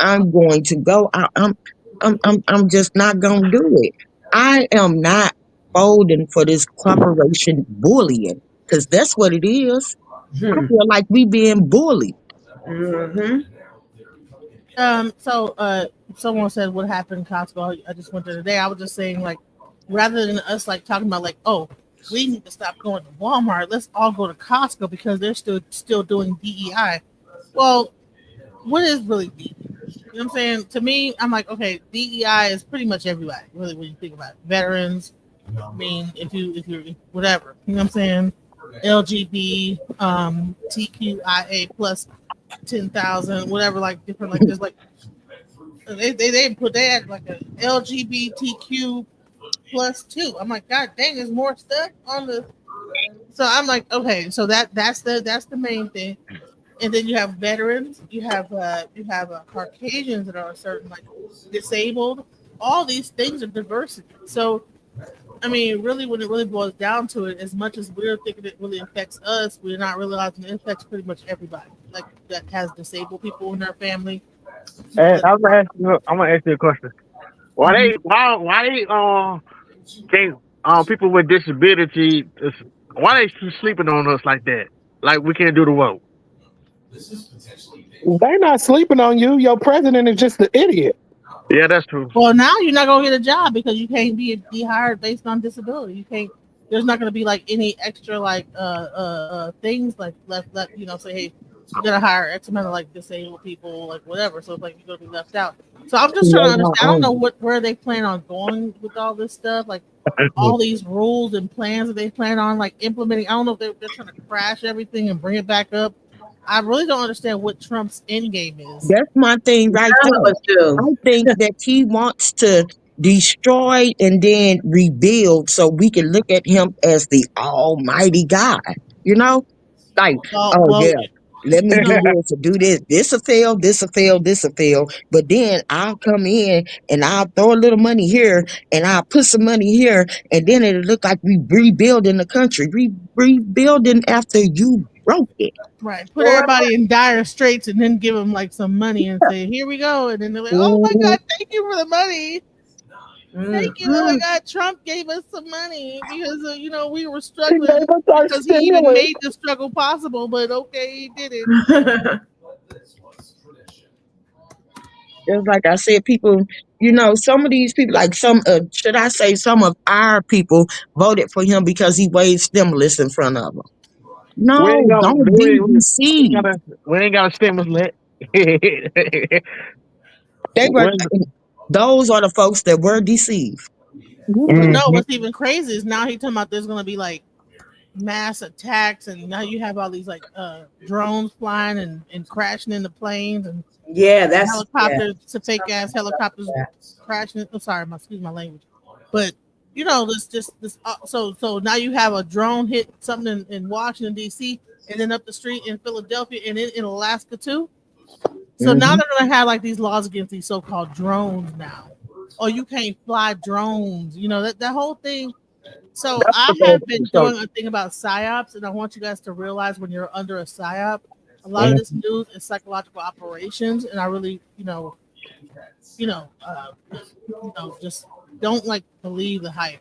I'm going to go out. I'm just not going to do it. I am not folding for this corporation bullying, because that's what it is. I Mm-hmm. feel like we being bullied. Mm-hmm. So someone said what happened in Costco. I just went there today. I was just saying like rather than us like talking about like, oh, we need to stop going to Walmart, let's all go to Costco because they're still doing DEI. Well, what is really DEI? You know what I'm saying? To me, I'm like, okay, DEI is pretty much everybody, really, when you think about it. Veterans, I mean, if you're whatever, you know what I'm saying? LGB, TQIA plus 10,000, whatever, like different, like there's like they had like a LGBTQ plus two. I'm like, God dang, there's more stuff on the. So I'm like, okay, so that's the main thing, and then you have veterans, you have Caucasians that are certain like disabled. All these things are diversity. So I mean, really, when it really boils down to it, as much as we're thinking it really affects us, we're not realizing it affects pretty much everybody. Like that has disabled people in their family, people And that. I'm gonna ask you a question. Why Mhm. they why they can't people with disability why they sleeping on us like that? Like we can't do the vote. They're not sleeping on you. Your president is just an idiot. Yeah, that's true. Well, now you're not gonna get a job because you can't be hired based on disability. You can't. There's not gonna be like any extra like things like left say hey we're gonna hire X amount of like disabled people like whatever. So it's like you're gonna be left out. So I'm just trying to understand. I don't know where they plan on going with all this stuff like all these rules and plans that they plan on like implementing. I don't know if they're trying to crash everything and bring it back up. I really don't understand what Trump's end game is. That's my thing right None of there. us do. I think that he wants to destroy and then rebuild so we can look at him as the almighty God. You know? Like, oh Well, yeah, let me do no, this or do this. This'll fail, this'll fail, this'll fail. But then I'll come in and I'll throw a little money here and I'll put some money here, and then it'll look like we rebuilding the country. Rebuilding after you broke it. right. Put everybody in dire straits and then give them like some money and say, "Here we go." And then they're like, "Oh my Mhm. God, thank you for the money. Thank you. Oh my Mhm. God, Trump gave us some money because we were He gave struggling us our because he even stimulus. made the struggle possible. But okay, he did it." Just like I said, people, some of these people, like should I say, some of our people voted for him because he waved stimulus in front of them. We ain't No, got don't be deceived. we ain't got a stimulus lit. They were, when, those are the folks that were deceived. But no, Mhm. what's even crazy is now he's talking about there's going to be like mass attacks, and now you have all these like drones flying and crashing into planes and Yeah, that's yeah. helicopters, to fake ass helicopters crashing. I'm sorry, excuse my language, but this. So now you have a drone hit something in Washington D.C. and then up the street in Philadelphia and in Alaska too. So now Hmm. they're gonna have like these laws against these so-called drones now. Oh, you can't fly drones. That whole thing. So That's I the thing. have been So, doing a thing about psyops, and I want you guys to realize when you're under a psyop, a lot of mhm. this news is psychological operations, and I really, just don't like believe the hype.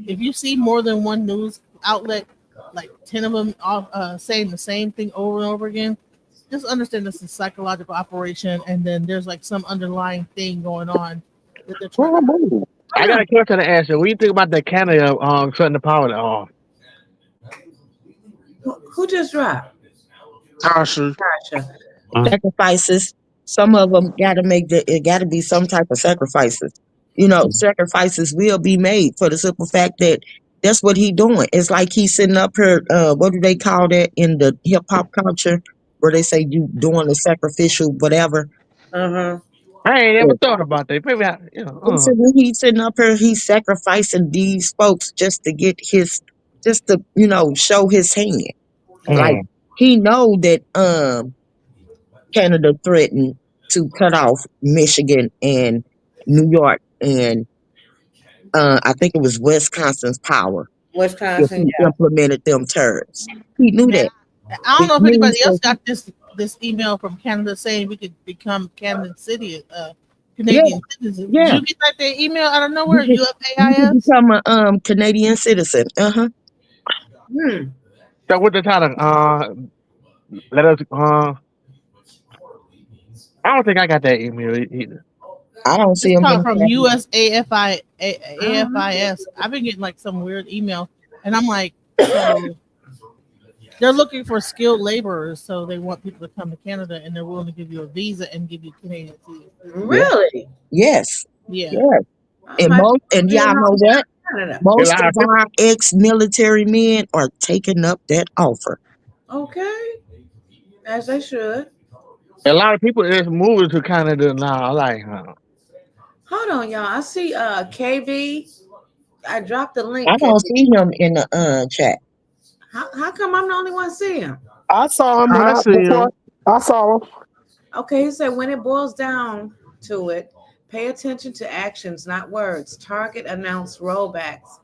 If you see more than one news outlet, like 10 of them all saying the same thing over and over again, just understand this is psychological operation, and then there's like some underlying thing going on that they're trying to. I got a question to ask you. What do you think about the Canada shutting the power off? Who just dropped? Tasha. Tasha. Sacrifices. Some of them got to it got to be some type of sacrifices. Sacrifices will be made for the simple fact that that's what he doing. It's like he's sitting up here. What do they call that in the hip hop culture, where they say you doing the sacrificial whatever? Uh-huh. I ain't ever thought about that. Maybe When he's sitting up here, he's sacrificing these folks just to get just to show his hand. Like mm. he know that Canada threatened to cut off Michigan and New York and I think it was Wisconsin's power if Wisconsin, he implemented them tariffs. He knew Now, that, I don't which know if means anybody that else got this email from Canada saying we could become Canadian city, yeah, Canadian citizens. Did yeah, you get like that email out of you nowhere? could you could UFAIS? become a Canadian citizen. Uh-huh. yeah. Hmm. So what they trying to let us I don't think I got that email either. I don't see It's him called in from there. Uh-huh. USAFIS. I've been getting like some weird email, and I'm like, so they're looking for skilled laborers, so they want people to come to Canada, and they're willing to give you a visa and give you Canadian citizenship. Yeah. Really? Yes. Yeah. Yes. I And might most, and be y'all on know what? Canada. A Most lot of of people, our ex-military men are taking up that offer. Okay, as they should. a lot of people is moving to Canada now. Like, Hold on, y'all. I see KB. I dropped the I link, don't KB. see him in the chat. How come I'm the only one seeing him? I saw him when I I see before him. I saw him. Okay, he said when it boils down to it, pay attention to actions, not words. Target announced rollbacks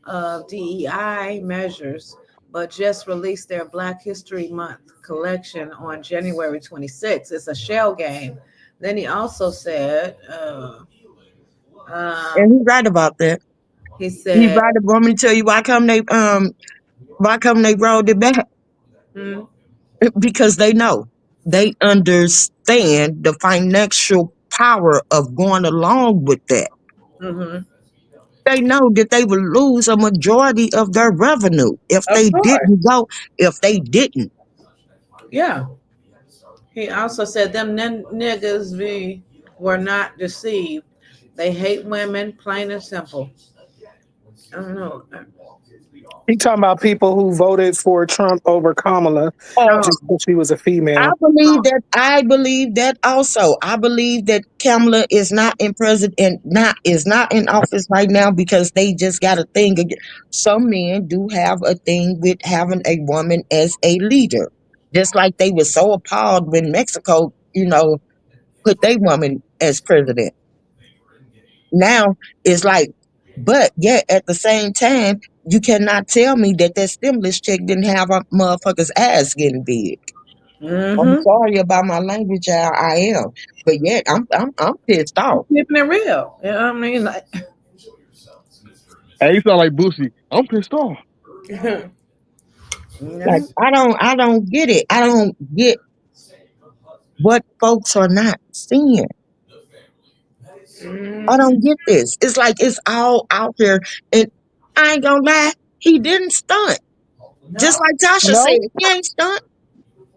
of DEI measures, but just released their Black History Month collection on January 26th. It's a shell game. Then he also said, And um, he's right about that. he He's said, right. Want me to tell you why come they rolled it back? hmm, Because they know. They understand the financial power of going along with that. mm-hmm. They know that they would lose a majority of their revenue Of course, if they didn't. yeah. He also said them niggas were not deceived. They hate women, plain and simple. I don't know. He talking about people who voted for Trump over Kamala Oh, Oh, just because she was a I female. believe that. I believe that also. I believe that Kamala is not in president, not is not in office right now because they just got a thing. Some men do have a thing with having a woman as a leader, just like they were so appalled when Mexico, put their woman as president. Now it's like, but yet at the same time, you cannot tell me that that stimulus check didn't have a motherfucker's ass getting big. I'm mm-hmm. sorry about my language, I am, but yet I'm pissed off. Keeping it real. You know what I mean? Like, hey, you sound like Boosie. I'm pissed off. Like yeah. I don't get it. I don't get what folks are not seeing. I Mm-hmm. don't get this. It's like it's all out there, and I ain't gonna lie, he didn't stunt. Just No. like Tasha said, No, he ain't stunt.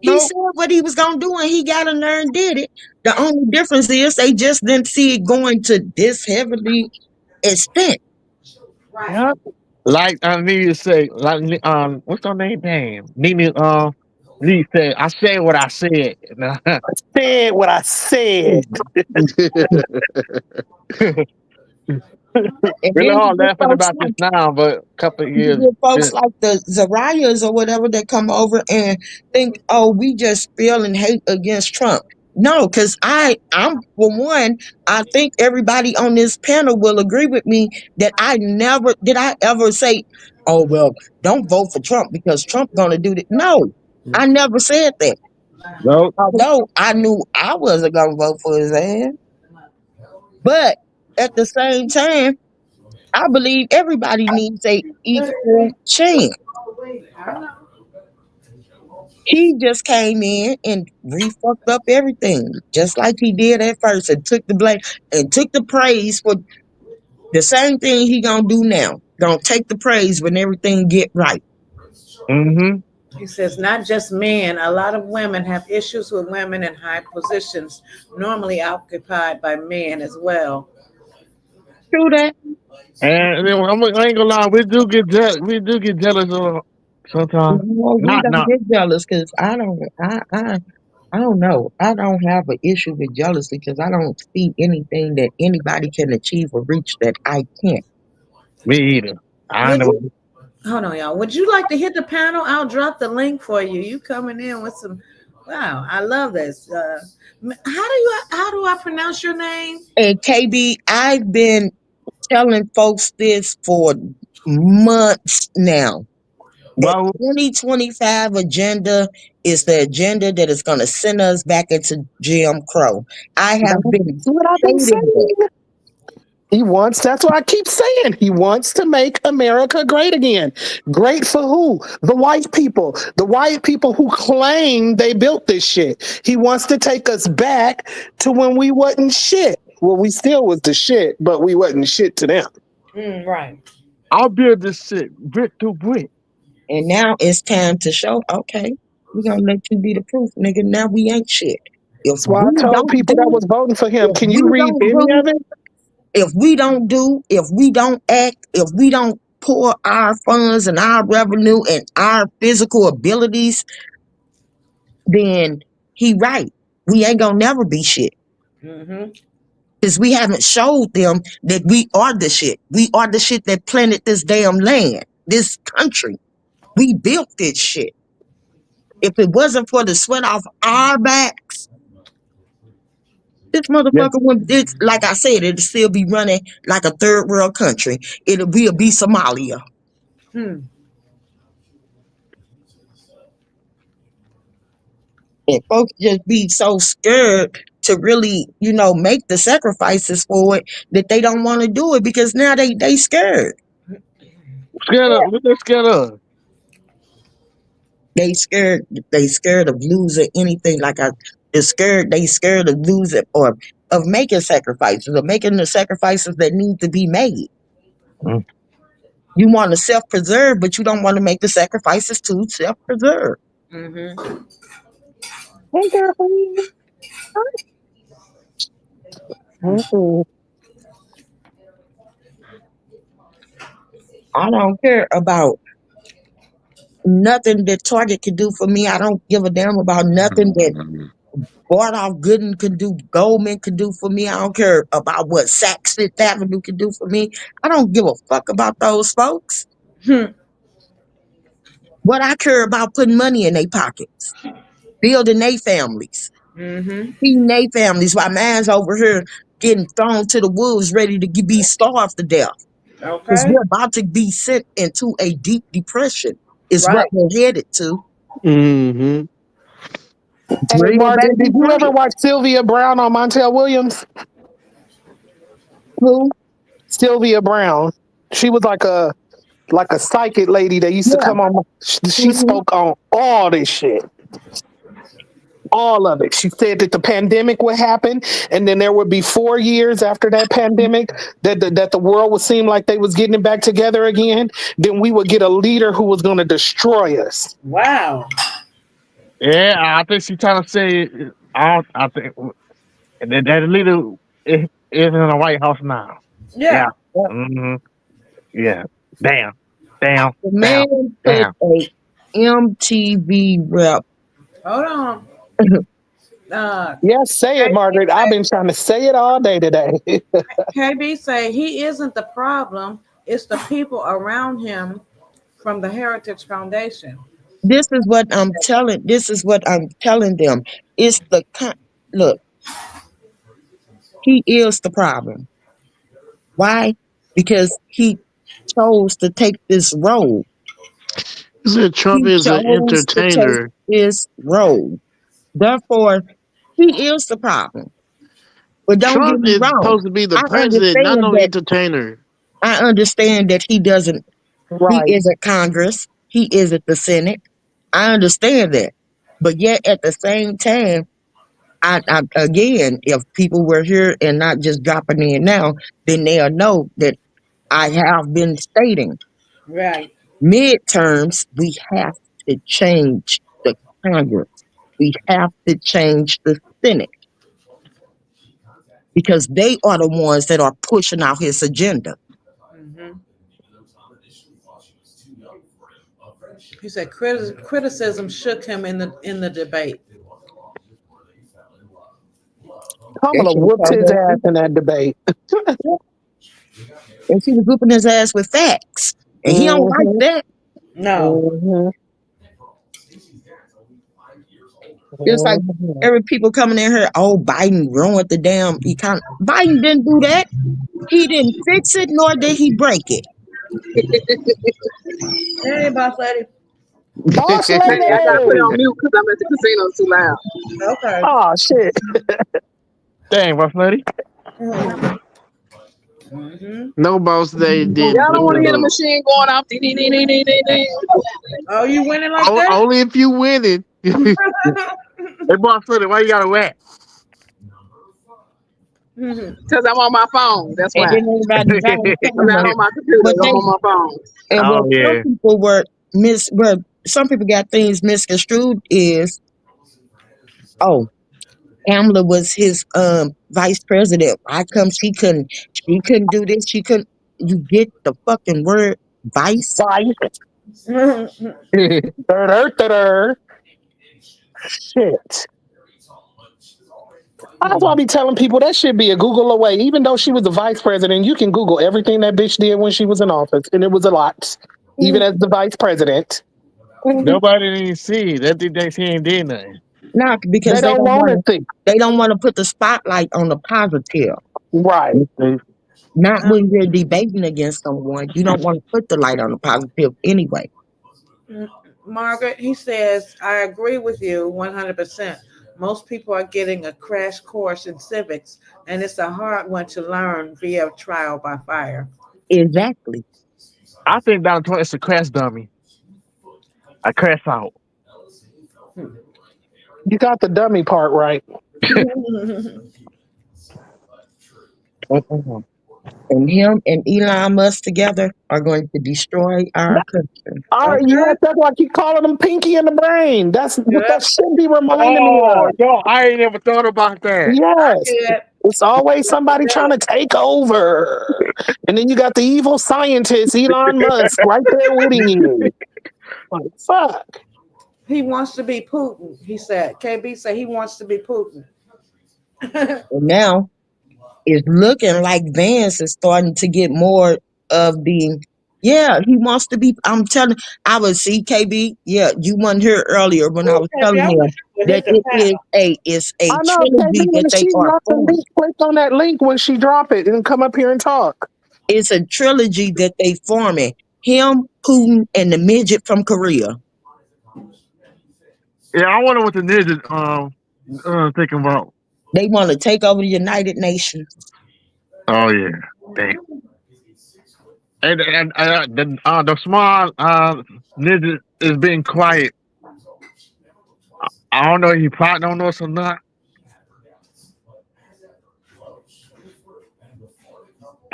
He no. said what he was gonna do, and he got in there and did it. The only difference is they just didn't see it going to this heavily extent. Right. Yeah. Like I need to say, like what's her name? Damn, Nene. Lee said, "I said what I said." Said what I said. And Really then you hard get laughing folks about this like now, but a couple of you years. get folks like the Zarias or whatever that come over and think, oh, we just feeling hate against Trump. No, because I'm for one, I think everybody on this panel will agree with me that I ever say, oh well, don't vote for Trump because Trump gonna do that. No, I never said that. No, Although I knew I wasn't gonna vote for his ass. But at the same time, I believe everybody needs a equal chance. He just came in and re-fucked up everything, just like he did at first, and took the blame and took the praise for the same thing he gonna do now. Gonna take the praise when everything get right. mm-hmm. He says, not just men, a lot of women have issues with women in high positions, normally occupied by men as well. True that. And then I ain't gonna lie, we do get jealous sometimes. No, we Not, don't not get jealous because I don't know. I don't have an issue with jealousy because I don't see anything that anybody can achieve or reach that I can't. me either. I Would know. you hold on, y'all? Would you like to hit the panel? I'll drop the link for you. You coming in with some? Wow, I love this. How do I pronounce your name? And KB, I've been telling folks this for months now. That Well, 2025 agenda is the agenda that is going to send us back into Jim Crow. I have been That's what I've been stating that. saying. That's what I keep saying. He wants to make America great again. Great for who? The white people. The white people who claim they built this shit. He wants to take us back to when we wasn't shit. Well, we still was the shit, but we wasn't shit to them. Right. I'll build this shit brick to brick. And now it's time to show, okay, we're going to let you be the proof, nigga. Now we ain't shit. If That's why I we told don't people that do, was voting for him, if can we you read don't any do, of it? If we don't do, if we don't act, if we don't pour our funds and our revenue and our physical abilities, then he right. We ain't gonna never be shit. Mm-hmm. Because we haven't showed them that we are the shit. We are the shit that planted this damn land, this country. We built this shit. If it wasn't for the sweat off our backs, this Yeah. motherfucker would, it's, like I said, it'd still be running like a third world country. We'll be Somalia. Hmm. And folks just be so scared to really, make the sacrifices for it that they don't want to do it because now they scared. Scared of what they scared of? They scared. They scared of losing anything. They scared of losing or of making sacrifices or making the sacrifices that need to be made. Mm. You want to self-preserve, but you don't want to make the sacrifices to self-preserve. Mm-hmm. Hey, girlfriend. Mhm. I don't care about nothing that Target can do for me. I don't give a damn about nothing that Bought off Gooden can do, Goldman can do for me. I don't care about what Saks Fifth Avenue can do for me. I don't give a fuck about those folks. Hmm. What I care about putting money in their pockets, building their families, Mm-hmm. feeding their families while man's over here getting thrown to the wolves ready to be starved to death. Because Okay. we're about to be sent into a deep depression is what Right. we're headed to. Hmm. Hey, Bring it back Martin, to did you ever Bryant. watch Sylvia Brown on Montel Williams? Who? Sylvia Brown. She was like a psychic lady that used to Yeah. come on. She Hmm. spoke on all this shit, all of it. She said that the pandemic would happen, and then there would be 4 years after that pandemic that the world would seem like they was getting it back together again. Then we would get a leader who was going to destroy us. Wow. Yeah, I think she trying to say. I think that leader is in the White House now. Yeah. Yeah. Hmm. Yeah. Damn. Damn. The Damn. man put Damn. a MTV rep. Hold on. Uh, Yes, say it, KB Margaret. I've been trying to say it all day today. KB say he isn't the problem. It's the people around him from the Heritage Foundation. This is what I'm telling them. It's look, he is the problem. Why? Because he chose to take this road. He said Trump He is an chose to take entertainer. this road. Therefore, he is the problem. But don't get Trump me is wrong. supposed to be the I president, not understand no that entertainer. he Right. isn't Congress. He isn't the Senate. I understand that. But yet at the same time, I again, if people were here and not just dropping in now, then they'll know that I have been stating Right. midterms, we have to change the Congress. We have to change the Senate because they are the ones that are pushing out his agenda. Mm-hmm. He said criticism shook him in the debate. They Kamala should have whooped told his ass her, in that debate. and she was whooping his ass with facts. And he don't like Hmm. that. No. Hmm. It's like Hmm. every people coming in here, oh, Biden ruined the damn economy. Biden didn't do that. He didn't fix it, nor did he break it. Hey, boss lady. Boss Hey, I gotta put it on lady. mute because I'm at the casino too loud. Okay. Oh shit. Dang, boss lady. Mm-hmm. No boss they didn't Y'all don't put want to them hear the up. machine going off. Ding, ding, ding, ding, ding, ding, ding. Oh, you winning like that? Only if you winning. Hey, boss lady, why you got to whack? Mhm. Because I'm on my phone. That's And why. then everybody got a I'm not camera. on my computer. But I'm on my phone. what Oh some yeah. people where some people got things misconstrued is, oh, Amla was his vice president. How come she couldn't do this? She couldn't. You get the fucking word vice? Bye. Mhm. Da-da-da-da. Shit. That's why I be telling people that should be a Google away. Even though she was the vice president, you can Google everything that bitch did when she was in office, and it was a lot. Even as the vice president, Nobody didn't see it. That she ain't did nothing. Not they because they don't don't want want to to. see. They don't want to put the spotlight on the positive. Right. Not when you're debating against someone. You don't want to put the light on the positive anyway. Margaret, he says, I agree with you 100%. Most people are getting a crash course in civics, and it's a hard one to learn via trial by fire. Exactly. I think Donald Trump is a crash dummy. I crash out. You got the dummy part right. Mm-mm. And him and Elon Musk together are going to destroy our country. All right, Okay. yes, that's why I keep calling them Pinky in the Brain. That's what Yep. that should be reminding me Oh, of. yo, I ain't never thought about that. I Yes, did. it's always somebody trying to take over. And then you got the evil scientist, Elon Musk, right there with you. Like, fuck. He wants to be Putin, he said. KB said he wants to be Putin. And now it's looking like Vance is starting to get more of the. Yeah, he wants to be. I'm telling. I was CKB. Yeah, you weren't here earlier when I Ooh, was KB, telling I wish him you would that hit the panel. it's a I know, KB, trilogy that when they she are dropped the forming. link, click on that link when she drop it and come up here and talk. It's a trilogy that they forming. Him, Putin, and the midget from Korea. Yeah, I wonder what the ninja thinking about. They want to take over the United Nations. Oh yeah, damn. And the small ninja is being quiet. I don't know if he plotting on us or not.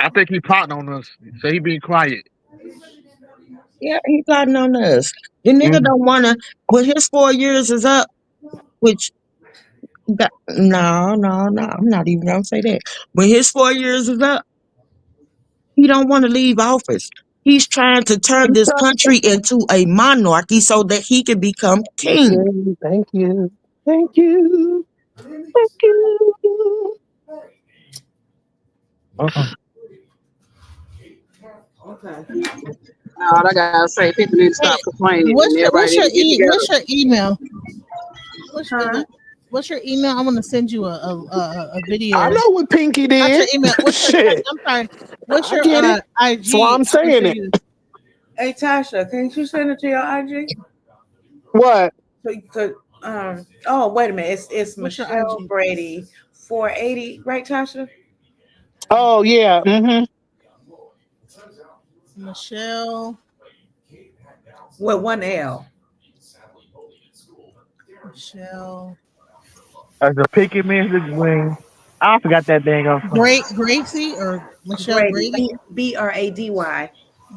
I think he plotting on us, so he being quiet. Yeah, he plotting on us. The nigga Mm. don't want to. When his 4 years is up, which no, I'm not even gonna say that. When his 4 years is up, he don't want to leave office. He's trying to turn this country into a monarchy so that he can become king. Thank you. Thank you. Thank you. Uh-uh. Okay. All I gotta say, people need to Hey, stop complaining and everybody need to get together. what's your email? What's your Huh? what's your email? I'm gonna send you a I video. know what Pinky Not your did. email. What's your? Shit. I'm sorry. What's I your get it. That's why IG? I'm I'm gonna saying send it. you. Hey, Tasha, can you send it to your IG? What? Oh, wait a minute. It's What's your Michelle IG? Brady 480, right, Tasha? Oh, yeah. Michelle. With one L. Michelle. As a picket man's wing. I forgot that dang off. Gracie or Michelle Brady. Brady. Brady.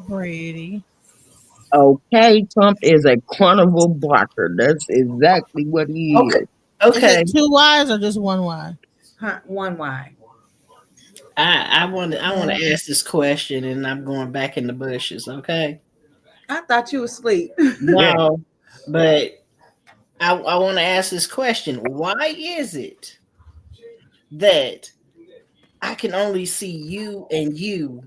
Brady. Okay, Trump is a carnival barker. That's exactly what he Okay. is. Is it Okay. two Y's or just one Y? Huh, one Y. I want Yeah. to ask this question, and I'm going back in the bushes. Okay. I thought you were asleep. Yeah. No, but I want to ask this question. Why is it that I can only see you and you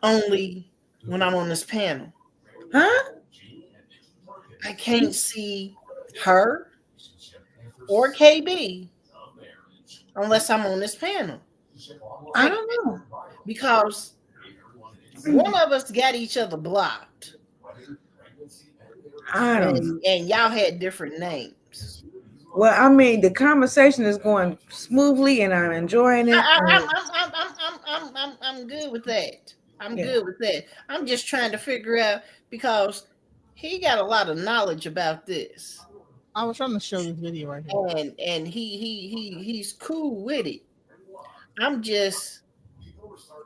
only when I'm on this panel? Huh? I can't see her or KB unless I'm on this panel. I I don't know. because one of us got each other blocked, I don't know. and y'all had different names. Well, I mean, the conversation is going smoothly and I'm enjoying it. I, And I'm good with that. I'm yeah. good with that. I'm just trying to figure out because he got a lot of knowledge about this, I was trying to show this video right here. and he's cool with it. I'm just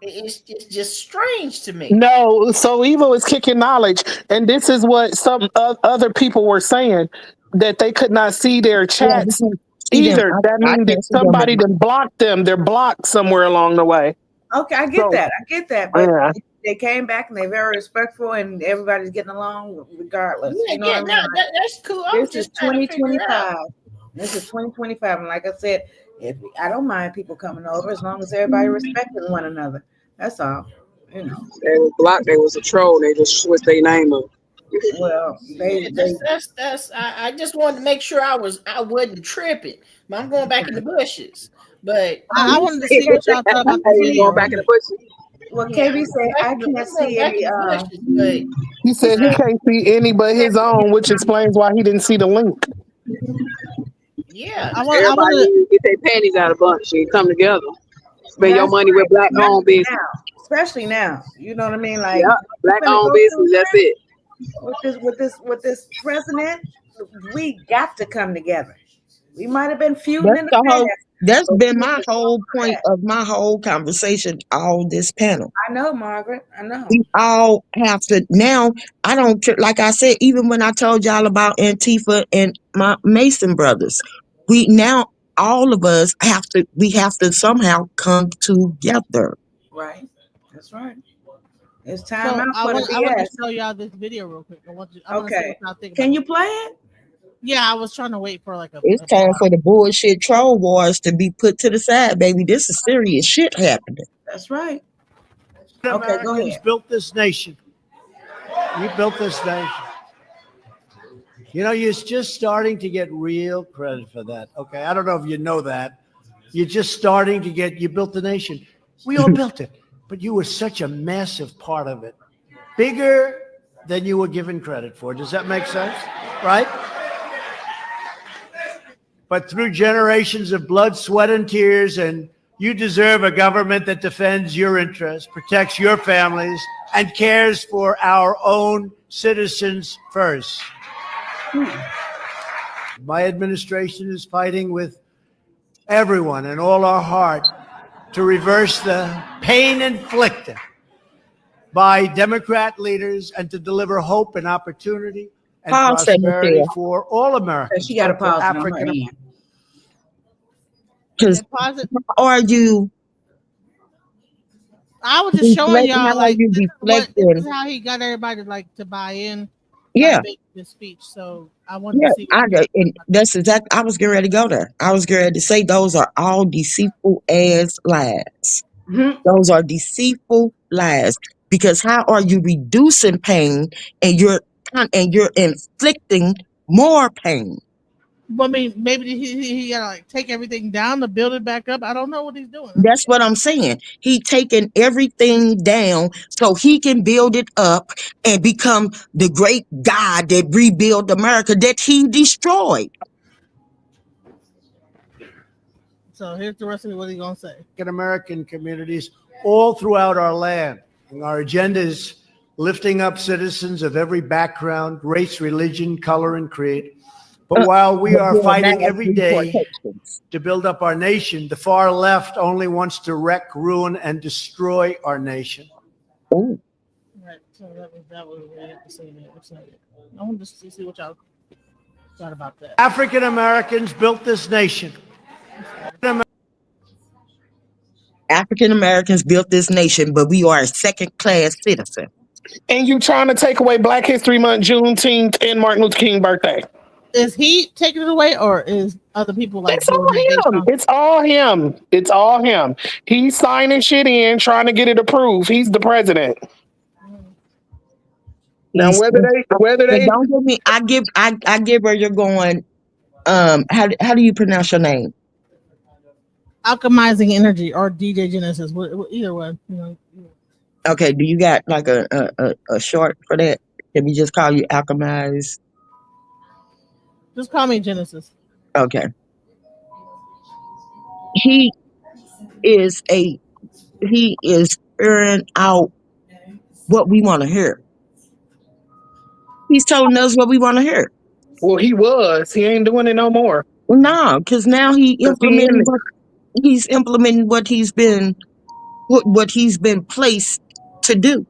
it's just strange to me. No, so evil is kicking knowledge. And this is what some other people were saying that they could not see their Yeah, chats because see them. either. That I means that can't see them. somebody done blocked them. They're blocked somewhere along the way. Okay, I get So that. I get that. But yeah, they came back and they're very respectful and everybody's getting along regardless. Yeah, You know what yeah, I no, mean? Like, that's cool. I was this is just trying to figure out. 2025. This is 2025. And like I said, if I don't mind people coming over as long as everybody respecting one another. That's all. You know. They was blocked. They was a troll. They just switched their name up. Well, Yeah, they that's. I just wanted to make sure I wasn't tripping. I'm going back in the bushes, but I wanted to see what y'all thought about this Hey, you video going real back in the quick. bushes? well yeah, KB said I can't I'm going see back any in the bushes, but he he said he said I, can't see any but his own, which explains why he didn't see the link. yeah, I Everybody want need to get their panties out of bunch and come together. Spend your that's money with right. black owned business. Especially now. You know what I mean? Like Yeah, we're black gonna owned go through business. That's it. with this president, we got to come together. We might have been feuding That's in the the whole. past, That's but we been need my to go whole through point that. of my whole conversation. All this panel. I know, Margaret. I know. We all have to now. I don't care. Like I said, even when I told y'all about Antifa and my Mason brothers, we now all of us have to. We have to somehow come together. Right. That's right. It's time so out for the I want to BS. show y'all this video real quick. I want to see what Okay. y'all think Can about you it. play it? Yeah, I was trying to wait for like It's a time pause. for the bullshit troll wars to be put to the side, baby. This is serious shit happening. That's right. Okay, go Americans ahead. built this nation. We built this nation. You know, you're just starting to get real credit for that. Okay. I don't know if you know that. You're just starting to get, you built the nation. We all built it, but you were such a massive part of it. Bigger than you were given credit for. Does that make sense? Right? But through generations of blood, sweat, and tears, and you deserve a government that defends your interests, protects your families, and cares for our own citizens first. My administration is fighting with everyone and all our heart to reverse the pain inflicted by Democrat leaders and to deliver hope and opportunity and Pause that, prosperity Michelle, for all Okay, she Americans, got a but for pause it on her African. end. And because then pause it. are you I was just showing deflecting? y'all How are like you this deflecting? is how he got everybody to buy in by Yeah, making this speech. So I wanted to yeah. see what you And thought. that's exact. I was getting ready to go there. I was getting ready to say those are all deceitful ass lies. Mhm. Those are deceitful lies. Because how are you reducing pain and you're inflicting more pain? But I mean, maybe he gotta like take everything down to build it back up. I don't know what he's doing. That's what I'm saying. He taking everything down so he can build it up and become the great God that rebuilt America that he destroyed. So here's the rest of it. What he gonna say? American communities all throughout our land. And our agenda is lifting up citizens of every background, race, religion, color, and creed. But while we But are doing fighting mass every day deportations. to build up our nation, the far left only wants to wreck, ruin, and destroy our nation. Ooh. Right. So that was what I have to say there. I want to see what y'all thought about that. African Americans built this nation. African Americans built this nation, but we are a second class citizen. And you trying to take away Black History Month, Juneteenth, and Martin Luther King birthday. Is he taking it away, or is other people like It's doing it based all him. on? It's all him. It's all him. He's signing shit in, trying to get it approved. He's the president. Now, He's, whether but they, don't give me. I give where you're going. How do you pronounce your name? Alchemizing energy or DJ Genesis, either one. You know. Okay, do you got like a short for that? Can we just call you Alchemize? Just call me Genesis. Okay. He is a he is airing out what we want to hear. He's telling us what we want to hear. well, he was. He ain't doing it no more. No, because now Because he in he's implementing what he's been placed to do.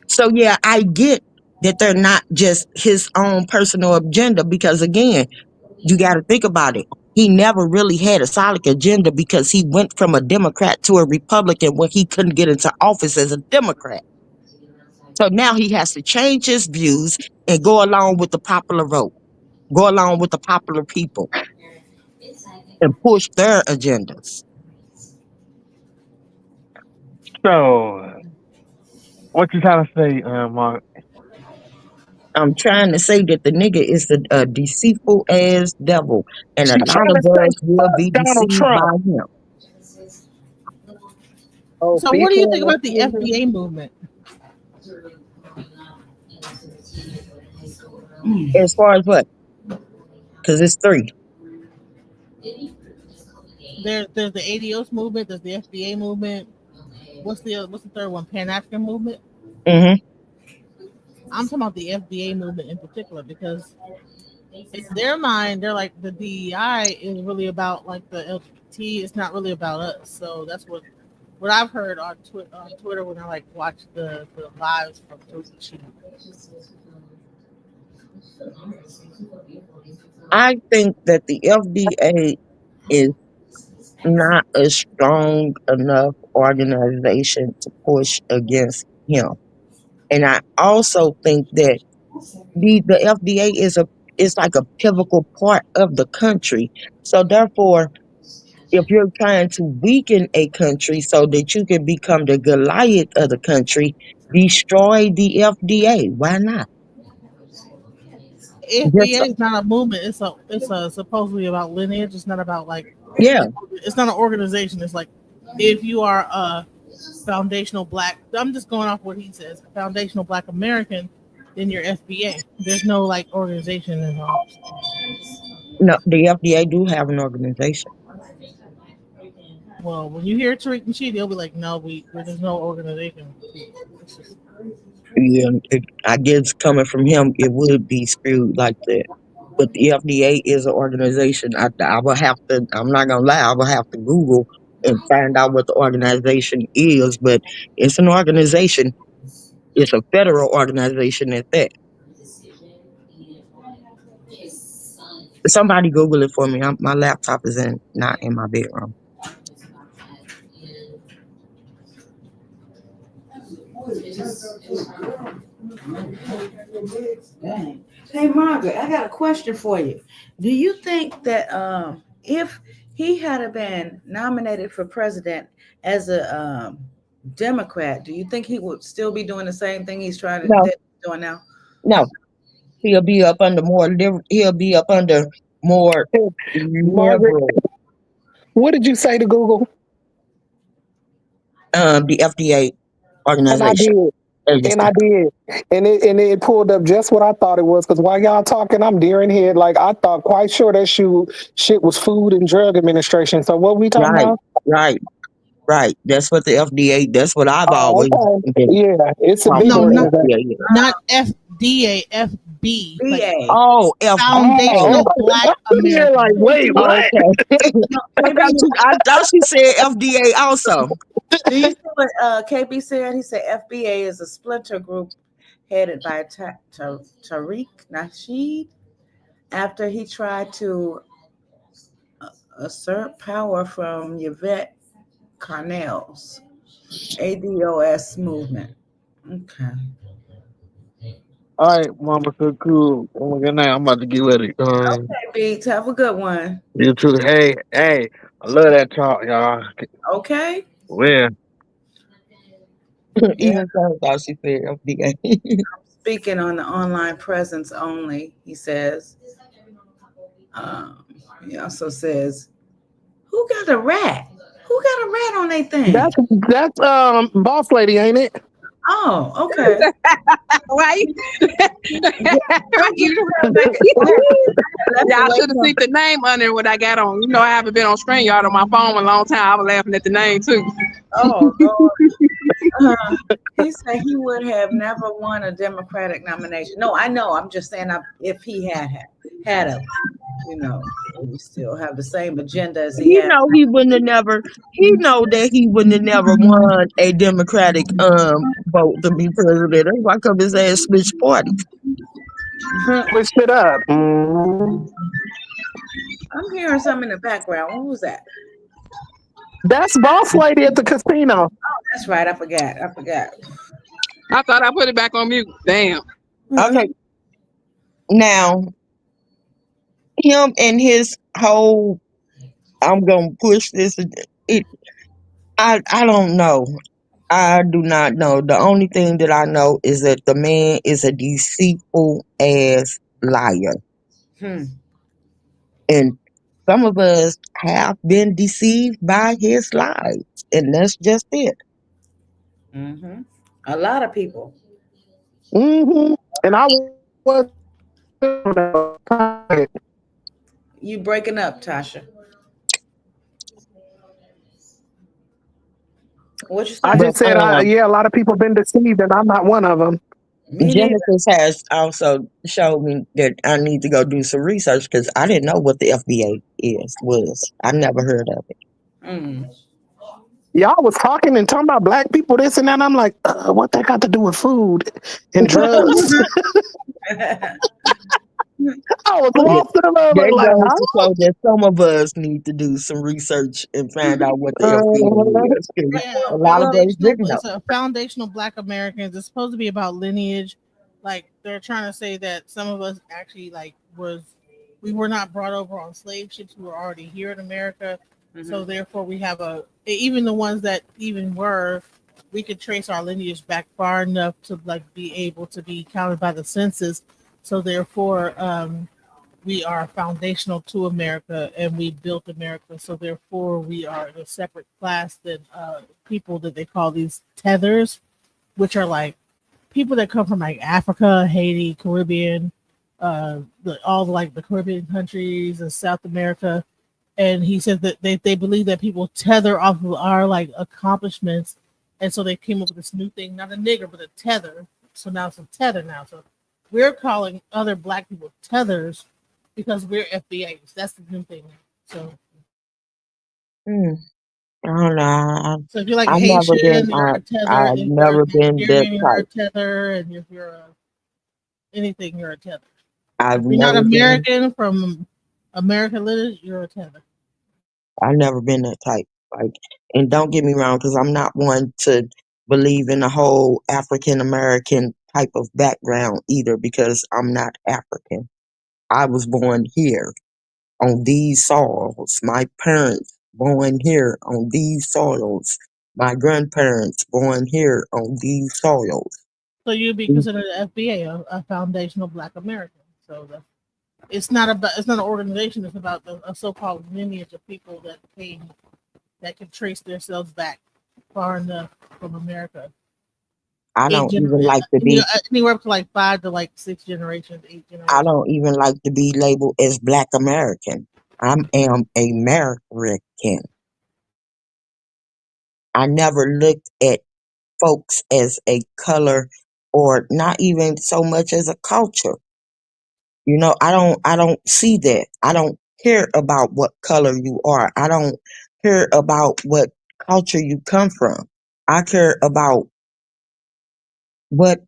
So yeah, I get that they're not just his own personal agenda because again, you got to think about it. he never really had a solid agenda because he went from a Democrat to a Republican when he couldn't get into office as a Democrat. So now he has to change his views and go along with the popular vote, go along with the popular people and push their agendas. So, what you trying to say, Mark? I'm trying to say that the nigga is a deceitful ass devil, and a She lot trying of to say us will fuck be Donald deceived by Trump. him. Oh, So, what do you think people. about the FBA movement? As far as what? Because it's three. There's the ADOS movement. There's the FBA movement. What's the third one? Pan African movement. Mm-hmm. I'm talking about the FBA movement in particular because in their mind, they're like the DEI is really about like the LGBT. It's not really about us. So that's what I've heard on Twitter when I like watch the lives from Twitch. I think that the FDA is not a strong enough organization to push against him. And I also think that the FDA is like a pivotal part of the country. So therefore, if you're trying to weaken a country so that you can become the Goliath of the country, destroy the FDA. Why not? Just FBA is not a movement. It's a supposedly about lineage. It's not about like yeah, it's not an organization. It's like if you are a foundational black. I'm just going off what he says. A foundational black American, then you're FBA. There's no like organization involved. no, the FDA do have an organization. Well, when you hear Tariq and Sheedy, they'll be like, no, there's no organization. It's just, Yeah, I guess coming from him, it would be screwed like that. But the FDA is an organization. I will have to. I'm not gonna lie. I will have to Google and find out what the organization is. But it's an organization. It's a federal organization at that. Somebody Google it for me. My laptop is not in my bedroom. Dang. Hey, Margaret, I got a question for you. Do you think that if he had been nominated for president as a Democrat, do you think he would still be doing the same thing he's trying to No, doing now? no. He'll be up under more. He'll be up under more Margaret, liberal. what did you say to Google? The FDA And I organization did. And agency. I did. And it pulled up just what I thought it was. Because while y'all talking, I'm deering head. Like, I thought quite sure that shit was Food and Drug Administration. So what we talking Right, about? right, right. That's what the FDA. That's what I've Oh, always okay. been Yeah, it's a taught big no, from the not organization. FDA. not FDA, FB, like BA. Oh, Oh, FDA. Foundational Black yeah, like, American. wait, what? Okay. No, I KB, thought she said FDA also. do you see what KB said? He said FBA is a splinter group headed by Tariq Nasheed after he tried to assert power from Yvette Carnell's ADOS movement. Okay. All right, Mama, so cool. Oh my god, now I'm about to get ready. Hey, Beats, have a good one. You too. Hey, hey, I love that talk, y'all. Okay. Well, Yeah. Even so, I thought she said FDA. Speaking on the online presence only, he says. Um, he also says, "Who got a rat? Who got a rat on their thing?" That's boss lady, ain't it? Oh, okay. Why you, why you That's y'all the way should have seen the name under what I got on. You know, I haven't been on screen yard on my phone in a long time. I was laughing at the name too. Oh, Lord. He said he would have never won a Democratic nomination. No, I know. I'm just saying if he had a, we still have the same agenda as he He had. know he wouldn't have never. He know that he wouldn't have never won a Democratic vote to be president. That's why come his ass switched parties. Switched it up. Mhm. I'm hearing something in the background. What was that? That's boss lady at the casino. That's right. I forgot. I forgot. I thought I put it back on mute. Damn. Okay, now him and his whole I'm gonna push this. It I don't know. I do not know. The only thing that I know is that the man is a deceitful ass liar. Hmm. And some of us have been deceived by his lies. And that's just it. Mm-hmm. A lot of people. Hmm. And I was You breaking up, Tasha? What you I say? But just said, yeah, a lot of people been deceived, and I'm not one of them. Me neither. Genesis has also showed me that I need to go do some research because I didn't know what the FBA was. I never heard of it. Mm. Y'all was talking and talking about black people, this and that. I'm like, what that got to do with food and drugs? I was Yeah, lost in the motherfucker, that like, goes to show that some of us need to do some research and find out what the huh? FBA is. 'Cause Yeah, a lot of Well, us foundational. didn't know. It's a foundational Black Americans. It's supposed to be about lineage. Like they're trying to say that some of us actually we were not brought over on slave ships. We were already here in America, so hmm therefore we have even the ones that even were, we could trace our lineage back far enough to like be able to be counted by the census. So therefore, we are foundational to America and we built America. So therefore, we are a separate class than people that they call these tethers, which are like people that come from like Africa, Haiti, Caribbean, all like the Caribbean countries and South America. And he said that they believe that people tether off of our like accomplishments, and so they came up with this new thing, not a nigger, but a tether. So now it's a tether now. So we're calling other black people tethers because we're FBAs. That's the new thing. So Hmm. I don't know. so if you're like a I've never been. Haitian, you're a tether. I've If you're a never been that Nigerian, you're a type. tether. And if you're anything, you're a tether. I've If you're not never been. American from American lineage, you're a tether. I've never been that type. Like, and don't get me wrong, because I'm not one to believe in the whole African American type of background either, because I'm not African. I was born here on these soils. My parents born here on these soils. My grandparents born here on these soils. So you'd be considered an FBA, a foundational Black American. So it's not an organization. It's about a so-called lineage of people that came that can trace themselves back far enough from America. I Eight don't gener- even like to be. Anywhere up to like 5 to like 6 generations, eight I generations. don't even like to be labeled as Black American. I am American. I never looked at folks as a color or not even so much as a culture. I don't see that. I don't care about what color you are. I don't care about what culture you come from. I care about what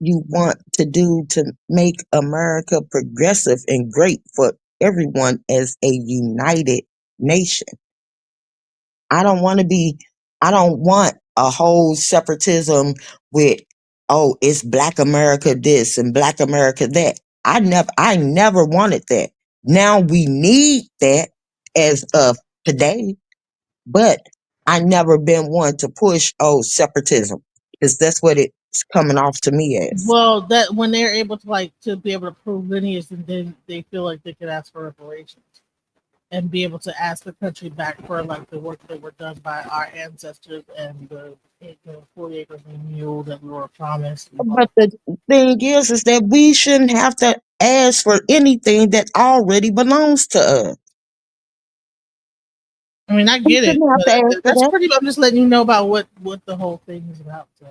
you want to do to make America progressive and great for everyone as a united nation. I don't want to be, I don't want a whole separatism with, oh, it's Black America this and Black America that. I never wanted that. Now we need that as of today, but I never been one to push, oh, separatism, because that's what it's coming off to me as. Well, that when they're able to like to be able to prove lineage, and then they feel like they could ask for reparations and be able to ask the country back for like the work that were done by our ancestors and the 40 acres and mule that we were promised. And blah, blah. But the thing is that we shouldn't have to ask for anything that already belongs to us. I mean, I We get it, shouldn't have but to ask for that's that. pretty. I'm just letting you know about what the whole thing is about. So.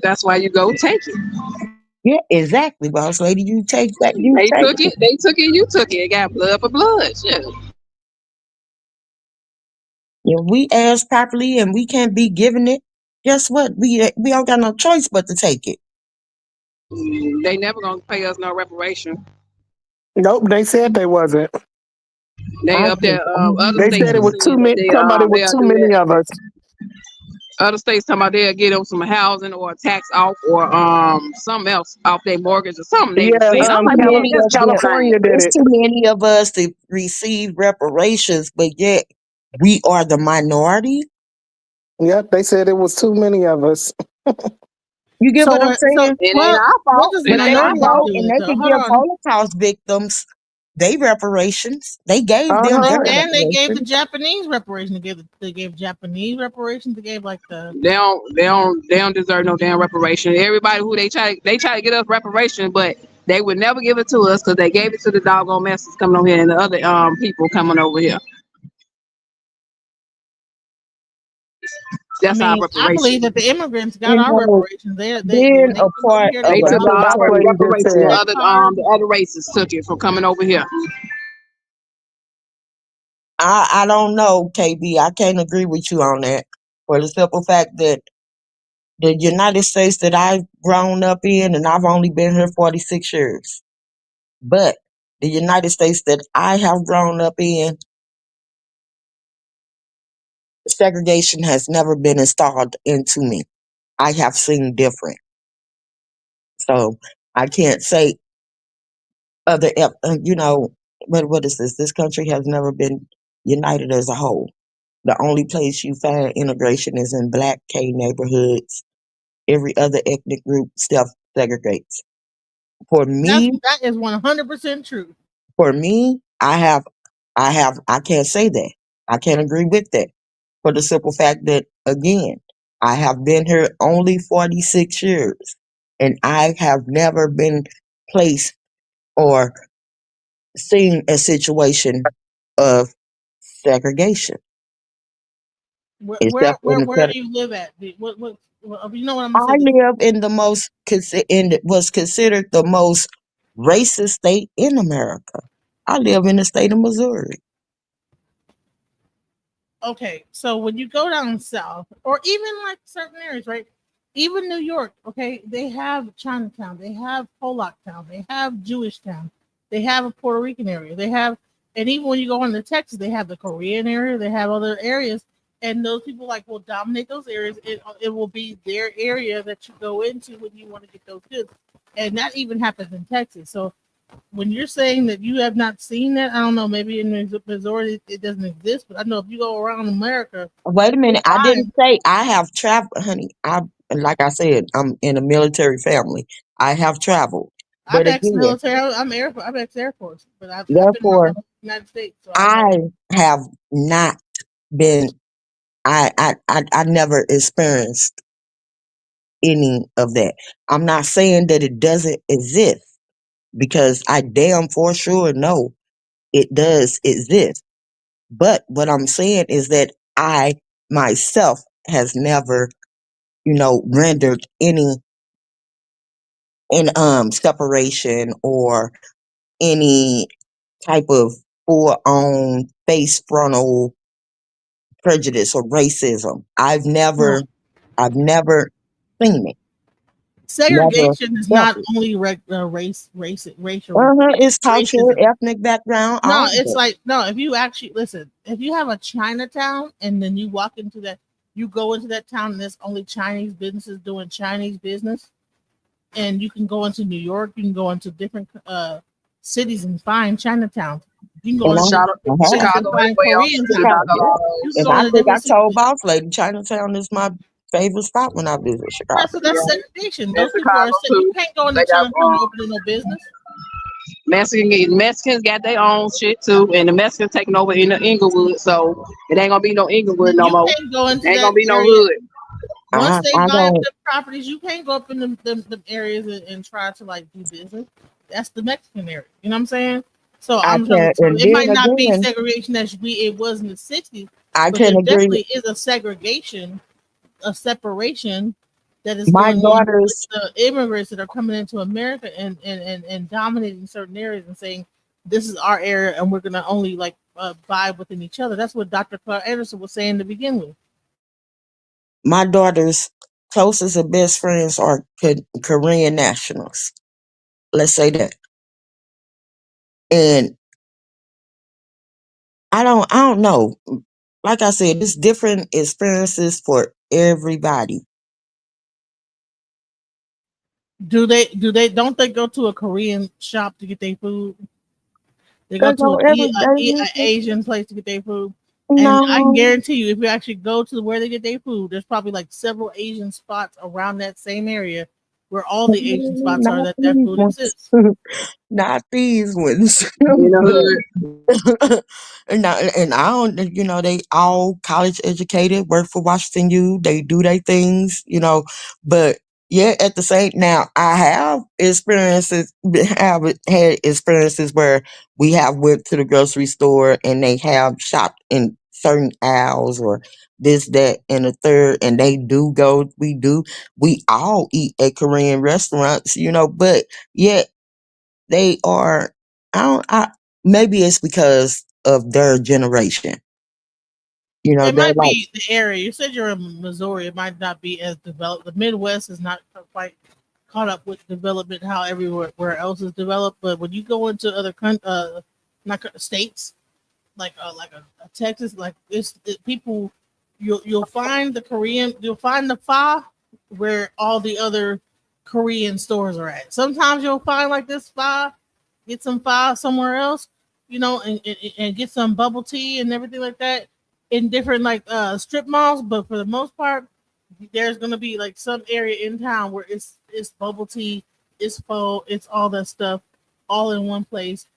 That's why you go take it. Yeah, exactly, boss lady. You take that, you They take took it. it. They took it. You took it. It got blood for blood. Shit. If we ask properly and we can't be given it, guess what? We don't got no choice but to take it. They never gonna pay us no reparation. Nope, they said they wasn't. They I up can. there. Other They states said are it was too saying that many. Somebody was they'll too do many that. of us. Other states talking about they'll get them some housing or a tax off or something else off their mortgage or something. They were Yeah, It's saying. I'm too like, man, many that's of them. California insane. did It's it. too many of us to receive reparations, but yet we are the minority. Yep, they said it was too many of us. You get So, what I'm so saying? It ain't what? our What fault. does It But ain't they our minority can have to go fault. do and with it? they Though? can Hold give on. Holocaust victims they reparations. They gave Uh them They their huh. and they gave the reparations. Japanese reparations. They gave Japanese reparations. They gave like the They don't deserve no damn reparation. Everybody who they try to get us reparation, but they would never give it to us because they gave it to the doggone masses coming over here and the other people coming over here. I That's our mean, I reparation. believe that the immigrants got You our know, reparations. They being when they a came over part here, they of They a got took all That's our what you just reparations. said. gas cars. The other races took it from coming over here. I don't know, KB. I can't agree with you on that for the simple fact that the United States that I've grown up in, and I've only been here 46 years, but the United States that I have grown up in, segregation has never been installed into me. I have seen different. So I can't say what is this? This country has never been united as a whole. The only place you find integration is in black K neighborhoods. Every other ethnic group self segregates. For me, That is 100% true. I can't say that. I can't agree with that. For the simple fact that again, I have been here only 46 years and I have never been placed or seen a situation of segregation. Where where Except where, in where do you live at? You know what I'm gonna say? I live in the most was considered the most racist state in America. I live in the state of Missouri. Okay, so when you go down south, or even like certain areas, right? Even New York, okay, they have Chinatown, they have Pollock Town, they have Jewish Town, they have a Puerto Rican area, they have, and even when you go into Texas, they have the Korean area, they have other areas, and those people like will dominate those areas. It will be their area that you go into when you want to get those goods, and that even happens in Texas. So when you're saying that you have not seen that, I don't know, maybe in Missouri it doesn't exist, but I know if you go around America, Wait a you'll minute, I didn't find. say I have traveled, honey. I like I said, I'm in a military family. I have traveled, I'm but again, ex-military. I'm ex-Air Force, but I've been around therefore, the United States, so I know. I have not been. I never experienced any of that. I'm not saying that it doesn't exist because I damn for sure know it does exist. But what I'm saying is that I myself has never, rendered any in separation or any type of full on face frontal prejudice or racism. No, I've never seen it. Never segregation is felt not it. only racial. It's culture, Racism. ethnic background, No, all of it's it. like no. If you actually listen, if you have a Chinatown and then you walk into that, you go into that town and there's only Chinese businesses doing Chinese business, and you can go into New York, you can go into different cities and find Chinatowns. You can go And into Chicago, different I have. cities and Chicago as find well. Korean towns. Chicago, Chicago. yeah. You can And go I into think I different told cities. Boss Lady Chinatown is my favorite spot when I visit Right, Chicago. so that's Yeah, segregation. in Those people are. Chicago You too. can't go into They got Chinatown and open no business. Mexicans got their own shit too, and the Mexicans taking over in the Inglewood, so it ain't gonna be no Inglewood no You more. can't go into Ain't that gonna be no area hood. once they I buy up don't. the properties. You can't go up in them areas and try to like do business. That's the Mexican area. You know what I'm saying? So I I'm can, so and it then might not be again, segregation as it was in the '60s, I but there can agree. definitely is a segregation, a separation that is My going on with daughters, the immigrants that are coming into America and dominating certain areas and saying this is our area and we're gonna only like vibe within each other. That's what Dr. Clark Anderson was saying to begin with. my daughters' closest and best friends are Korean nationals. Let's say that, and I don't know. Like I said, it's different experiences for everybody. Do they don't they go to a Korean shop to get their food? They go They to go every a day. Asian place to get their food. And I can No. guarantee you, if you actually go to where they get their food, there's probably like several Asian spots around that same area where all the Asian spots are Not that that these food ones. exists. Not these ones. In the But hood. and I don't, they all college educated, work for Washington U, they do their things. But yeah, at the same now, I have had experiences where we have went to the grocery store and they have shopped in certain aisles or this, that, and the third, and we all eat at Korean restaurants, but yet they are, I don't, maybe it's because of their generation. It They're might like, be the area. You said you're in Missouri. It might not be as developed. The Midwest is not quite caught up with development how everywhere where else is developed. But when you go into other not states, like a Texas, like people, you'll find the Korean, you'll find the pho where all the other Korean stores are at. Sometimes you'll find like this pho, get some pho somewhere else, and get some bubble tea and everything like that in different like strip malls. But for the most part, there's gonna be like some area in town where it's bubble tea, it's pho, it's all that stuff, all in one place.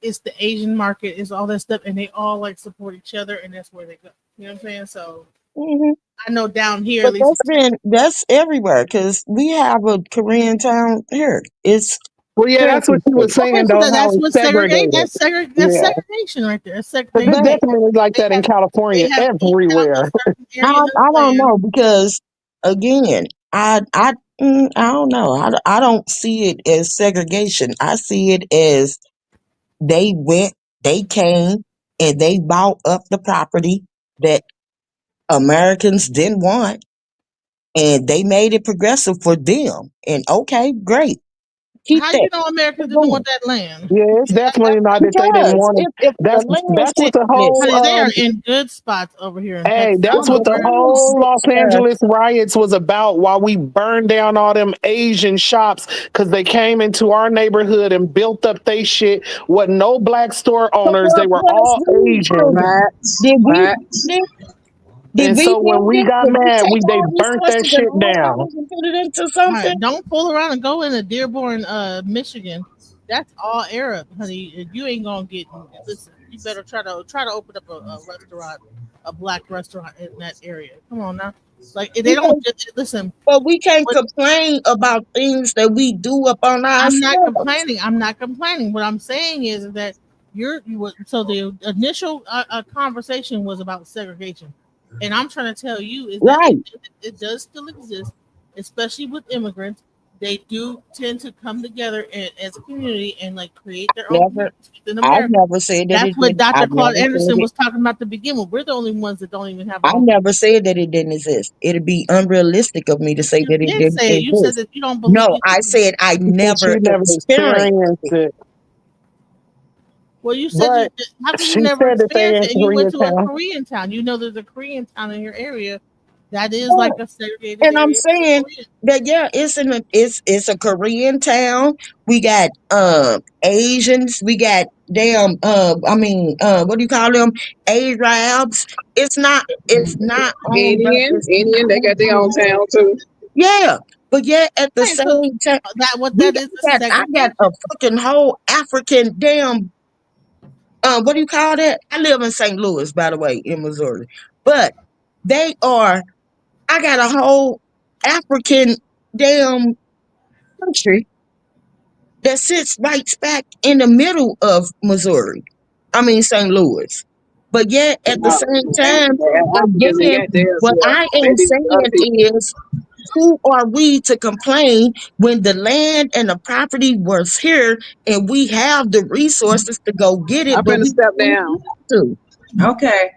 It's the Asian market, it's all that stuff, and they all like support each other, and that's where they go. You know what I'm saying? So mhm. I know down here, at But least in Texas, that's everywhere because we have a Korean town here. It's Well, yeah, that's what you were plentiful. okay, saying so though, how that's it's what segregate. segregated. That's Yeah, segregation right there. That's because it's But definitely like they that in have they California, have eked out a everywhere. certain I, area of I don't land. know because again, I don't know. I don't see it as segregation. I see it as they went, they came, and they bought up the property that Americans didn't want, and they made it progressive for them. And okay, great, keep How you that, know Americans keep didn't going. want that land? Yeah, it's definitely not that they didn't Because want it. if the land That's what sit the this, whole Honey, they are in good spots over here in hey, Texas. I that's don't know what the the where. land whole sit Los there, Angeles riots was about. While we burned down all them Asian shops because they came into our neighborhood and built up they shit. What no black store but owners, what they were was all we Asian. building? Facts. Did we build Facts. it? Did And we so when build we it? got Did we mad, take they our burnt that resources and shit our down. dollars and put it into All something? right, don't fool around and go into Dearborn, Michigan. That's all Arab, honey. You ain't gonna get. Listen, you better try to open up a restaurant, a black restaurant in that area. Come on now, like they We don't can't, just listen. but we can't What complain about things that we do up on I'm not ourselves. complaining. I'm not complaining. What I'm saying is that so the initial conversation was about segregation, and I'm trying to tell you is that Right. it does still exist, especially with immigrants. They do tend to come together as a community and like create their own Never, communities within I've America. never said that That's it what didn't. Dr. I've Claude never said Anderson it. was talking about to begin with. We're the only ones that don't even have I our own. never said that it didn't exist. It'd be unrealistic of me to say You that it did didn't say it. You said exist. that you don't believe No, you. I said I But never you never experienced experienced it. it. Well, you said you. But How come you she never said that they experienced in it and you went to a Koreatown. Korean town? You know, there's a Korean town in your area that is Yeah. like a segregated And I'm area for saying Korean. that yeah, it's a Korean town. We got Asians. We got damn what do you call them? Arabs. It's not on the it's Indian, they got their own town too. yeah. But yet at the Right. So same time that what that is I got a segregation. fucking whole African damn what do you call that? I live in St. Louis, by the way, in Missouri. But they are I got a whole African damn country that sits right smack in the middle of Missouri. I mean St. Louis. But yet at the same time, Africans and again, got theirs. what Yeah, I am maybe other saying people. is who are we to complain when the land and the property was here and we have the resources to go get I'm it, but finna we step choose down. not to. Okay.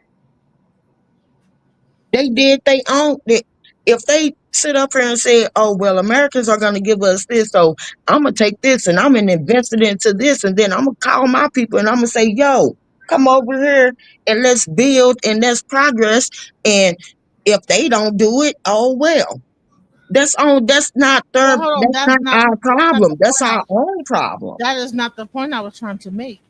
They did they own it. If they sit up here and say, "Oh well, Americans are going to give us this, so I'm gonna take this and I'm gonna invest it into this, and then I'm gonna call my people and I'm gonna say, yo." come over here and let's build and let's progress. And if they don't do it, oh well. That's not Well, their hold on. that's not our That's not problem. the That's point. our own problem. That is not the point I was trying to make.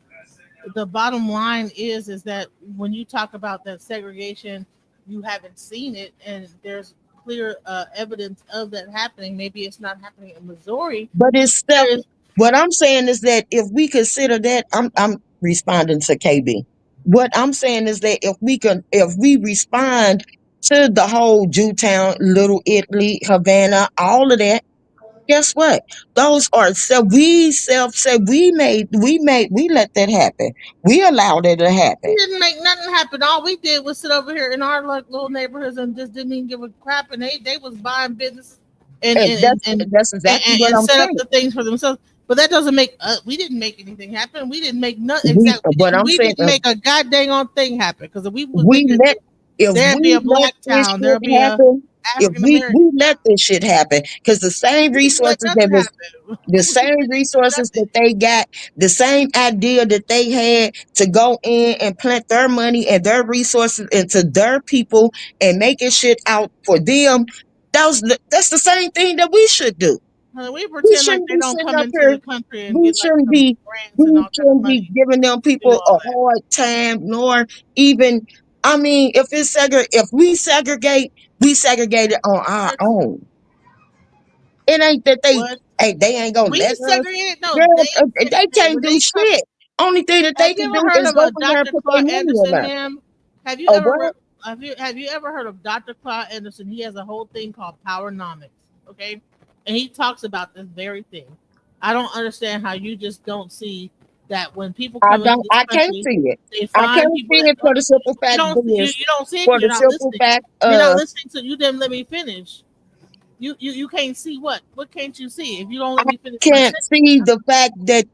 The bottom line is that when you talk about that segregation, you haven't seen it, and there's clear evidence of that happening. Maybe it's not happening in Missouri. But it's stuff. There is What I'm saying is that if we consider that, I'm responding to KB. What I'm saying is that if we respond to the whole Jewtown, Little Italy, Havana, all of that, guess what? Those are self said we let that happen. We allowed it to happen. we didn't make nothing happen. All we did was sit over here in our like, little neighborhoods and just didn't even give a crap. And they was buying businesses and And and and that's and, that's exactly what and I'm set up saying. the things for themselves. But that doesn't make we didn't make anything happen. We didn't make nothing exactly. What I'm We saying didn't make a goddamn on thing happen because if we was we making let if there'd be we a let black this town, there'd shit be a happen, if African we American let town. this shit happen, because the same We didn't let resources that nothing was happen. the we same didn't do resources nothing. that they got, the same idea that they had to go in and plant their money and their resources into their people and making shit out for them. That's the same thing that we should do. We We pretend like shouldn't they be don't sitting come up into here. the country and We get like shouldn't some be grants and we all kind of shouldn't be money giving them to do people a all that. hard time, nor even I mean, if we segregate, we segregate it on our What? own. It ain't that What? they ain't gonna We let us. segregated? No, Girl, they they segregated. can't When do they come, shit. Only thing that they have you can ever do heard is of go a in there and Dr. put their Claude money in Anderson, there. ma'am? Have you A ever what? heard? Have you ever heard of Dr. Claude Anderson? He has a whole thing called Powernomics. Okay, and he talks about this very thing. I don't understand how you just don't see that when people come into this I can't country, see it. they I find can't people see that it for the simple you fact don't is you don't see it for because the you're not simple listening. fact You're not of listening to. You didn't let me finish. You can't see what? What can't you see? If you don't I let me finish my can't sentence, see the fact that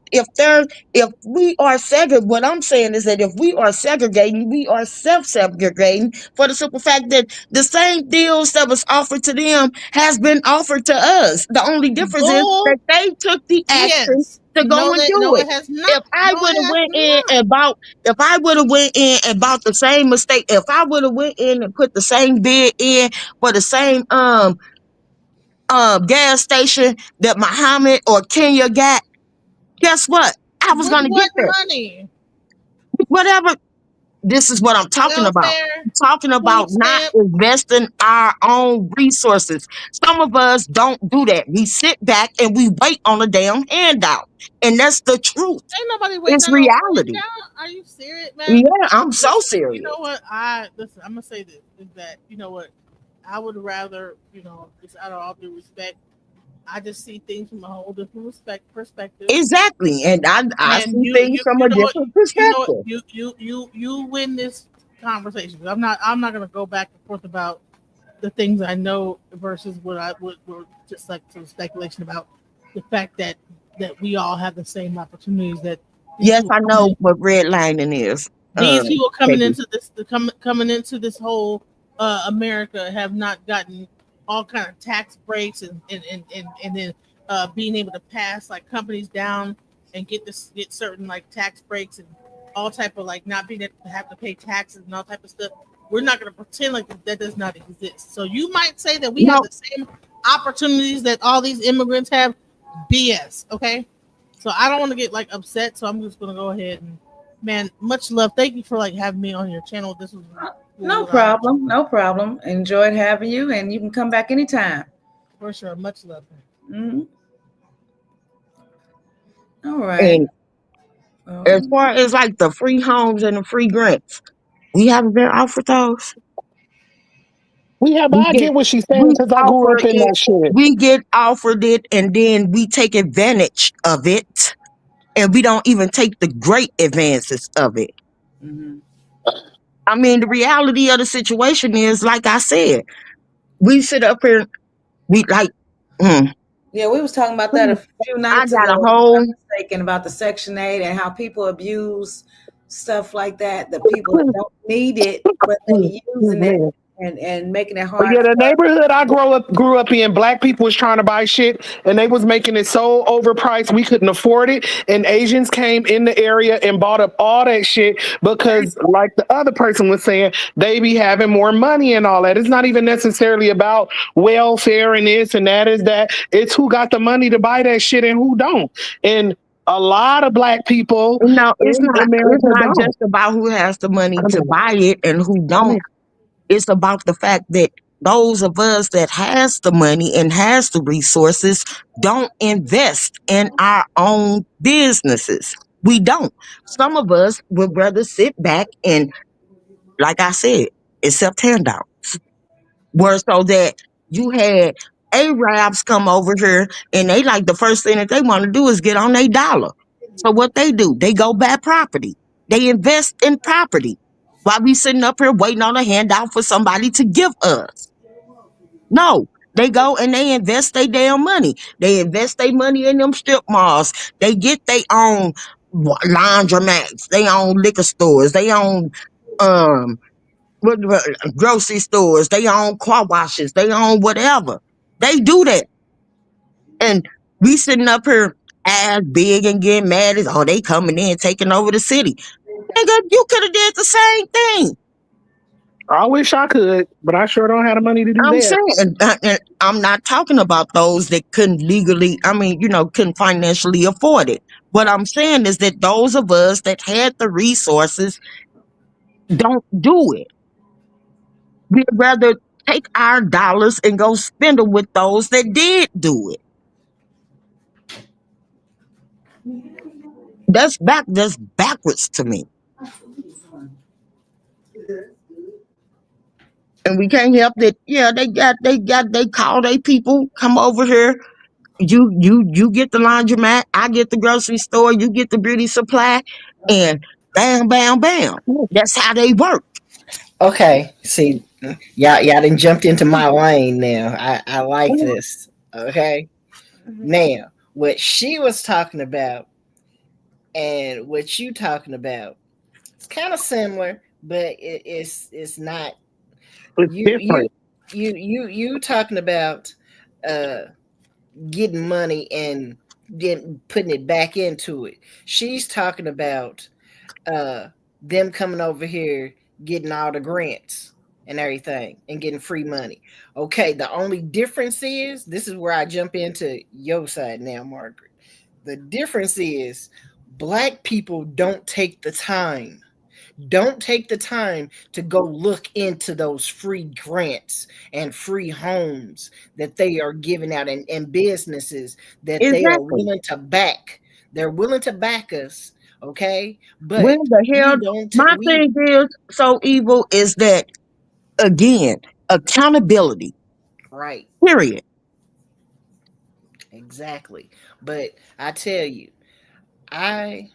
if we are segregating, what I'm saying is that if we are segregating, we are self-segregating for the simple fact that the same deals that was offered to them has been offered to us. The only difference is bull that they took the action BS. to go and do No, it. it has not. If I No, would it have has went in not. and bought, if I would have went in and bought the same mistake, if I would have went in and put the same bid in for the same gas station that Muhammad or Kenya got, guess what? I was With gonna get what there. money? Whatever. This is what I'm talking about. Welfare, I'm talking food about not stamp. investing our own resources. Some of us don't do that. We sit back and we wait on a damn handout. And that's the truth. Ain't nobody waiting It's on no reality. handout. Are you serious, man? Yeah, I'm so Listen, you serious. know what? I listen. I'm gonna say this: is that you know what? I would rather, just out of all due respect, I just see things from a whole different perspective. Exactly. And I And see things from you a know what? different You know what? perspective. You win this conversation. I'm not gonna go back and forth about the things I know versus what I would were just like some speculation about the fact that we all have the same opportunities that these Yes, people I coming know in what redlining is. these people coming KB. into coming into this whole America have not gotten all kind of tax breaks and then being able to pass like companies down and get certain like tax breaks and all type of like not being able to have to pay taxes and all type of stuff. We're not going to pretend like that does not exist. So you might say that we have No, the same opportunities that all these immigrants have. BS. Okay. So I don't want to get like upset. So I'm just going to go ahead and man, much love. Thank you for like having me on your channel. This was No cool. problem. No problem. Enjoyed having you, and you can come back anytime. For sure. Much love. Mhm. All right. and as Well, far as like the free homes and the free grants, we haven't been offered those. Yeah, but We I get get what she's saying we because I grew offer up in it, that shit. we get offered it, and then we take advantage of it, and we don't even take the great advances of it. mhm. I mean, the reality of the situation is, like I said, we sit up here, we like, mm, Yeah, we was talking about that a few I nights got a ago, if I'm whole, not mistaken, about the Section 8 and how people abuse stuff like that. The people that don't need it, but they using it and making it But hard yeah, the for. neighborhood I grew up in, black people was trying to buy shit and they was making it so overpriced we couldn't afford it. And Asians came in the area and bought up all that shit because, like the other person was saying, they be having more money and all that. It's not even necessarily about welfare and this and that is that. It's who got the money to buy that shit and who don't. And a lot of black people No, it's in not. It's America not don't. just about who has the money Come to here. buy it and who Come don't. here. It's about the fact that those of us that has the money and has the resources don't invest in our own businesses. We don't. Some of us would rather sit back and, like I said, accept handouts. Where so that you had Arabs come over here and they like the first thing that they want to do is get on their dollar. So what they do, they go buy property. They invest in property while we sitting up here waiting on a handout for somebody to give us. No, they go and they invest their damn money. They invest their money in them strip malls. They get their own laundromats, they own liquor stores, they own um grocery stores, they own car washes, they own whatever. They do that. And we sitting up here as big and getting mad as, oh, they coming in taking over the city. Nigga, you could have did the same thing. I wish I could, but I sure don't have the money to do I'm that. saying, and I'm not talking about those that couldn't legally, I mean, couldn't financially afford it. What I'm saying is that those of us that had the resources don't do it. We'd rather take our dollars and go spend them with those that did do it. That's backwards to me. And we can't help that. Yeah, they call they people come over here. You get the laundromat, I get the grocery store, you get the beauty supply, and bam, bam, bam. That's how they work. Okay, see, y'all done jumped into my lane now. I like this. Okay, now what she was talking about and what you talking about, it's kind of similar, but it's not. It's You you different. you talking about uh getting money and getting putting it back into it. She's talking about uh them coming over here getting all the grants and everything and getting free money. Okay, the only difference is this is where I jump into your side now, Margaret. The difference is black people don't take the time to go look into those free grants and free homes that they are giving out and businesses that they are Exactly. willing to back. They're willing to back us, okay? When But the hell we don't my we thing is so evil is that again, accountability. right, Period. exactly. But I tell you, I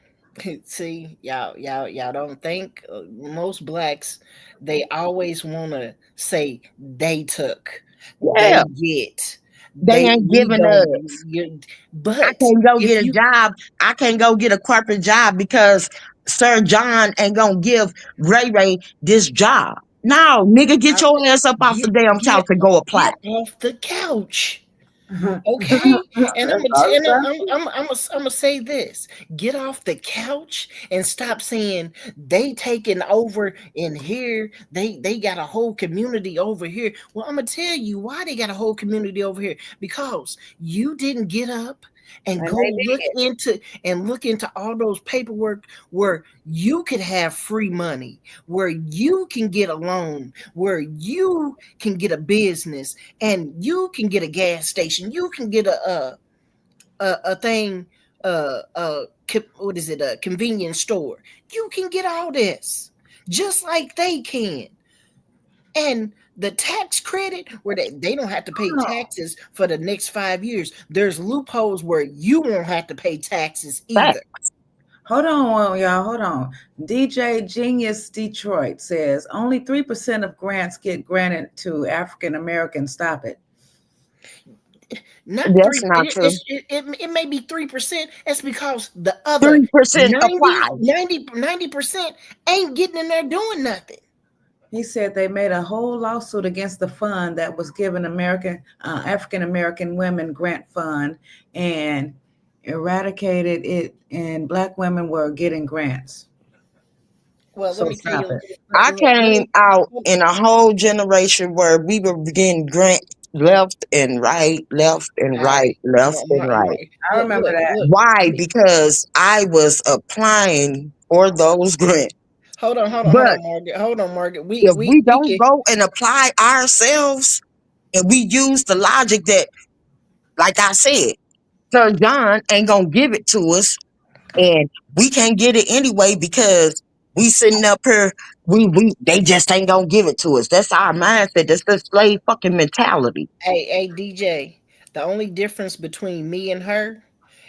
see y'all don't think most blacks they always want to say they took, they Yeah. get, They they ain't we giving don't us. I but can't go if get a you job. I can't go get a corporate job because Sir John ain't gonna give Ray Ray this job. No, nigga, get I, your ass up off the get damn couch get and go apply. get off the couch. Okay, and I'm That's gonna all t- it's and done. I'm gonna say this: get off the couch and stop saying they taking over in here. They got a whole community over here. Well, I'm gonna tell you why they got a whole community over here because you didn't get up and And go they did. look into all those paperwork where you could have free money, where you can get a loan, where you can get a business and you can get a gas station. You can get a thing. What is it? A convenience store. You can get all this just like they can. And the tax credit where they don't have to pay Oh, taxes for the next 5 years. There's loopholes where you won't have to pay taxes Fact. either. hold on, y'all. Hold on. DJ Genius Detroit says only 3% of grants get granted to African Americans. Stop it. Not That's three. not true. It may be 3%. That's because the other 3% apply. 90% ain't getting in there doing nothing. He said they made a whole lawsuit against the fund that was given African American women grant fund and eradicated it, and black women were getting grants. Well, let So me tell stop you. it. I Let came me. out in a whole generation where we were getting grants left and right, left and All right, right, left and right. I remember that. Why? Because I was applying for those grants. hold But on, Margaret. Hold on, Margaret. We if we we we don't can. go and apply ourselves and we use the logic that, like I said, Sir John ain't gonna give it to us, and we can't get it anyway because we sitting up here. We they just ain't gonna give it to us. That's our mindset. That's the slave fucking mentality. Hey, DJ. The only difference between me and her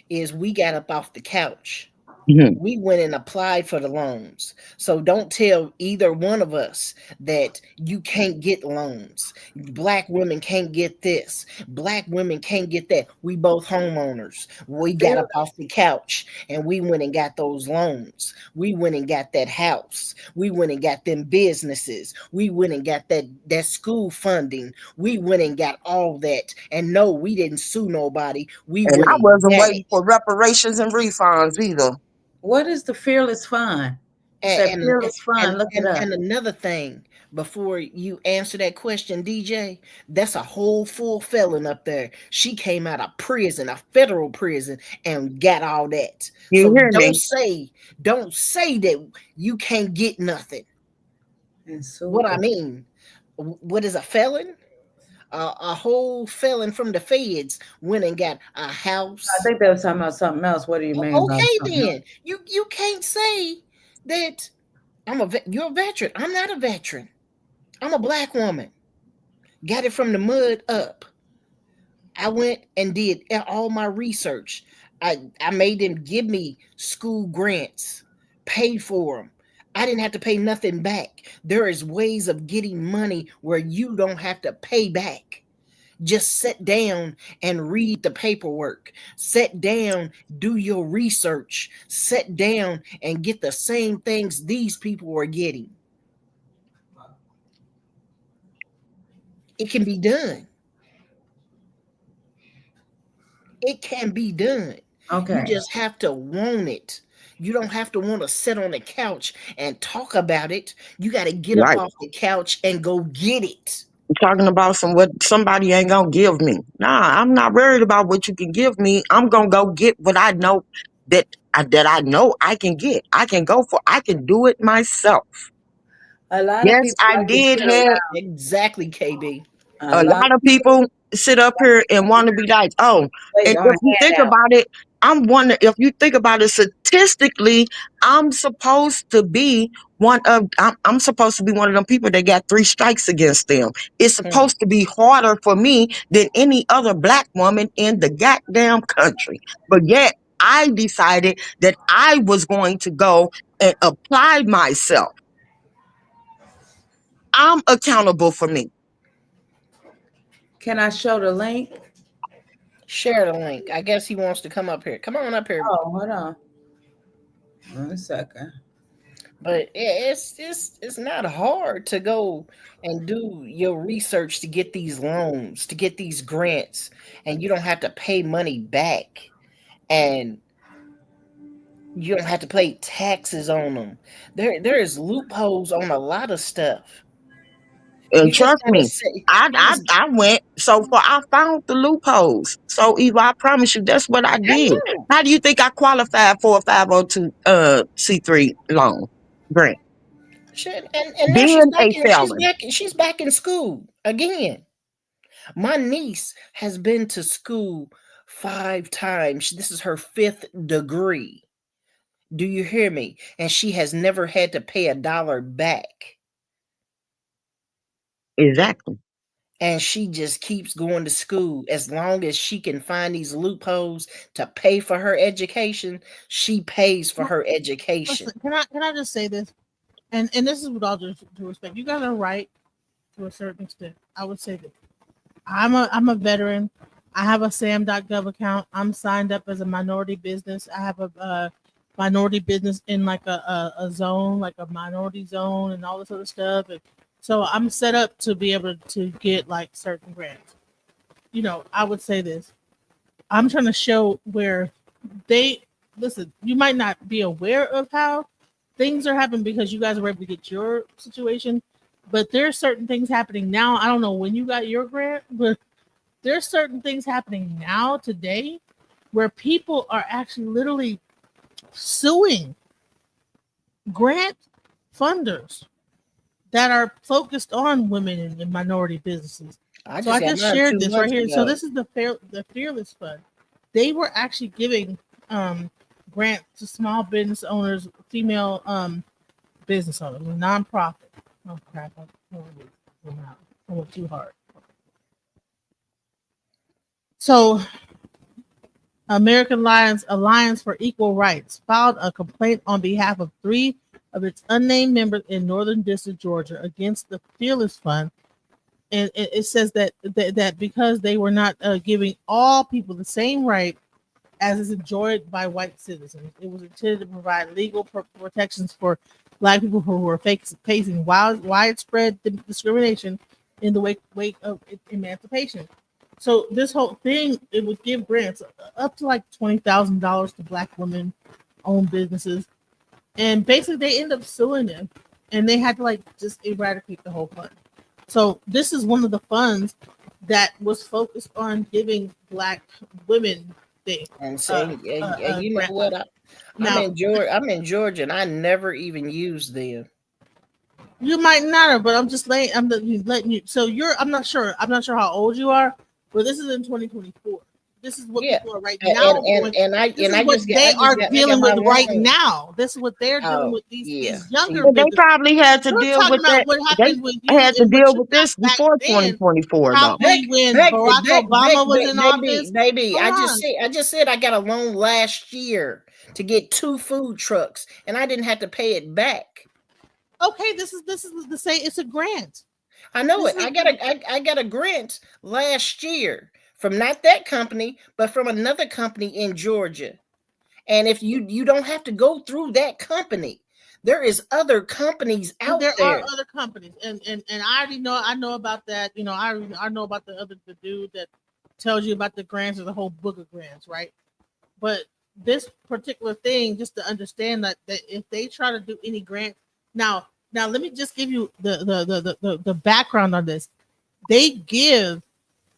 is we got up off the couch. Mhm. We went and applied for the loans. So don't tell either one of us that you can't get loans. Black women can't get this. Black women can't get that. We both homeowners. We got Feel up off the couch and we went and got those loans. We went and got that house. We went and got them businesses. We went and got that school funding. We went and got all that. And no, we didn't sue nobody. We And went I and wasn't got waiting it. for reparations and refunds either. what is the fearless fund? It said And and fearless fund. Look it up. and another thing, before you answer that question, DJ, that's a whole full felon up there. She came out of prison, a federal prison, and got all that. You So hear me? don't say that you can't get nothing. And What sued I the. mean, what is a felon? A whole felon from the feds went and got a I house. think they were talking about something else. What do you mean by Okay, something else? then you can't say that you're a veteran. I'm not a veteran. I'm a black woman. Got it from the mud up. I went and did all my research. I made them give me school grants, paid for them. I didn't have to pay nothing back. There is ways of getting money where you don't have to pay back. Just sit down and read the paperwork. Sit down, do your research. Sit down and get the same things these people are getting. It can be done. It can be done. You Okay. just have to want it. You don't have to want to sit on the couch and talk about it. You got to get up Right. off the couch and go get it. Talking about what somebody ain't gonna give me. Nah, I'm not worried about what you can give me. I'm gonna go get what I know that I know I can get. I can go for. I can do it myself. A lot of Yes, people I like to did sit have around. Exactly, KB. A a lot lot of of people people sit up here and want to be like, oh, waiting and on if a you think handout. about it, I'm wondering if you think about it statistically, I'm supposed to be I'm supposed to be one of them people that got 3 strikes against them. It's Hmm. supposed to be harder for me than any other black woman in the goddamn country. But yet I decided that I was going to go and apply myself. I'm accountable for me. Can I show the link? Share the link. I guess he wants to come up here. Come on up here. Oh, hold on. 1 second. But yeah, it's not hard to go and do your research to get these loans, to get these grants, and you don't have to pay money back, and you don't have to pay taxes on them. There is loopholes on a lot of stuff. And You just trust gotta me, say I you I just I went so far. I found the loopholes. So Eva, I promise you, that's what I I did. know. How do you think I qualified for a 502 C3 loan grant? Shit. And now Being a felon. she's back in school again. My niece has been to school 5 times. This is her fifth degree. Do you hear me? And she has never had to pay $1 back. Exactly. And she just keeps going to school. As long as she can find these loopholes to pay for her education, she pays for her education. Listen, can I just say this? And this is with all due respect. You guys are right to a certain extent. I would say that I'm a veteran. I have a sam.gov account. I'm signed up as a minority business. I have a minority business in like a zone, like a minority zone, and all this other stuff. And So I'm set up to be able to get like certain grants. I would say this. I'm trying to show where they listen. You might not be aware of how things are happening because you guys were able to get your situation, but there's certain things happening now. I don't know when you got your grant, but there's certain things happening now today where people are actually literally suing grant funders that are focused on women and minority businesses. I So just I got just mine shared two this right months here. So ago. this is the Fearless Fund. They were actually giving grants to small business owners, female business owners, a nonprofit. Oh crap! I went too hard. So American Lions Alliance for Equal Rights filed a complaint on behalf of three of its unnamed members in Northern District, Georgia, against the Fearless Fund, and it says that because they were not giving all people the same right as is enjoyed by white citizens, it was intended to provide legal protections for Black people who were facing widespread discrimination in the wake of emancipation. So this whole thing, it would give grants up to like $20,000 to Black women-owned businesses, and basically they end up suing them, and they had to like just eradicate the whole fund. So this is one of the funds that was focused on giving Black women the And saying, you know grant what? money. Now I'm in Georgia, and I never even used them. you might not have, but I'm just letting letting you. So I'm not sure. I'm not sure how old you are, but this is in 2024. This is what Yeah, people are right and now and going. and I This and is I what just got they are I got dealing my with right loan. now. This is what they're dealing Oh with. These yeah, these younger But they businesses. probably had to You're deal talking with about that. what They happened with you had to and what deal you with got this back before then. 2024, though. Probably when Barack Obama was in office. baby. Hold on. I just said I got a loan last year to get 2 food trucks, and I didn't have to pay it back. Okay, this is the same. It's a grant. I know This it. is I got a grant last year from not that company, but from another company in Georgia. And if you don't have to go through that company, there is other companies out there are there. other companies, and I already know. I know about that. I know about the dude that tells you about the grants or the whole book of grants, right? But this particular thing, just to understand that if they try to do any grant, now let me just give you the background on this. They give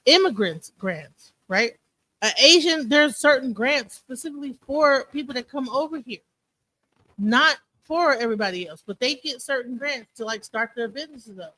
immigrants grants, right? Asian, there's certain grants specifically for people that come over here, not for everybody else, but they get certain grants to like start their businesses up.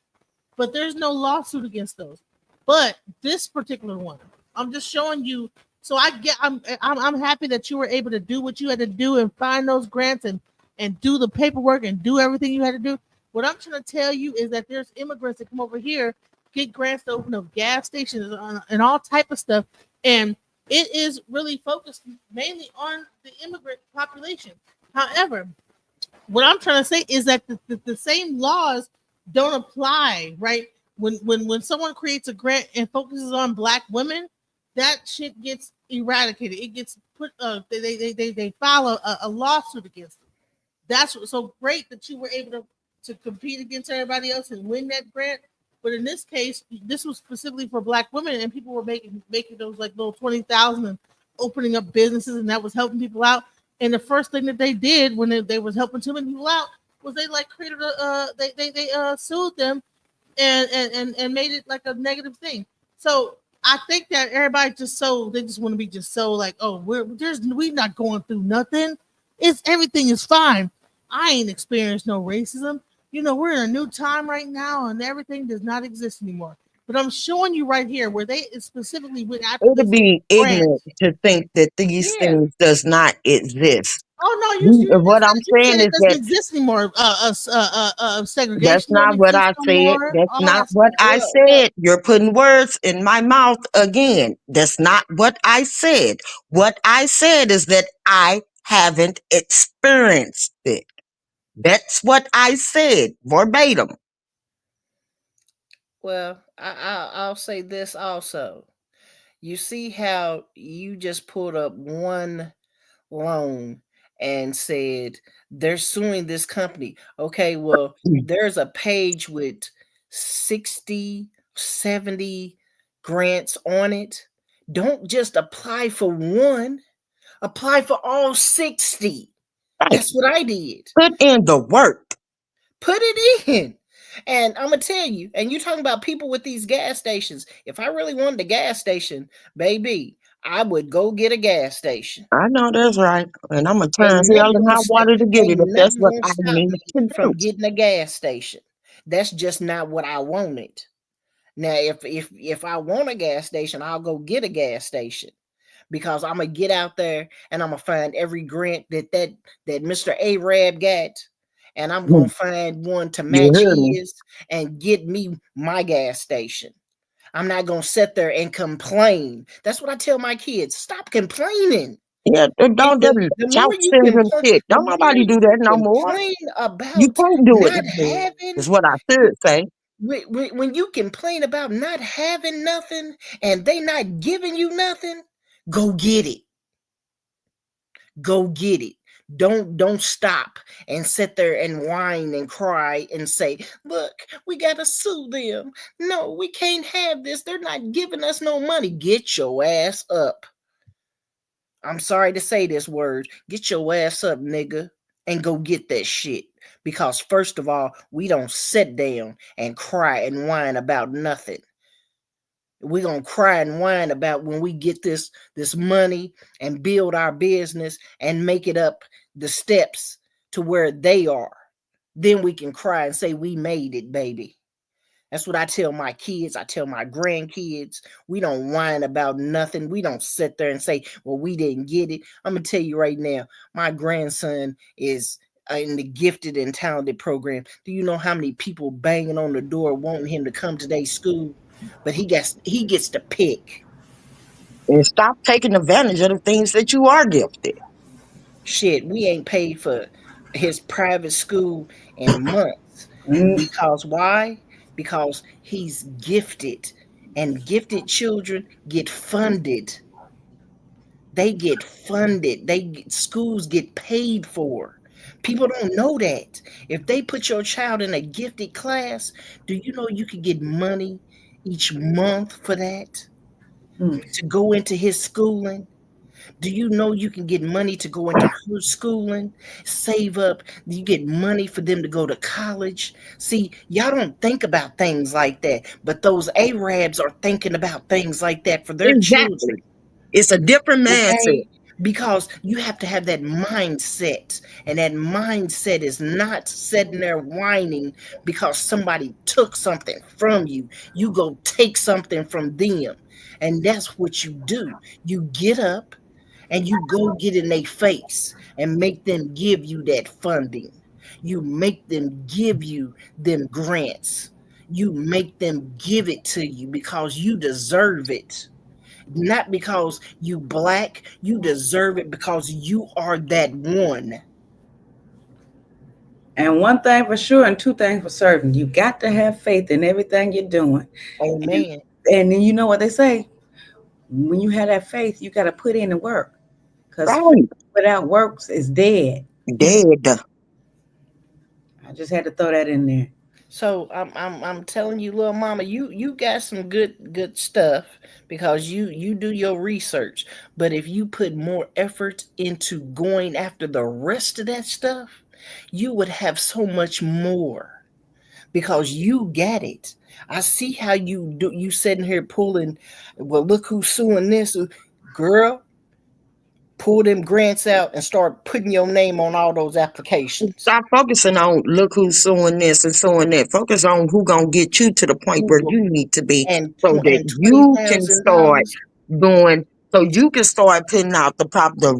But there's no lawsuit against those. But this particular one, I'm just showing you. So I'm happy that you were able to do what you had to do and find those grants and do the paperwork and do everything you had to do. What I'm trying to tell you is that there's immigrants that come over here, get grants to open up gas stations and all type of stuff, and it is really focused mainly on the immigrant population. However, what I'm trying to say is that the same laws don't apply, right? When someone creates a grant and focuses on Black women, that shit gets eradicated. It gets put. They file a lawsuit against them. That's so great that you were able to compete against everybody else and win that grant. But in this case, this was specifically for Black women, and people were making those like little 20,000 and opening up businesses, and that was helping people out. And the first thing that they did when they was helping too many people out was they like created they sued them and made it like a negative thing. So I think that everybody they just want to be just so like, oh, we not going through nothing. It's everything is fine. I ain't experienced no racism. We're in a new time right now, and everything does not exist anymore. But I'm showing you right here where they specifically went after It'd this be grant. ignorant to think that these Yeah. things does not exist. Oh no, What I'm you said saying it is doesn't that exist anymore. that's Segregation don't not what exist I no said. more. That's All not that what stuff. I Well, said. You're putting words in my mouth again. That's not what I said. What I said is that I haven't experienced it. That's what I said verbatim. I'll say this also. You see how you just pulled up one loan and said they're suing this company. Okay, well, there's a page with 60, 70 grants on it, don't just apply for one, apply for all 60. Right. That's what I did. Put in the work. Put it in. And I'm going to tell you, and you're talking about people with these gas stations. If I really wanted a gas station, baby, I would go get a gas station. I know that's right. And I'm going to Ain't turn hell nothing and gonna high stop, water to get ain't it if that's nothing what gonna I stop need me to do. from getting a gas station. That's just not what I wanted. Now, if I want a gas station, I'll go get a gas station because I'm gonna get out there and I'm gonna find every grant that Mr. Arab got, and I'm gonna find one to You match heard me. his and get me my gas station. I'm not gonna sit there and complain. That's what I tell my kids. Stop complaining. Yeah, don't The shout more you syndrome complain, shit. the Don't more nobody do you that no more. complain You about can't do it not no more, having, is what I should say. when you complain about not having nothing and they not giving you nothing, go get it. Go get it. Don't stop and sit there and whine and cry and say, look, we gotta sue them. No, we can't have this. They're not giving us no money. Get your ass up. I'm sorry to say this word. Get your ass up, nigga, and go get that shit. Because first of all, we don't sit down and cry and whine about nothing. We're gonna cry and whine about when we get this money and build our business and make it up the steps to where they are. Then we can cry and say we made it, baby. That's what I tell my kids. I tell my grandkids. We don't whine about nothing. We don't sit there and say, well, we didn't get it. I'm going to tell you right now, my grandson is in the gifted and talented program. Do you know how many people banging on the door wanting him to come to their school? But he gets to pick. And stop taking advantage of the things that you are gifted. Shit, we ain't paid for his private school in months. Because why? Because he's gifted, and gifted children get funded. They get funded. Schools get paid for. People don't know that. If they put your child in a gifted class, do you know you could get money each month for that to go into his schooling? Do you know you can get money to go into her schooling, save up? You get money for them to go to college. See, y'all don't think about things like that, but those Arabs are thinking about things like that for their children. Exactly. It's a different mindset. Okay? Because you have to have that mindset, and that mindset is not sitting there whining because somebody took something from you. You go take something from them, and that's what you do. You get up and you go get in their face and make them give you that funding. You make them give you them grants. You make them give it to you because you deserve it. Not because you black, you deserve it because you are that one. And one thing for sure, and two things for certain, you got to have faith in everything you're doing. And, Amen. and then you know what they say, when you have that faith, you got to put in the work. Because Right. without works is dead. Dead. I just had to throw that in there. So I'm telling you, little mama, you got some good stuff because you do your research. But if you put more effort into going after the rest of that stuff, you would have so much more because you got it. I see how you do. You sitting here pulling. Well, look who's suing this girl. Pull them grants out and start putting your name on all those applications. Stop focusing on look who's suing this and suing that. Focus on who gonna get you to the point where you need to be so that And twenty you can thousand start dollars. doing so you can start putting out the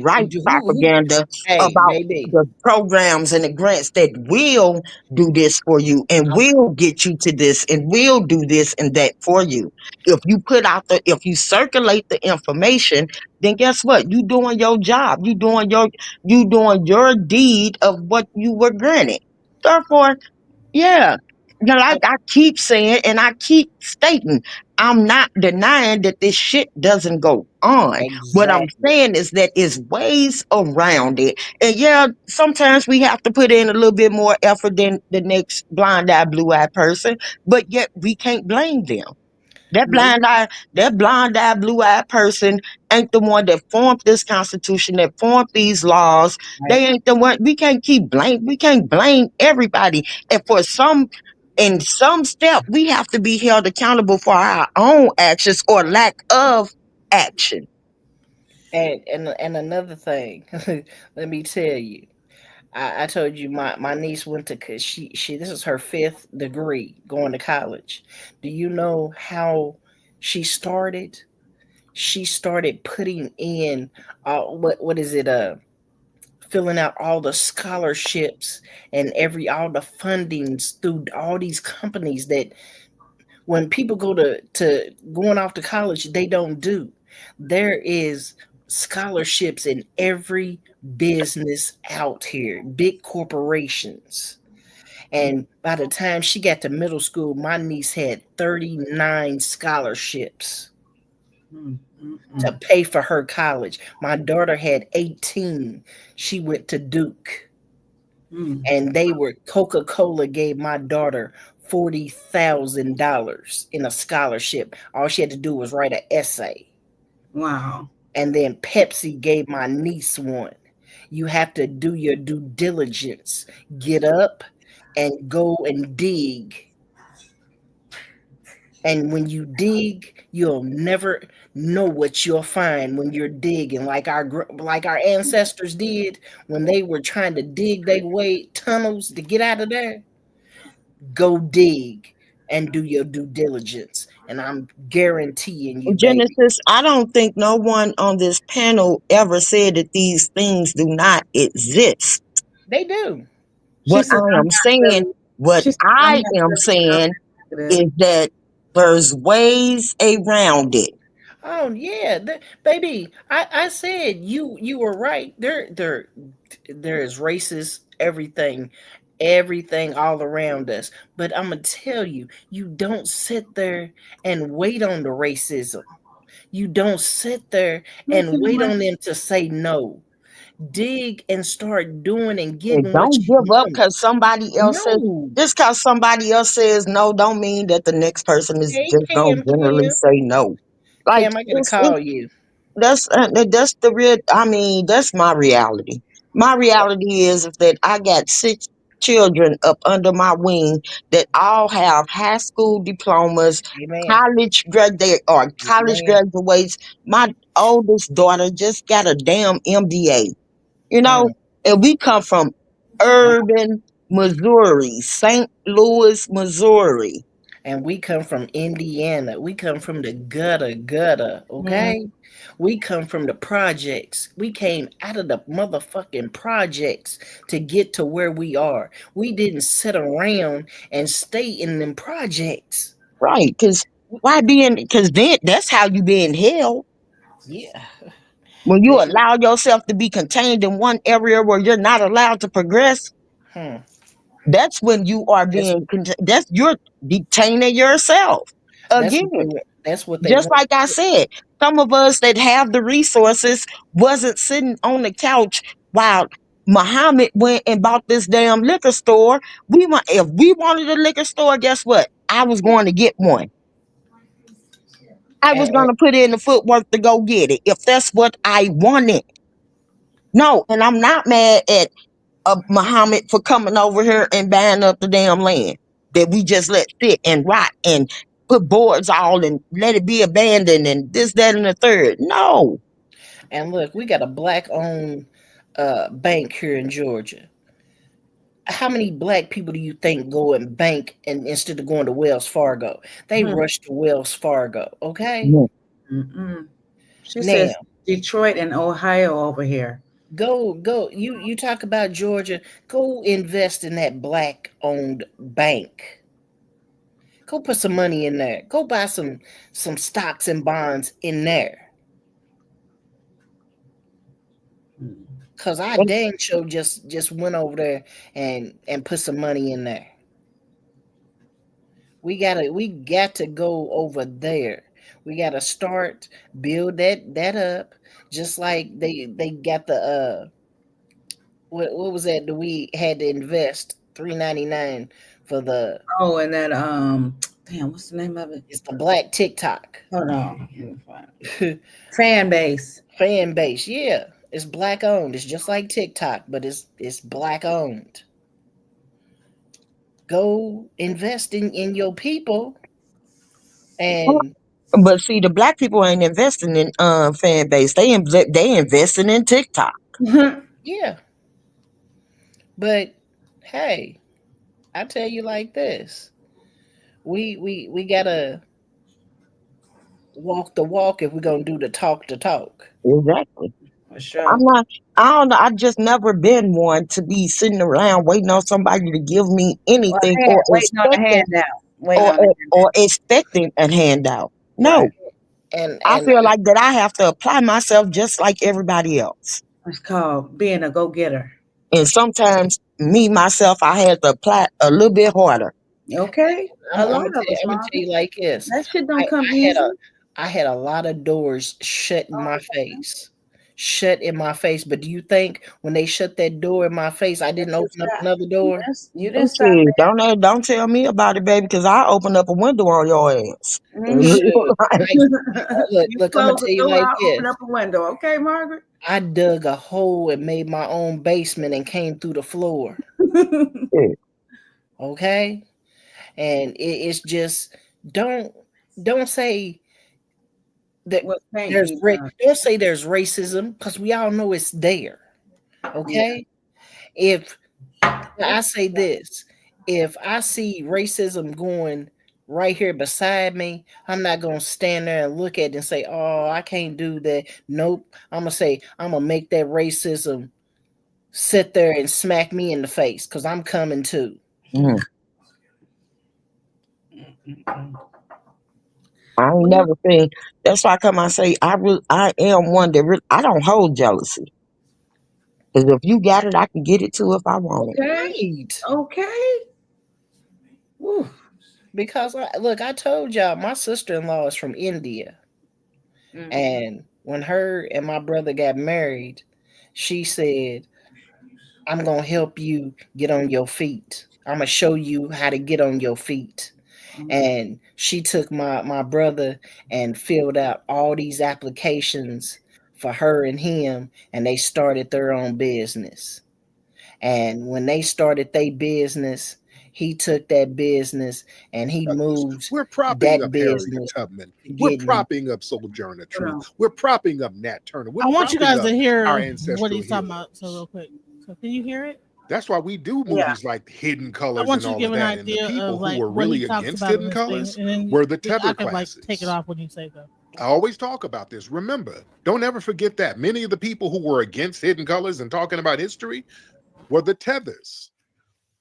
right Who? propaganda Hey, about baby. the programs and the grants that will do this for you and will get you to this and will do this and that for you. If you circulate the information, then guess what? You doing your job. You doing your deed of what you were granted. Therefore, yeah. Like I keep saying and I keep stating, I'm not denying that this shit doesn't go on. What I'm Exactly. saying is that is ways around it. And yeah, sometimes we have to put in a little bit more effort than the next blind eye, blue eye person, but yet we can't blame them. That Nope. blind eye, blue eyed person ain't the one that formed this constitution, that formed these laws. Right. They ain't the one. We can't blame everybody. And for some, in some step, we have to be held accountable for our own actions or lack of action. And another thing, let me tell you. I told you my niece went to she this is her fifth degree going to college. Do you know how she started? She started putting in what is it filling out all the scholarships and every all the fundings through all these companies that when people go to going off to college they don't do. There is scholarships in every business out here, big corporations. And by the time she got to middle school, my niece had 39 scholarships Mm, mm, to mm, pay for her college. My daughter had 18. She went to Duke. mm. And they were Coca-Cola gave my daughter $40,000 in a scholarship. All she had to do was write an essay. Wow. And then Pepsi gave my niece one. You have to do your due diligence. Get up and go and dig. And when you dig, you'll never know what you'll find when you're digging, like our ancestors did when they were trying to dig their way tunnels to get out of there. Go dig and do your due diligence, and I'm guaranteeing you, baby, Genesis, I don't think no one on this panel ever said that these things do not exist. they do. She What says I I'm am not saying, really. what She says I'm I not am really saying confident. is that there's ways around it. Oh yeah, baby. I said you were right. There is racist everything all around us. But I'm gonna tell you, you don't sit there and wait on the racism. You don't sit there No, and pretty wait much. on them to say no. Dig and start doing and And getting what don't you give up want. because somebody else says, No. just because somebody else says no, don't mean that the next person is Hey just going Cam, to generally say no. Like, Cam, I gotta call you. that's the real, I mean, that's my reality. My reality is that I got 6 children up under my wing that all have high school diplomas, Amen. college Amen. graduates. My oldest daughter just got a damn MBA, Hmm. and we come from urban Missouri, St. Louis, Missouri. And we come from Indiana. We come from the gutter, Mm, okay? We come from the projects. We came out of the motherfucking projects to get to where we are. We didn't sit around and stay in them projects. Right, because then that's how you being held. Yeah. When you They, allow yourself to be contained in one area where you're not allowed to progress, hmm. that's when you are That's that's you're detaining yourself. that's Again, what they want. That's what they just want. like I said, some of us that have the resources wasn't sitting on the couch while Muhammad went and bought this damn liquor store. If we wanted a liquor store, guess what? I was going to get one. I And, was going to put in the footwork to go get it if that's what I wanted. No, and I'm not mad at Muhammad for coming over here and buying up the damn land that we just let sit and rot and put boards all and let it be abandoned and this, that, and the third. No, and look, we got a black owned bank here in Georgia. How many black people do you think go and bank and instead of going to Wells Fargo? They mm, rush to Wells Fargo, okay? no. mm. She Now, says Detroit and Ohio over here. go. You talk about Georgia, go invest in that black owned bank. Go put some money in there. Go buy some stocks and bonds in there. Mm. Cause I dang sure just went over there and put some money in there. We got to go over there. We gotta start build that up, just like they got the what was that that we had to invest 3.99 for the Oh, and that damn, what's the name of it? it's the black TikTok Hold on. Let me find it. Fan base. fan base. Yeah, it's black owned. It's just like TikTok, but it's black owned. Go invest in your people and But see, the black people ain't investing in fan base. They investing in TikTok. yeah. But hey, I tell you like this. We gotta walk the walk if we're gonna do the talk. Exactly. For I'm sure. not. I don't know. I just never been one to be sitting around waiting on somebody to give me Well, anything waiting on a handout. Waiting on a or handout. expecting a handout. No, Right. I And feel like that I have to apply myself just like everybody else. It's called being a go getter. And sometimes me myself, I had to apply a little bit harder. Okay. I'm, A I'm lot gonna tell of you, us, I'm gonna tell Margaret. you like this. That shit don't I, come I had a easy. I had a lot of doors shut in my face. But do you think when they shut that door in my face, I That didn't you open up stop. another door? You didn't And stop shit, don't tell me about it, baby, because I open up a window on your ass. there. Shoot, I look, You look. I'm gonna close tell the you door, like I'll open this. up a window. Okay, Margaret? I dug a hole and made my own basement and came through the floor. Shit. Okay, and it's just don't don't say that What can't be done. don't say there's racism because we all know it's there. Yeah. Okay, if I say this, if I see racism going right here beside me, I'm not gonna stand there and look at it and say, "Oh, I can't do that." Nope. I'm gonna say I'm gonna make that racism sit there and smack me in the face because I'm coming too. Mhm. I ain't Well, never seen. That's why I come and say I am one that I don't hold jealousy. Because if you got it, I can get it too if I want it. okay. Right. Okay. Woo. Because look, I told y'all my sister-in-law is from India. Mm. And when her and my brother got married, she said, I'm going to help you get on your feet. I'm going to show you how to get on your feet. And she took my brother and filled out all these applications for her and him, and they started their own business. And when they started their business, he took that business and he moved We're propping that up Harriet business Tubman. to We're getting. propping up Sojourner Hold Truth. on. We're propping up Nat Turner. We're I want you propping guys to up our hear what ancestral he's talking about. So heroes. real quick. So can you hear it? That's why we do Yeah. movies like Hidden I Colors want and you to all give of an that. And the idea of people who like were what he really talks against about in Hidden this thing, Colors and then were the I tether can like take it classes. off when you say so. I always talk about this. Remember, don't ever forget that. Many of the people who were against Hidden Colors and talking about history were the tethers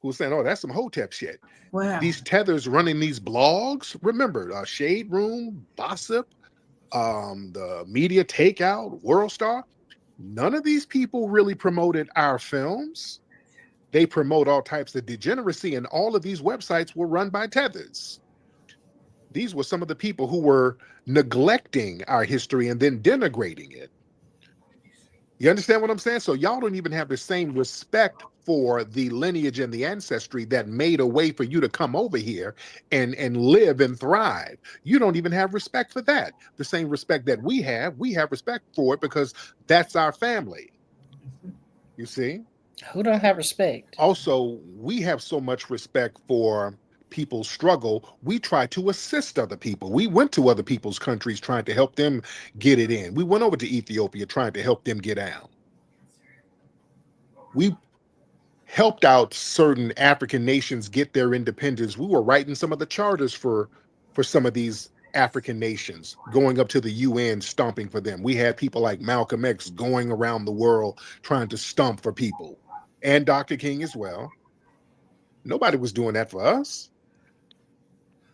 who were saying, oh, that's some Hotep shit. Wow. These tethers running these blogs. Remember, Shade Room, Gossip, the Media Takeout, World Star. None of these people really promoted our films. They promote all types of degeneracy, and all of these websites were run by tethers. These were some of the people who were neglecting our history and then denigrating it. You understand what I'm saying? So y'all don't even have the same respect for the lineage and the ancestry that made a way for you to come over here and live and thrive. You don't even have respect for that. The same respect that we have respect for it because that's our family. You see? Who don't have respect? Also, we have so much respect for people's struggle. We try to assist other people. We went to other people's countries trying to help them get it in. We went over to Ethiopia trying to help them get out. We helped out certain African nations get their independence. We were writing some of the charters for some of these African nations, going up to the UN, stomping for them. We had people like Malcolm X going around the world trying to stomp for people, and Dr. King as well. Nobody was doing that for us.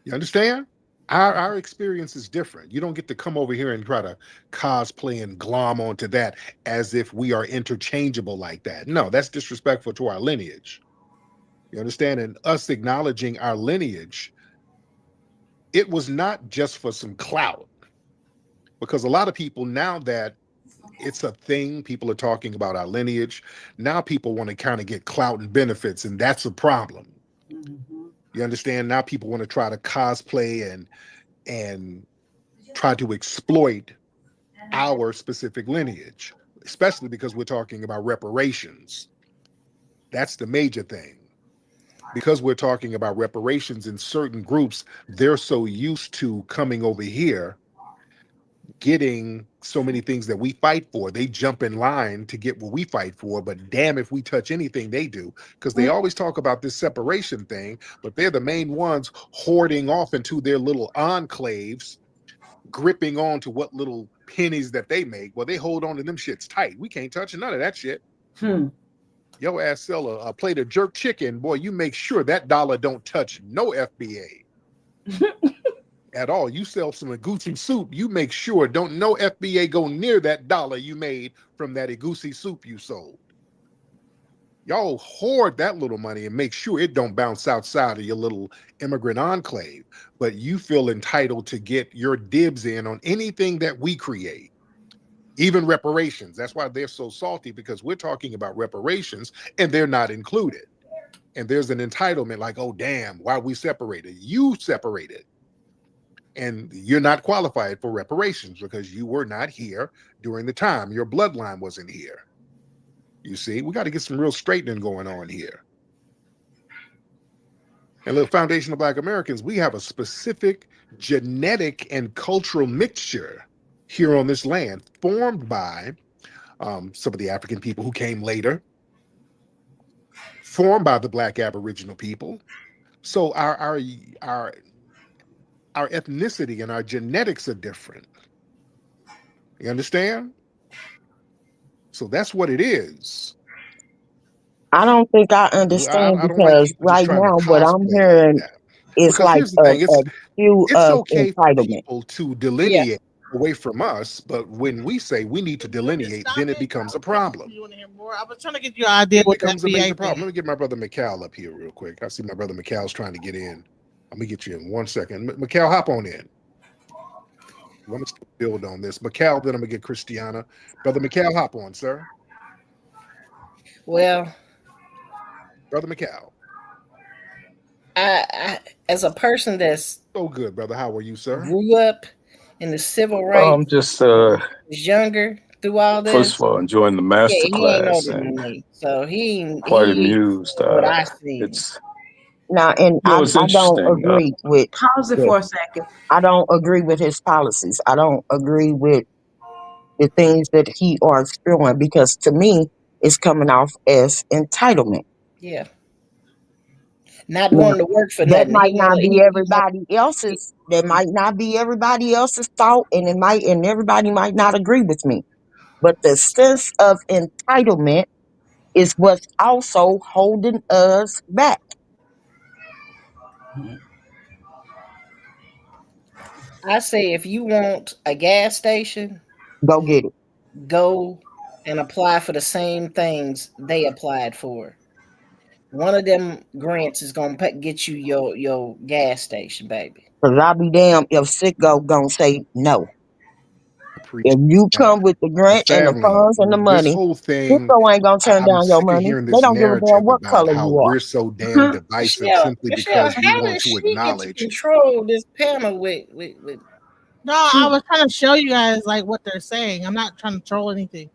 You understand? Our experience is different. You don't get to come over here and try to cosplay and glom onto that as if we are interchangeable like that. No, that's disrespectful to our lineage. You understand? And us acknowledging our lineage it was not just for some clout, because a lot of people, now that it's a thing, people are talking about our lineage. Now people want to kind of get clout and benefits, and that's a problem. Mm-hmm. You understand? Now people want to try to cosplay and try to exploit our specific lineage, especially because we're talking about reparations. That's the major thing. Because we're talking about reparations in certain groups, they're so used to coming over here, getting so many things that we fight for. They jump in line to get what we fight for, but damn if we touch anything they do, because they always talk about this separation thing, but they're the main ones hoarding off into their little enclaves, gripping on to what little pennies that they make. Well, they hold on to them shits tight. We can't touch none of that shit. Hmm. Yo ass sell a plate of jerk chicken, boy, you make sure that dollar don't touch no FBA at all. You sell some egusi soup, you make sure don't no FBA go near that dollar you made from that egusi soup you sold. Y'all hoard that little money and make sure it don't bounce outside of your little immigrant enclave, but you feel entitled to get your dibs in on anything that we create. Even reparations. That's why they're so salty, because we're talking about reparations and they're not included. And there's an entitlement like, oh, damn, why we separated? You separated. And you're not qualified for reparations because you were not here during the time. Your bloodline wasn't here. You see, we got to get some real straightening going on here. And look, Foundation of Black Americans, we have a specific genetic and cultural mixture here on this land formed by some of the African people who came later, formed by the Black Aboriginal people. So our ethnicity and our genetics are different. You understand? So that's what it is. I don't think I I, understand I don't like because people just right trying to now what I'm cosplay like hearing that. is Because like here's the thing, a view it's of okay for entitlement. people to Yeah. delineate away from us, but when we say we need to delineate, then it becomes a problem. You want to hear more? I was trying to get you an idea It what the becomes a major FBA problem. thing. Let me get my brother Mikal up here real quick. I see my brother Mikal's trying to get in. Let me get you in 1 second. Mikal, hop on in. I'm gonna build on this. Mikal, then I'm gonna get Christiana. Brother Mikal, hop on, sir. Well, Brother Mikal. I as a person that's So good, brother. How are you, sir? grew up in the civil I'm rights, just was younger through all first this. of all enjoying the Yeah, master he ain't class older than and me, so quite he ain't amused. what I seen. It's Now, and it's I don't interesting. agree with Pause it that. for a second. I don't agree with his policies. I don't agree with the things that he are spewing because to me, it's coming off as entitlement. Yeah, not Now, wanting to work for that nothing. might not be He want everybody else's. That might not be everybody else's thought, and it might, and everybody might not agree with me. But the sense of entitlement is what's also holding us back. I say if you want a gas station, Go get it. go and apply for the same things they applied for. One of them grants is gonna get you your gas station, baby. Cause I'll be damned if Sicko gonna say no. If Appreciate you that. come with the grant and the Family, funds and the this money, whole thing, Sicko ain't gonna turn I'm down your sick of money. hearing They this don't give a damn narrative what about color how you are. we're so damn divisive simply Michelle, because we how want does to she get to acknowledge. control this panel with No, I two? was trying to show you guys like what they're saying. I'm not trying to troll anything.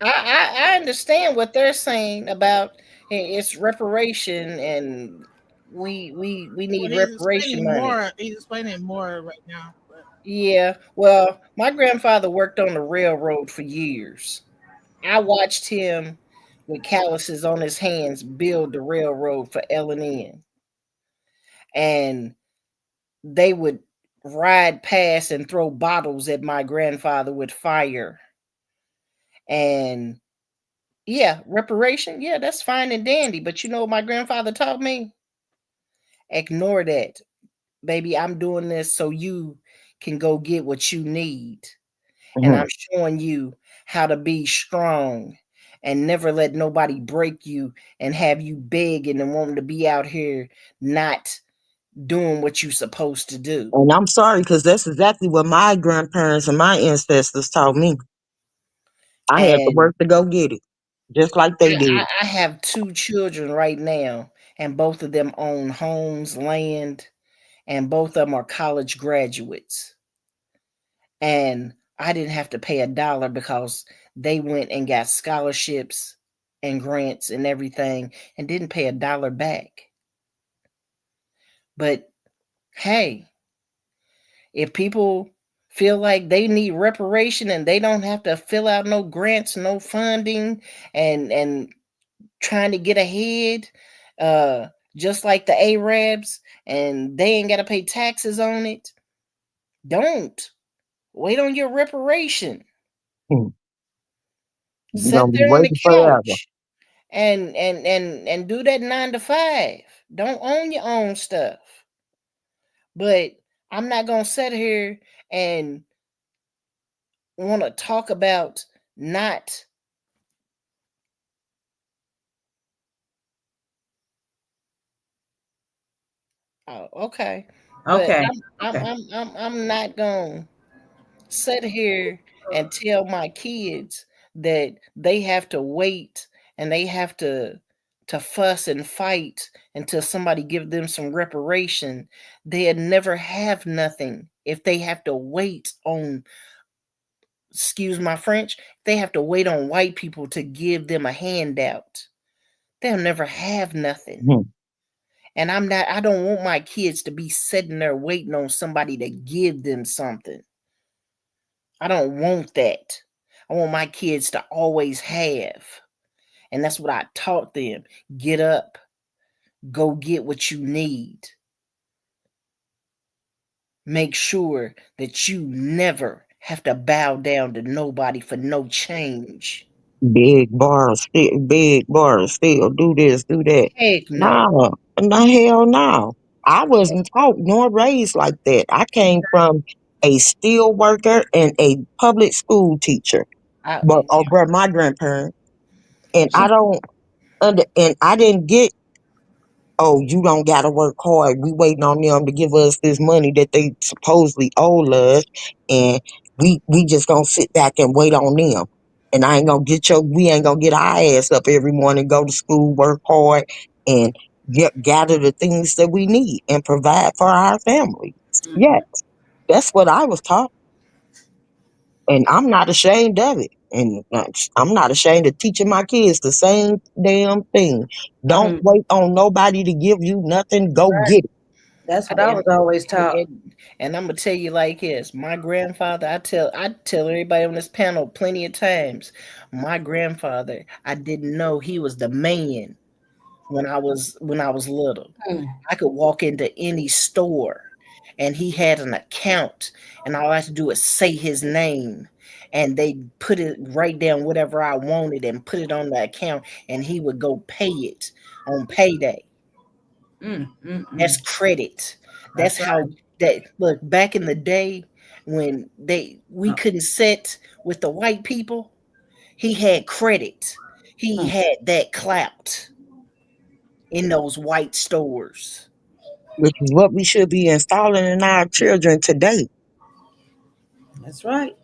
I understand what they're saying about it's reparation and we Well, need he's reparation explaining money. more. He's explaining more right now. But Yeah, well, my grandfather worked on the railroad for years. I watched him with calluses on his hands build the railroad for L&N. And they would ride past and throw bottles at my grandfather with fire. And yeah, reparation, yeah, that's fine and dandy. But you know what my grandfather taught me? Ignore that. Baby, I'm doing this so you can go get what you need. And Mhm. I'm showing you how to be strong and never let nobody break you and have you begging and wanting to be out here not doing what you're supposed to do. And I'm sorry, because that's exactly what my grandparents and my ancestors taught me. I had to And work to go get it, just like they did. I have two children right now, and both of them own homes, land, and both of them are college graduates. And I didn't have to pay a dollar because they went and got scholarships and grants and everything and didn't pay a dollar back. But hey, if people feel like they need reparation and they don't have to fill out no grants, no funding, and trying to get ahead, uh, just like the Arabs, and they ain't got to pay taxes on it, don't wait on your reparation. Hmm. You're Sit gonna be there on the waiting forever. couch and do that 9 to 5. Don't own your own stuff. But I'm not gonna sit here and want to talk about not. Oh, okay. But Okay. I'm Okay. I'm I'm I'm not gonna sit here and tell my kids that they have to wait and they have to fuss and fight until somebody give them some reparation. They'll never have nothing if they have to wait on, excuse my French, they have to wait on white people to give them a handout. They'll never have nothing. Hmm. And I don't want my kids to be sitting there waiting on somebody to give them something. I don't want that. I want my kids to always have. And that's what I taught them. Get up, go get what you need. Make sure that you never have to bow down to nobody for no change. Big bars, still do this, do that. Heck no. No, no, hell no. I wasn't taught nor raised like that. I came from a steel worker and a public school teacher, I but over my grandparents, and I don't and I didn't get, oh, you don't gotta work hard. We waiting on them to give us this money that they supposedly owe us, and we just gonna sit back and wait on them. And I ain't gonna get we ain't gonna get our ass up every morning, go to school, work hard, and gather the things that we need and provide for our families. Yeah, that's what I was taught, and I'm not ashamed of it. And I'm not ashamed of teaching my kids the same damn thing. Don't Mm, wait on nobody to give you nothing. Go right. get it. That's what I and, was always taught. and I'm gonna tell you like this. My grandfather, I tell everybody on this panel plenty of times. My grandfather, I didn't know he was the man when I was little. Mm, I could walk into any store and he had an account and all I had to do is say his name and they put it right down whatever I wanted and put it on the account and he would go pay it on payday. That's mm. credit. That's That's how right. that look back in the day when we Uh, couldn't sit with the white people. He had credit. He mm, had that clout in those white stores. Which is what we should be installing in our children today. that's right.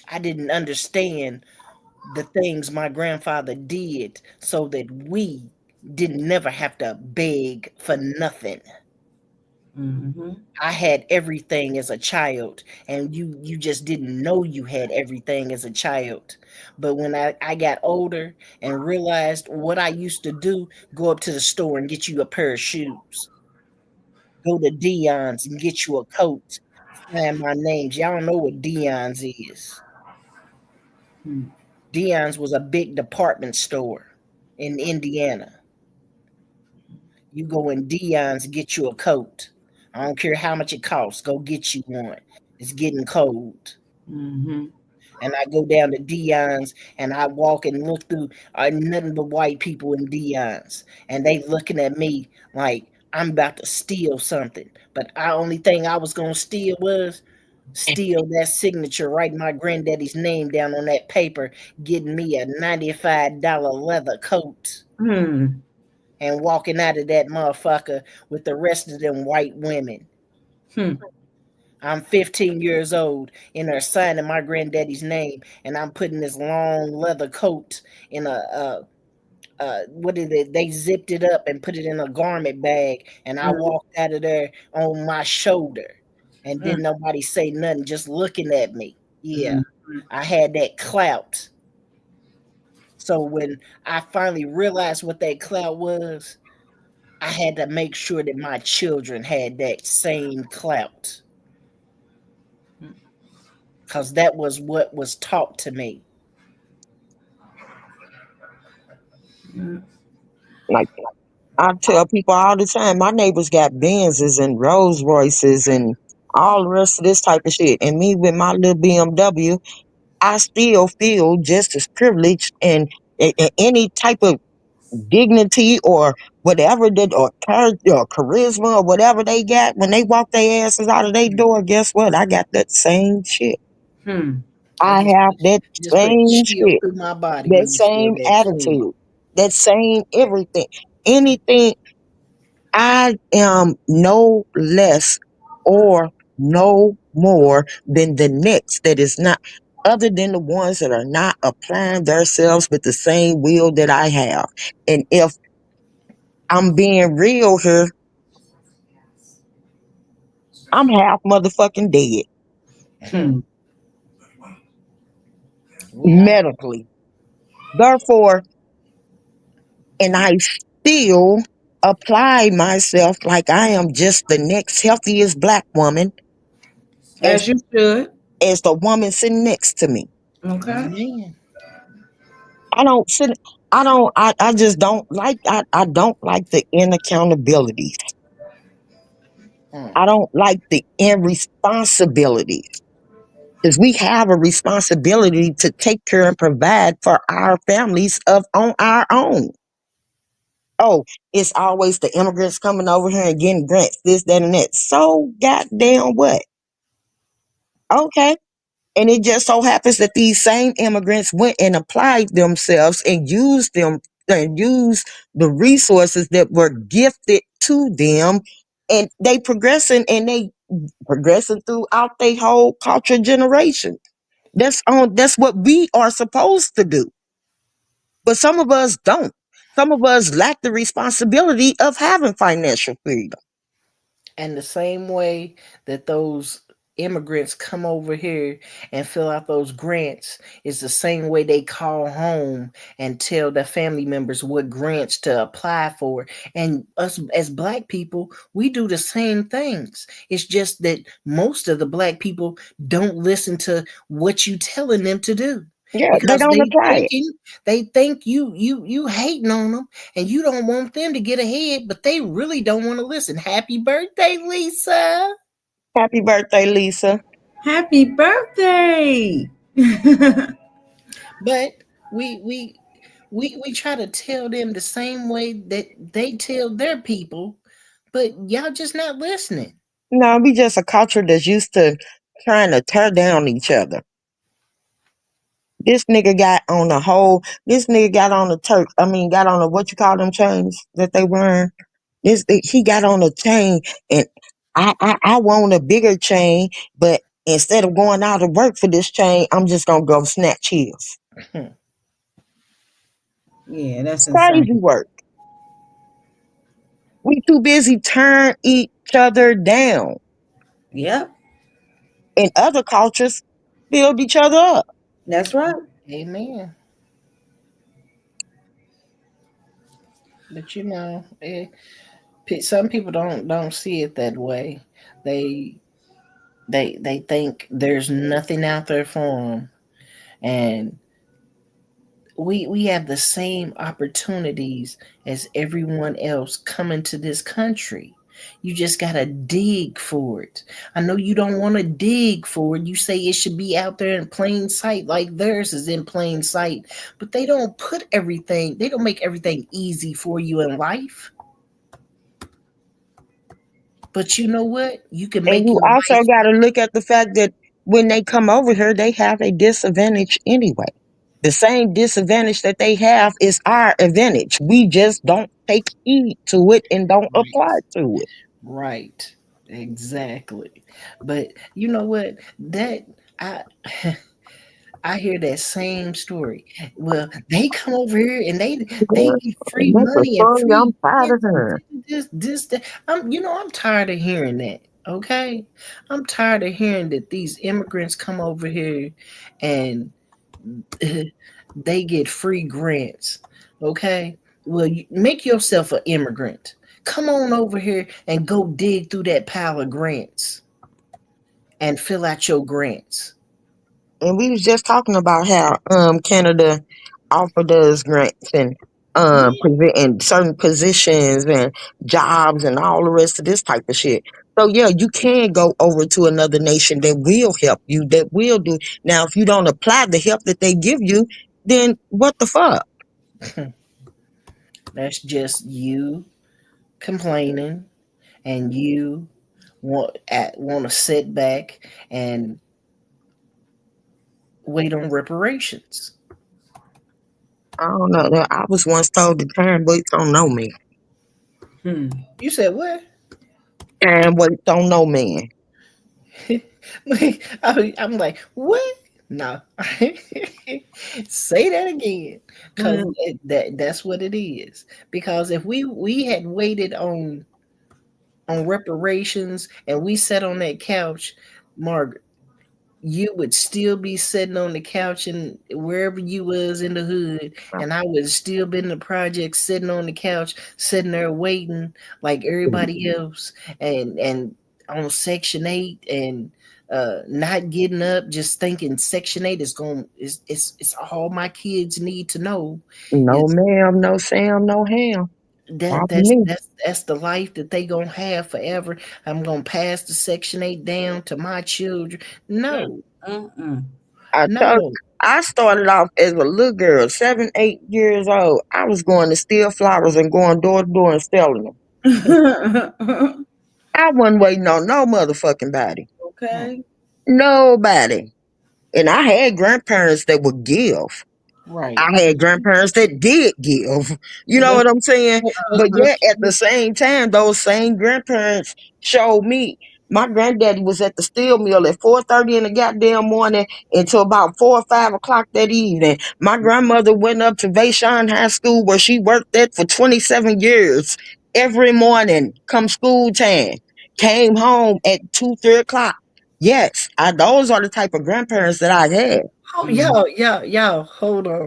I didn't understand the things my grandfather did so that we didn't never have to beg for nothing. Hmm. I had everything as a child, and you just didn't know you had everything as a child. But when I got older and realized what I used to do, go up to the store and get you a pair of shoes. Go to Dion's and get you a coat. Sign my names. Y'all know what Dion's is. Dion's was a big department store in Indiana. You go in Dion's and get you a coat. I don't care how much it costs. Go get you one. It's getting cold. Hmm. And I go down to Dion's and I walk and look through nothing but white people in Dion's. And they looking at me like I'm about to steal something. But the only thing I was gonna steal was steal that signature, write my granddaddy's name down on that paper, getting me a $95 leather coat. Mm. and walking out of that motherfucker with the rest of them white women. Hmm. I'm 15 years old and they're signing my granddaddy's name, and I'm putting this long leather coat in what did they zipped it up and put it in a garment bag, and I Mm, walked out of there on my shoulder, and mm, didn't nobody say nothing, just looking at me. Yeah, mm, I had that clout. So when I finally realized what that clout was, I had to make sure that my children had that same clout, because that was what was taught to me. mm. Like I tell people all the time, my neighbors got Benzes and Rolls Royces and all the rest of this type of shit. And me with my little BMW, I still feel just as privileged and any type of dignity or whatever that or character or charisma or whatever they got when they walk their asses out of their door. Guess what? I got that same shit. Hmm. I I just have that just put a same chill shit, through my body that when you said same that, Queen. attitude, that same everything. Anything. I am no less or no more than the next that is not, other than the ones that are not applying themselves with the same will that I have. And if I'm being real here, I'm half motherfucking dead Hmm. We all medically. Therefore, and I still apply myself like I am just the next healthiest black woman as As you should. the woman sitting next to me. Okay. Amen. I don't sit. I just don't like. I don't like the inaccountability. Mm. I don't like the irresponsibility because we have a responsibility to take care and provide for our families of on our own. Oh, it's always the immigrants coming over here and getting grants, this, that, and that. So goddamn what? Okay. And it just so happens that these same immigrants went and applied themselves and used them and used the resources that were gifted to them, and they progressing throughout their whole culture generation. That's what we are supposed to do. But some of us don't. Some of us lack the responsibility of having financial freedom. And the same way that those immigrants come over here and fill out those grants is the same way they call home and tell their family members what grants to apply for. And us as black people, we do the same things. It's just that most of the black people don't listen to what you telling them to do, Yeah, they because don't apply it. they think you hating on them, and you don't want them to get ahead, but they really don't want to listen. Happy birthday, Lisa. Happy birthday, Lisa. Happy birthday. But we try to tell them the same way that they tell their people, but y'all just not listening. No, we just a culture that's used to trying to tear down each other. This nigga got on a Turk. I mean, got on a, what you call them chains that they wearing? He got on a chain, and I want a bigger chain, but instead of going out to work for this chain, I'm just gonna go snatch his. Yeah, that's It's insane. crazy work. We too busy turn each other down. Yep, In other cultures, build each other up. that's right. Amen. But some people don't see it that way. They they think there's nothing out there for them, and we have the same opportunities as everyone else coming to this country. You just gotta dig for it. I know you don't want to dig for it. You say it should be out there in plain sight, like theirs is in plain sight. But they don't make everything easy for you in life. But you know what? You can And make you your also life. got to look at the fact that when they come over here, they have a disadvantage anyway. The same disadvantage that they have is our advantage. We just don't take heed to it and don't apply Right. to it. Right. Exactly. But you know what? That I I hear that same story. Well, they come over here and they Girl, get free that's a money and story I'm free tired of this and hearing. this that. I'm tired of hearing that. Okay, I'm tired of hearing that these immigrants come over here and they get free grants. Okay, well, make yourself an immigrant. Come on over here and go dig through that pile of grants and fill out your grants. And we was just talking about how Canada offered us grants and Yeah. and certain positions and jobs and all the rest of this type of shit. So yeah, you can go over to another nation that will help you, that will do. Now, if you don't apply the help that they give you, then what the fuck? That's just you complaining and you want to sit back and wait on reparations. I don't know. I was once told the time waits on no man. Hmm. You said what? Time waits on no man. I'm like, what? No. Say that again, because Hmm. that's what it is. Because if we had waited on reparations and we sat on that couch, Margaret, you would still be sitting on the couch and wherever you was in the hood, and I would still be in the project sitting on the couch, sitting there waiting like everybody else, and on Section 8 and not getting up, just thinking Section 8 is going is it's all my kids need to know No is ma'am, no Sam, no ham. that Not me. that's the life that they gonna have forever. I'm gonna pass the Section 8 down to my children. No, Mm-mm. I told no. I started off as a little girl, 7, 8 years old. I was going to steal flowers and going door to door and selling them. I wasn't waiting on no motherfucking body. Okay. Nobody. And I had grandparents that would give. Right. I had grandparents that did give. You know Well, what I'm saying? But well, yet at the same time, those same grandparents showed me. My granddaddy was at the steel mill at 4:30 in the goddamn morning until about 4 or 5 o'clock that evening. My grandmother went up to Vashon High School where she worked at for 27 years every morning come school time. Came home at 2, 3 o'clock. Yes, those are the type of grandparents that I had. oh, y'all,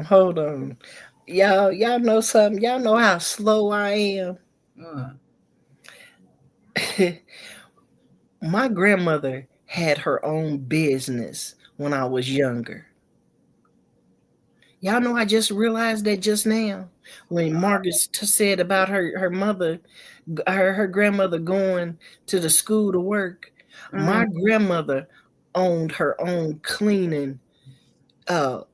hold on. Y'all know something. Y'all know how slow I am. Uh, My grandmother had her own business when I was younger. Y'all know I just realized that just now when Margaret said about her mother, her grandmother going to the school to work. uh, My grandmother owned her own cleaning,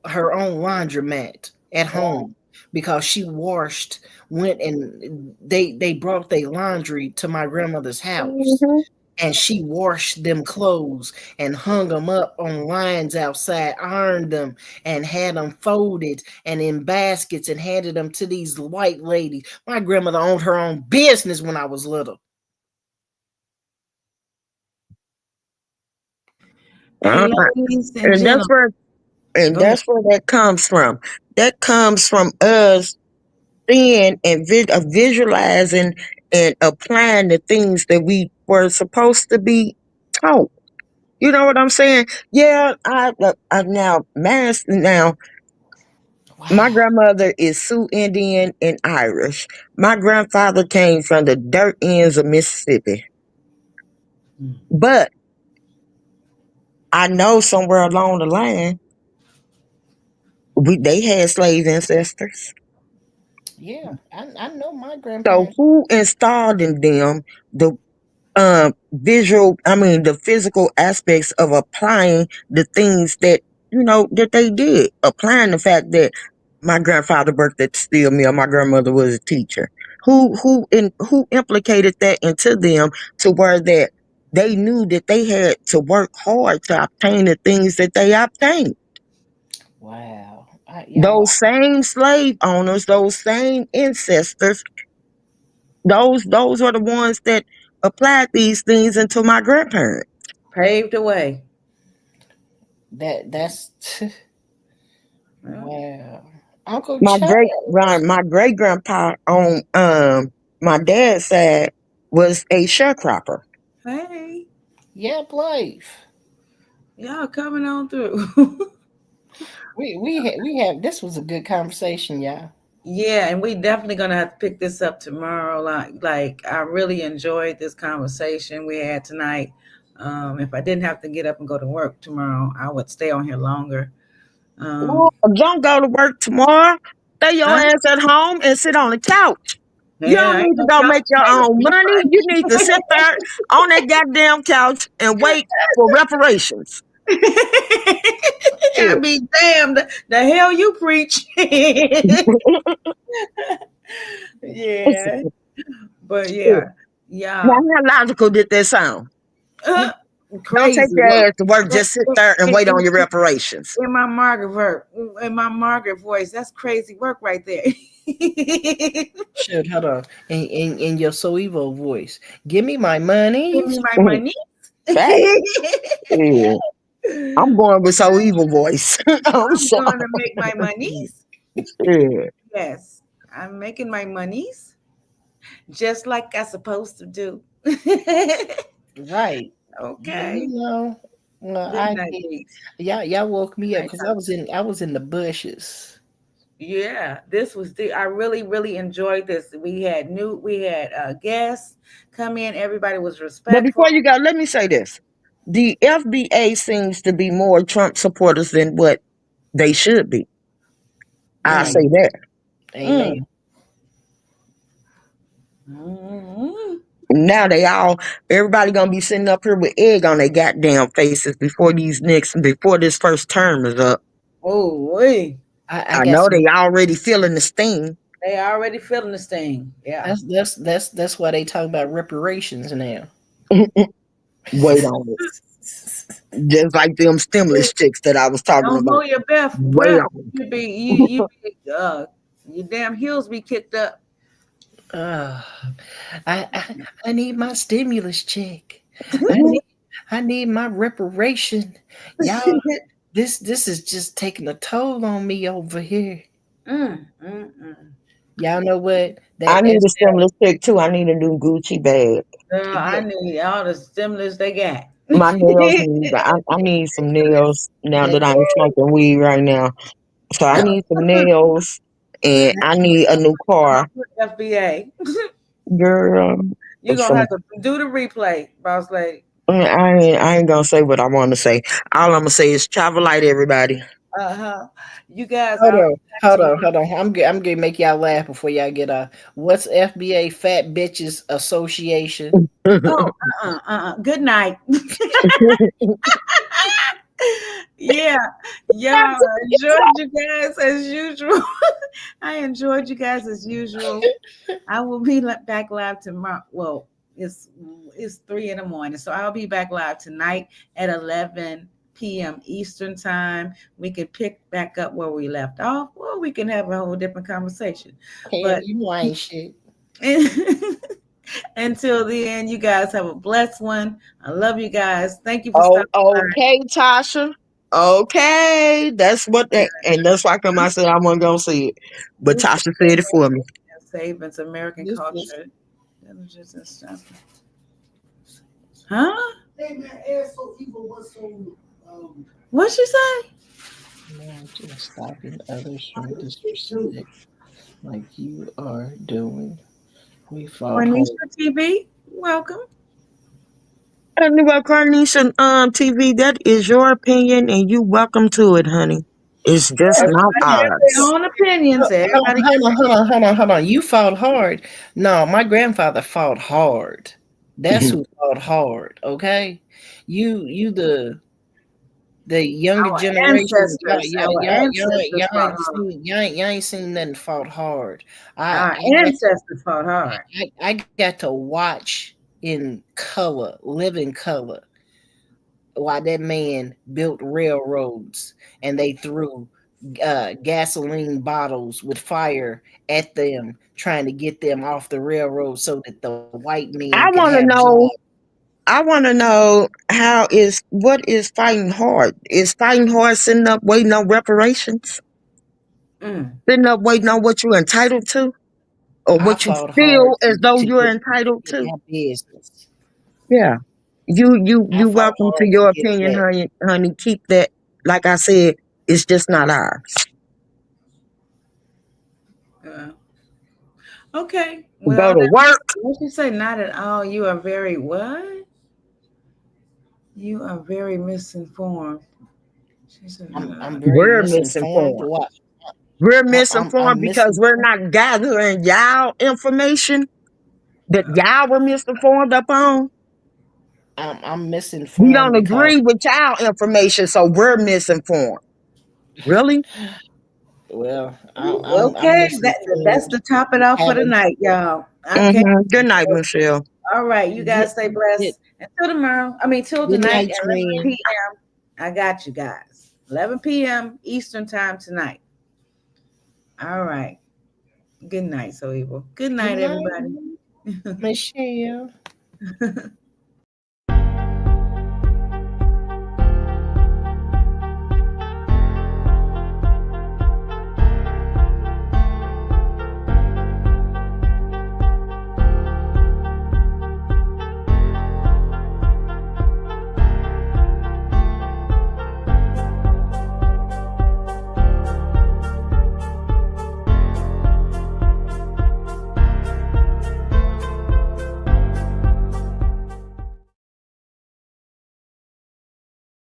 her own laundromat at wow. home because she washed, went and they brought their laundry to my grandmother's house Mhm. and she washed them clothes and hung them up on lines outside, ironed them and had them folded and in baskets and handed them to these white ladies. My grandmother owned her own business when I was little. Hey, Uh, ladies and and that's gentlemen, where and go ahead. that's where that comes from. That comes from us seeing and visualizing and applying the things that we were supposed to be taught. You know what I'm saying? Yeah, I now my Wow. grandmother is Sioux Indian and Irish. My grandfather came from the dirt ends of Mississippi. Mm. But I know somewhere along the line they had slave ancestors. Yeah, I know my So grandparents. who installed in them the the physical aspects of applying the things that that they did, applying the fact that my grandfather worked at the steel mill, my grandmother was a teacher. Who implicated that into them to where that they knew that they had to work hard to obtain the things that they obtained. Wow. Y'all, Those same slave owners, those same ancestors, Those are the ones that applied these things into my grandparents. Paved the way. That's Yeah. wow. Uncle My great Charles. right, my great grandpa on my dad's side was a sharecropper. Hey, Yep, life. y'all coming on through. We have this was a good conversation, y'all. Yeah, and we definitely gonna have to pick this up tomorrow. Like I really enjoyed this conversation we had tonight. If I didn't have to get up and go to work tomorrow, I would stay on here longer. Well, Um, don't go to work tomorrow. Stay your huh? ass at home and sit on the couch. You don't Yeah, ain't need to no go couch make your potato. own You money. You need to sit there on that goddamn couch and wait for reparations. I Shit. be damned. The hell you preach. Yeah, but Shit. yeah, Now, yeah. how logical did that sound? Uh, Don't take Crazy your work. ass to work. Just sit there and In, wait on in, your reparations. in my Margaret voice, that's crazy work right there. Give Shit, hold on. In your so evil voice. Give me my monies. me my money. Fact. Yeah. I'm going with so evil voice. I'm I'm sorry. gonna make my monies. Yeah. Yes, I'm making my monies just like I supposed to do. Right. You Okay. know, well, Good night, peace. y'all woke me Good up night, because Tom. I was in the bushes. Yeah, this was I really, really enjoyed this. We had guests come in. Everybody was But respectful. before you go, let me say this. The FBA seems to be more Trump supporters than what they should be. I Mm, say that. Mm. amen. Mm. Now everybody gonna be sitting up here with egg on their goddamn faces before this first term is up. Oh, wait. I I got know some. they already feeling the sting. They already feeling this thing. Yeah. That's why they talk about reparations now. Wait on it. Just like them stimulus checks that I was talking Don't about. hold your breath. Wait Breath. on Your damn heels be kicked up. Uh, I need my stimulus check. I it. need I need my reparation. Y'all, this is just taking a toll on me over here. Mm, mm, mm. Y'all know what I that need S a stimulus check too. I need a new Gucci bag. Girl, I that need all the stimulus they got. My nails need. I need some nails now that that I'm smoking weed right now. So I need some nails, and I need a new car, FBA. girl. You're gonna So have to do the replay, boss lady. I ain't gonna say what I want to say. All I'm gonna say is travel light, everybody. Uh-huh. You guys, hold I'll be on, back tomorrow. hold on. I'm gonna make y'all laugh before y'all get off. What's FBA Fat Bitches Association? Oh, good night. Yeah, yeah. Enjoyed you guys as usual. I enjoyed you guys as usual. I will be back live tomorrow. Well, it's it's 3 in the morning, so I'll be back live tonight at 11 p.m. Eastern time. We can pick back up where we left off, or we can have a whole different conversation. Hell, But you know I ain't shit. until the end, you guys have a blessed one. I love you guys. Thank you for Oh, stopping by. okay, Tasha. Okay, and that's why come I said I wasn't gonna say it, but This Tasha said it for me. savings American This culture. Diligence and stuff. Huh? Hey man, ass so evil. What's so What she say? man, just stopping others from too? disrespect like you are doing. We fought hard. Cornisha TV. Welcome. And about Carnation TV, that is your opinion, and you welcome to it, honey. It's just not Everybody got their ours. own opinions. Everybody got Hold on. You fought hard. No, my grandfather fought hard. That's who fought hard. Okay, you the younger our generation. ancestors. Our ancestors fought hard. Y'all ain't seen nothing fought hard. I Our I got ancestors fought hard. I got to watch in color, living color, while that man built railroads and they threw gasoline bottles with fire at them, trying to get them off the railroad so that the white men I could want have to jobs. know. I want to know what is fighting hard? Is fighting hard sitting up waiting on reparations? Mm. Sitting up waiting on what you're entitled to, or I what you fought hard feel as though to you're get entitled to? that business. Yeah. I You fought welcome to hard to your get opinion, that. honey. Honey, keep that. Like I said, it's just not ours. Uh, okay. Go Well, to work. what you say? Not at all. You are very what? You are very misinformed. She said, I'm very We're misinformed. misinformed. What? We're I'm misinformed because we're misinformed. not gathering y'all information that y'all were misinformed upon. I'm We misinformed don't because agree with y'all information, so we're misinformed. Really? well, I'm okay, that's misinformed. the top it off for the Having night, y'all. Okay. Good night, Michelle. All right. You good, guys stay good, blessed. Until tomorrow. I mean, till good tonight night, at 11 twin. p.m. I got you guys. 11 p.m. Eastern time tonight. All right. Good night, So Evil. Good Good night, night, everybody. Michelle.